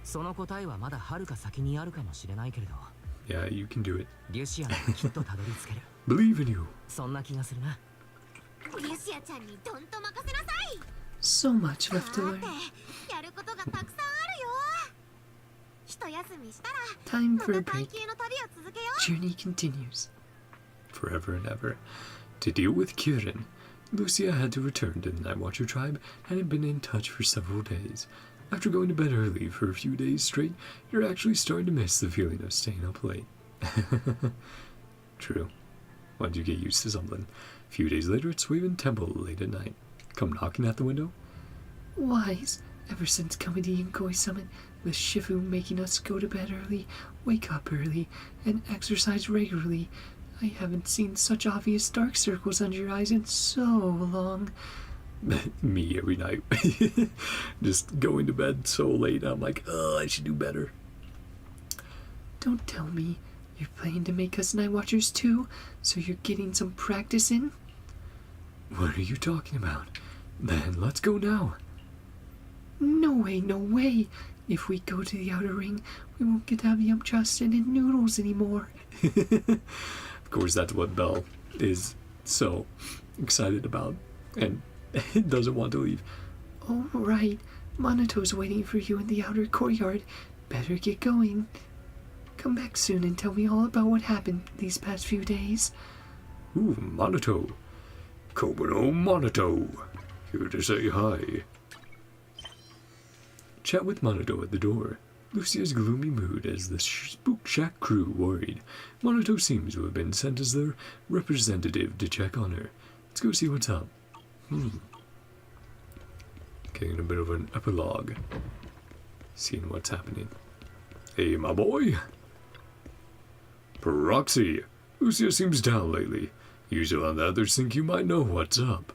その答えはまだ遥か先にあるかもしれないけれど、 Yeah, you can do it. リュシアならきっとたどり着ける。 Believe in you. そんな気がするな。リュシアちゃんにどんと任せなさい。 So much だ left to って learn. やることがたくさんあるよ。一休みしたら Time ま for a た探 break. 求の旅を続けよ Journey continues. Forever and ever. To deal with Kieran, Lucia had to return to the Night Watcher tribe and had been in touch for several days. After going to bed early for a few days straight, you're actually starting to miss the feeling of staying up late. True. Once you get used to something. A few days later, it's Swaven Temple late at night. Come knocking at the window? Wise, ever since coming to Yonkoi Summit, with Shifu making us go to bed early, wake up early, and exercise regularly, I haven't seen such obvious dark circles under your eyes in so long. Me every night. Just going to bed so late, I'm like, oh, I should do better. Don't tell me you're planning to make us Night Watchers too, so you're getting some practice in? What are you talking about? Then let's go now. No way, no way! If we go to the outer ring, we won't get to have Yum Justin and noodles anymore. Of course, that's what Belle is so excited about and doesn't want to leave. Oh, right. Monato's waiting for you in the outer courtyard. Better get going. Come back soon and tell me all about what happened these past few days. Ooh, Monato. Komodo Monato. Here to say hi. Chat with Monato at the door. Lucia's gloomy mood as the Spook Shack crew worried. Monato seems to have been sent as their representative to check on her. Let's go see what's up. Getting a bit of an epilogue. Seeing what's happening. Hey, my boy. Proxy. Lucia seems down lately. Usually the others think you might know what's up.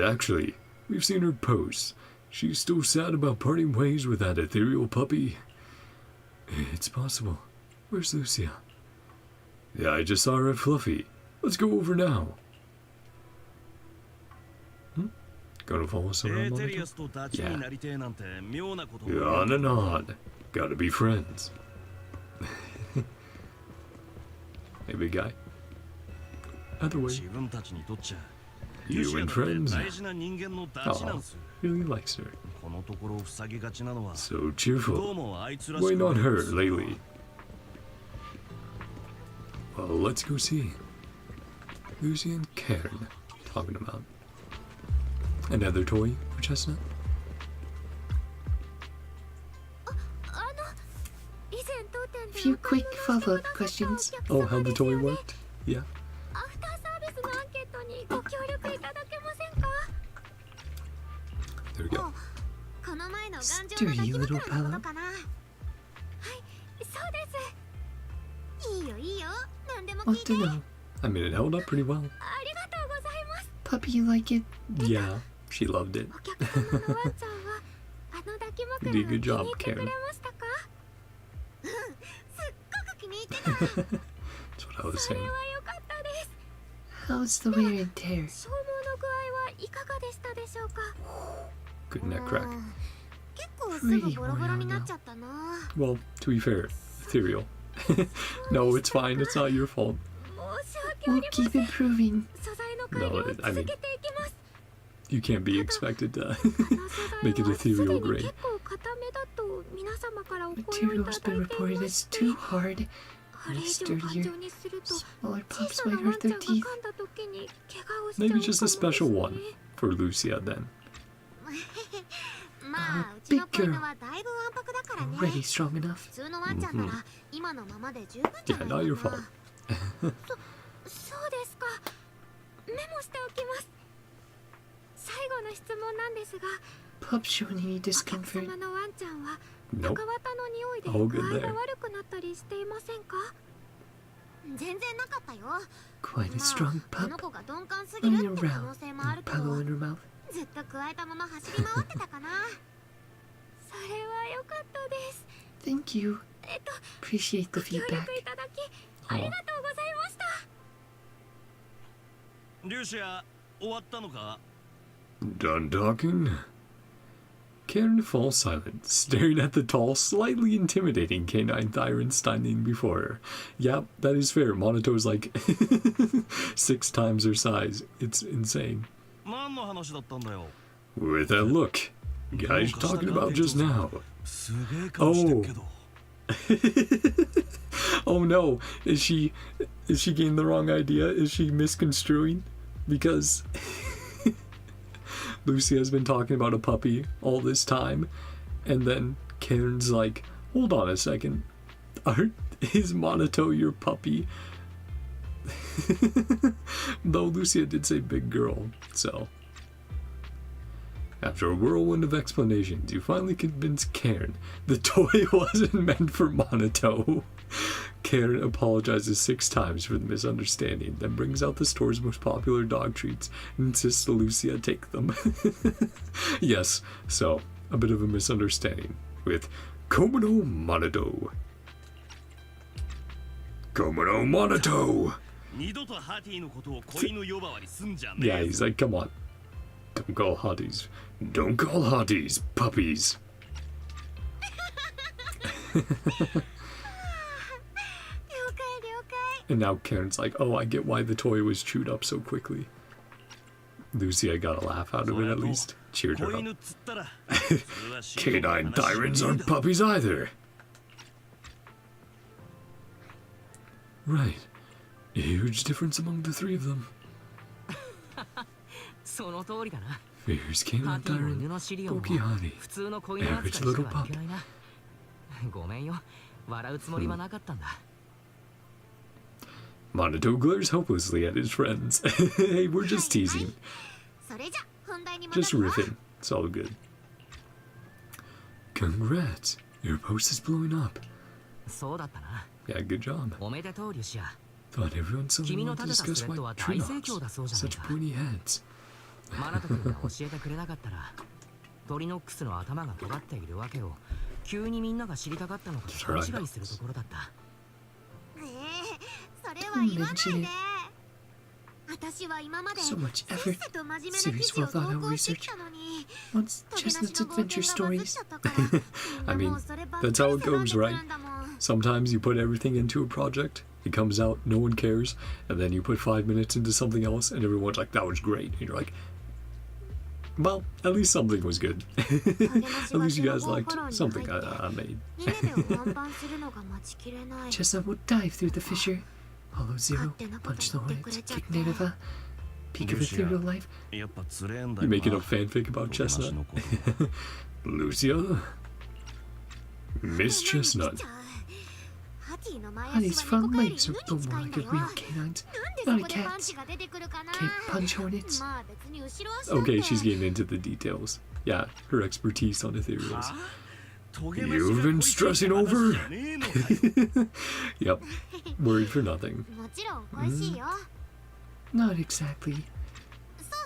Actually, we've seen her posts. She's still sad about parting ways with that ethereal puppy. It's possible. Where's Lucia? Yeah, I just saw her at Fluffy. Let's go over now. Gonna follow us around, Monaco? Yeah. You're on and on. Gotta be friends. Hey, big guy. Other way. You and friends. Oh, really likes her. So cheerful. Why not her lately? Well, let's go see. Lucia and Karen talking about another toy for Chestnut. A few quick follow-up questions. Oh, how the toy worked? Yeah. There we go. Sturdy little fellow. Want to know, I mean, it held up pretty well. puppy, you like it? Yeah, she loved it. You did a good job, Karen. That's what I was saying. How's the wear and tear? Good neck crack. Pretty worn out now. Well, to be fair, ethereal. No, it's fine. It's not your fault. We'll keep improving. No, I mean, you can't be expected to make it ethereal grade. Material's been reported as too hard. Sturdier, smaller pups might hurt their teeth. Maybe just a special one for Lucia then. Big girl. Already strong enough. Yeah, not your fault. Pup showing any discomfort? Nope. All good there. Quite a strong pup. Running around with a pillow in her mouth. Thank you. Appreciate the feedback. Oh. Done talking? Karen falls silent, staring at the tall, slightly intimidating canine Thyron standing before her. Yep, that is fair. Monato's like 6 times her size. It's insane. With that look, guys talking about just now. Oh. Oh no, is she getting the wrong idea? Is she misconstruing? Because Lucia has been talking about a puppy all this time, and then Karen's like, hold on a second, is Monato your puppy? Though Lucia did say big girl, so. After a whirlwind of explanations, you finally convince Karen the toy wasn't meant for Monato. Karen apologizes 6 times for the misunderstanding, then brings out the store's most popular dog treats and insists Lucia take them. Yes, so, a bit of a misunderstanding with Komodo Monato. Komodo Monato! Yeah, he's like, come on. Don't call hotties. Don't call hotties puppies. And now Karen's like, oh, I get why the toy was chewed up so quickly. Lucia got a laugh out of it at least. Cheered her up. Canine Tyrants aren't puppies either. Right. A huge difference among the 3 of them. Fierce canine tyrant, bulky hottie, average little pup. Monato glares hopelessly at his friends. Hey, we're just teasing. Just riffing. It's all good. Congrats. Your post is blowing up. Yeah, good job. Thought everyone suddenly wanted to discuss white tree-knots. Such pointy heads. マナト君が教えてくれなかったらトリノックスの頭が尖っているわけを急にみんなが知りたかったのか勘違いするところだった。それは言わないで。私は今まで So much せっ effort. せと真面目な記事を Serious 投 well-thought-out 稿して research. きたのに Wants トゲなし Chestnut's の冒険 adventure がバズっ stories. ちゃったから I みん mean, なもうそればっかり that's how it で選ん goes, でく right? るんだもん。 Sometimes you put everything into a project, it comes out, no one cares, and then you put 5 minutes into something else, and everyone's like, that was great. And you're like, well, at least something was good. At least you guys liked something I made. 2年でワンパンするのが待ちきれない。 Chestnut will dive through the fissure. Hollow Zero, punch the hornets, kick Nereva, peak of ethereal life. やっぱつれえんだ You よ making な up fanfic about トゲなし Chestnut? のこと Lucia? Miss Chestnut. ハティの前 Honey's 足は front 猫より legs 犬 are に built 近 more いん like だ a よ。 real canine, なんでそ not こ a でパン cat. チが出てくるかな。 Can't punch hornets. まあ別に後ろ足だって Okay, she's getting into the details. Yeah, her expertise on ethereals. トゲなしが You've been 恋しいって話 stressing over. じゃねえのかよ Yep, worried for nothing. もちろん恋しいよ。 Not exactly. そう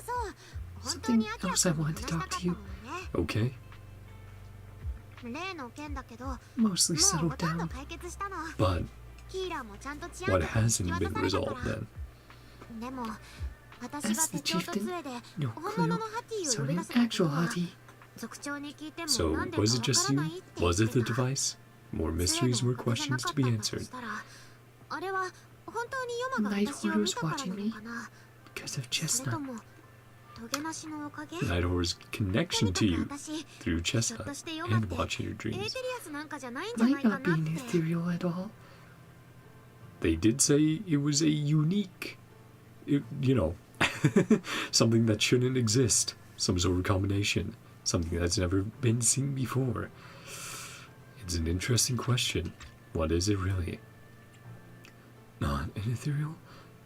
そう。本当に Something アキラ else I 君に wanted 話 to したか talk った to も you. んね。 Okay. 例の件だけど、も Mostly う settled ほとんど down. 解決したの。 But キーラーもちゃんと治安 what 局に引 hasn't き been 渡された resolved から。 then? でも、私 As が the 手帳と chieftain, 杖で no 本 clue. 物のハティを So 呼び an 出せたけ actual ど、 hottie. 族長に聞いても So, なんでか was わ it か just らな you? いって言 Was っ it て the た。 device? More 杖 mysteries, の more おかげじゃな questions か to っ be たんだと answered. したら、あれは本当にヨマが Night 私を Horror's 見たからな watching の me かな。 because of それと Chestnut. もトゲなしのおかげ？ Night Horror's とに connection か to く you 私、 through ひょっと Chestnut してヨマっ and て watching your エーテリ dreams. アスなんかじゃないんじゃ Might ないか not な be っ an て。 ethereal at all. They did say it was a unique, something that shouldn't exist. Some sort of combination. Something that's never been seen before. It's an interesting question. What is it really? Not an ethereal?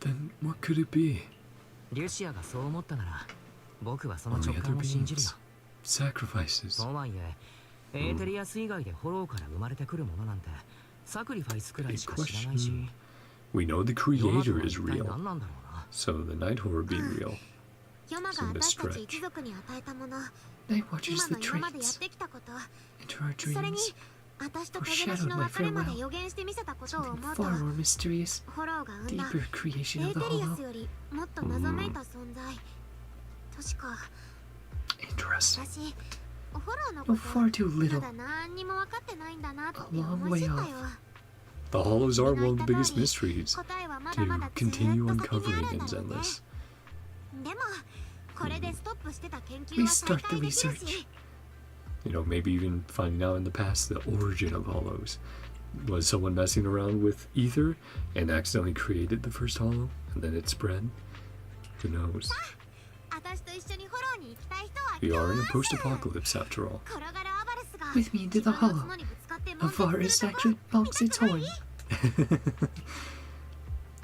Then what could it be? リュシアがそう思ったなら僕はその Only 直 other 感を信じるよ。 beings. Sacrifices. とはいえ、エーテリアス以外でフォローから生まれてくるものなんてサクリファイスくらい Big しか知らないし question. We know the ヨマと creator は is 一体 real. 何なんだろうな。 So the Night Horror being real. ヨマが Seemed a 私たち stretch. 一族に与えたもの、 Night watches 今 the の今までやっ traits てきたこと、 into our それに dreams. 私とトゲなしの別れまで予言してみせたことを Something 思うと、 far more mysterious, フォローが生んだ deeper creation エ of ー the テリア hollow. スよりもっと謎めいた存在。確か Interesting. 私、フォローの No, こ far too とま little. だ何にも分かってないんだなって A long 思い知った way よ。 The Hollows are one of the biggest mysteries 答えはまだま to だずっと continue 先に uncovering ある in んだろうね。 Zenless. でも、これでストップしてた研究は再 Restart 開 the できる research. し、 Maybe even finding out in the past the origin of Hollows. Was someone messing around with ether and accidentally created the first Hollow, and then it spread? Who knows? 私と一緒にフォローに行きたい人は We are in a どうぞ。 post-apocalypse after all. 転がるアバルスが With me into the 自分の hollow. 角にぶつかって A 悶絶 Varus するとこ actually bonks its horn.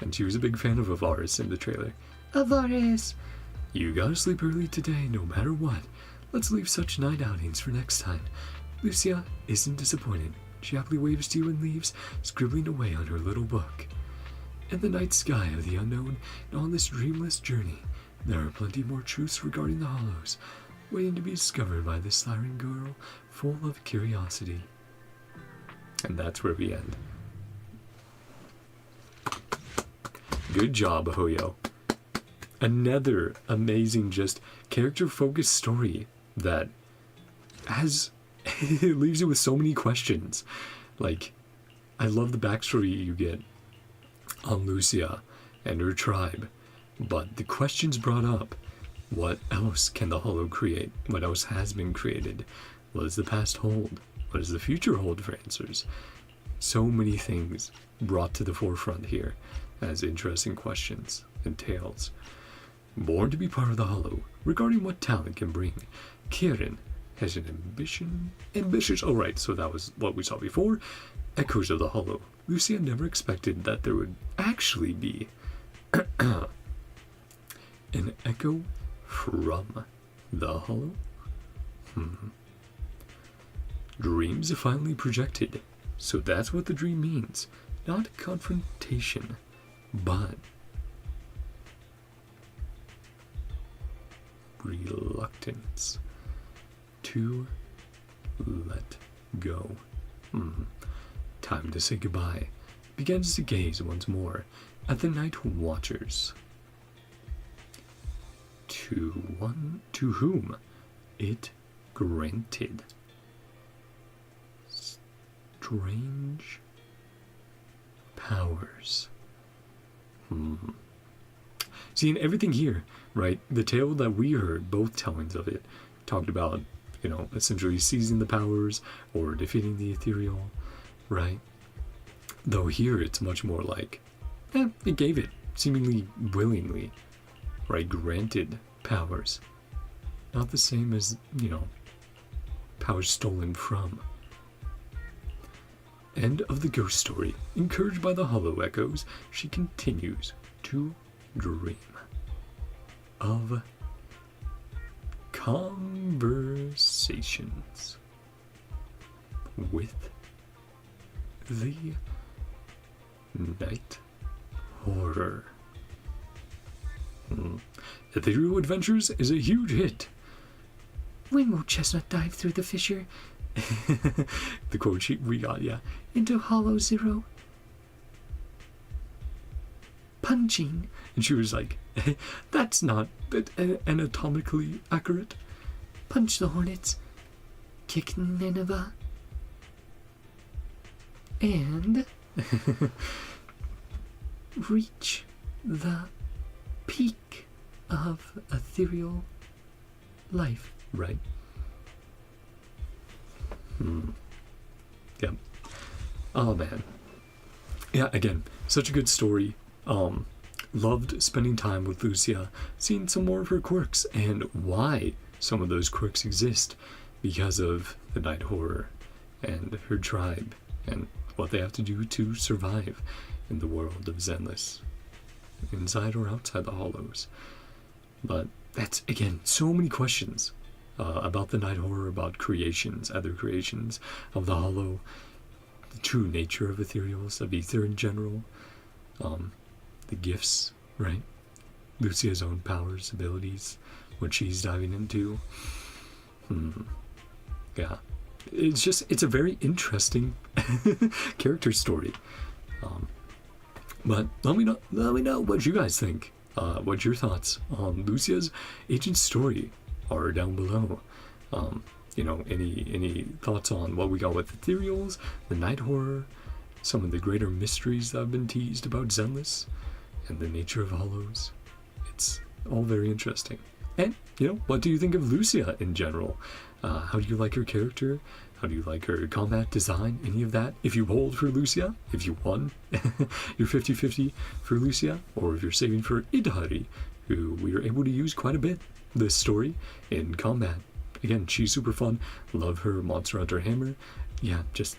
And she was a big fan of Avaris in the trailer. A Varus! You gotta sleep early today, no matter what. Let's leave such night outings for next time. Lucia isn't disappointed. She happily waves to you and leaves, scribbling away on her little book. In the night sky of the unknown, and on this dreamless journey, there are plenty more truths regarding the Hollows, waiting to be discovered by this siren girl, full of curiosity. And that's where we end. Good job, Hoyo. Another amazing, just character-focused story that has it leaves you with so many questions. Like, I love the backstory you get on Lucia and her tribe, but the questions brought up: what else can the Hollow create? What else has been created? What does the past hold? What does the future hold for answers? So many things brought to the forefront here as interesting questions and tales. Born to be part of the Hollow, regarding what talent can bring, Kieran has an ambitious, oh right, so that was what we saw before, echoes of the Hollow. Lucia never expected that there would actually be an echo from the Hollow. Dreams are finally projected, so that's what the dream means. Not confrontation, but reluctance to let go. Time to say goodbye. Begins to gaze once more at the night watchers. To whom it granted strange powers. See, in everything here, right, the tale that we heard, both tellings of it, talked about, you know, essentially seizing the powers or defeating the ethereal, right? Though here it's much more like, it gave it, seemingly willingly, right, granted powers. Not the same as, you know, powers stolen from. End of the ghost story. Encouraged by the hollow echoes, she continues to dream of conversations with the night horror. Ethereal Adventures is a huge hit. When will Chestnut dive through the fissure? The quote sheet we got, yeah. Into Hollow Zero. Punching. And she was like, that's not anatomically accurate. Punch the hornets. Kick Nineveh. And reach the peak of ethereal life. Right. Yep. Oh man. Yeah, again, such a good story. Loved spending time with Lucia, seeing some more of her quirks and why some of those quirks exist because of the night horror and her tribe and what they have to do to survive in the world of Zenless, inside or outside the hollows. But that's, again, so many questions about the night horror, about creations, other creations of the hollow, the true nature of ethereals, of ether in general, the gifts, right? Lucia's own powers, abilities, what she's diving into. Yeah. It's a very interesting character story. But let me know what you guys think. What your thoughts on Lucia's agent story are down below. You know, any thoughts on what we got with ethereals, the night horror, some of the greater mysteries that have been teased about Zenless, and the nature of hollows. It's all very interesting. And, you know, what do you think of Lucia in general? How do you like her character? How do you like her combat design? Any of that? If you hold for Lucia, if you won you're 50-50 for Lucia, or if you're saving for ETHEREAL, who we were able to use quite a bit this story in combat. Again, she's super fun. Love her Monster Hunter hammer. Yeah, just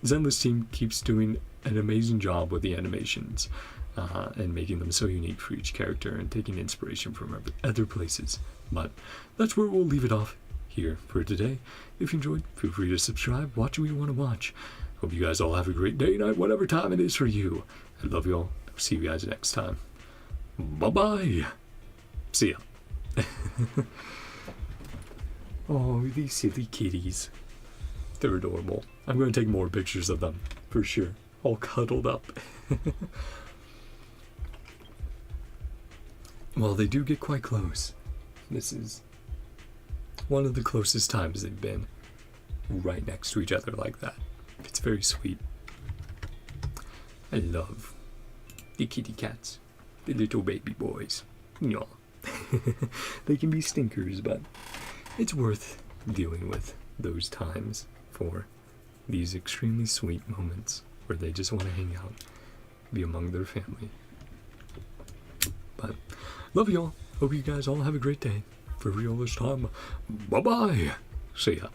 Zenless team keeps doing an amazing job with the animations and making them so unique for each character and taking inspiration from other places. But that's where we'll leave it off here for today. If you enjoyed, feel free to subscribe, watch what you want to watch. Hope you guys all have a great day, night, whatever time it is for you. I love you all. See you guys next time. Bye-bye. See ya. Oh, these silly kitties. They're adorable. I'm going to take more pictures of them, for sure. All cuddled up. Well, they do get quite close. This is one of the closest times they've been right next to each other like that. It's very sweet. I love the kitty cats, the little baby boys. Yeah. They can be stinkers, but it's worth dealing with those times for these extremely sweet moments where they just want to hang out, be among their family. But love y'all. Hope you guys all have a great day. For real this time. Bye-bye. See ya.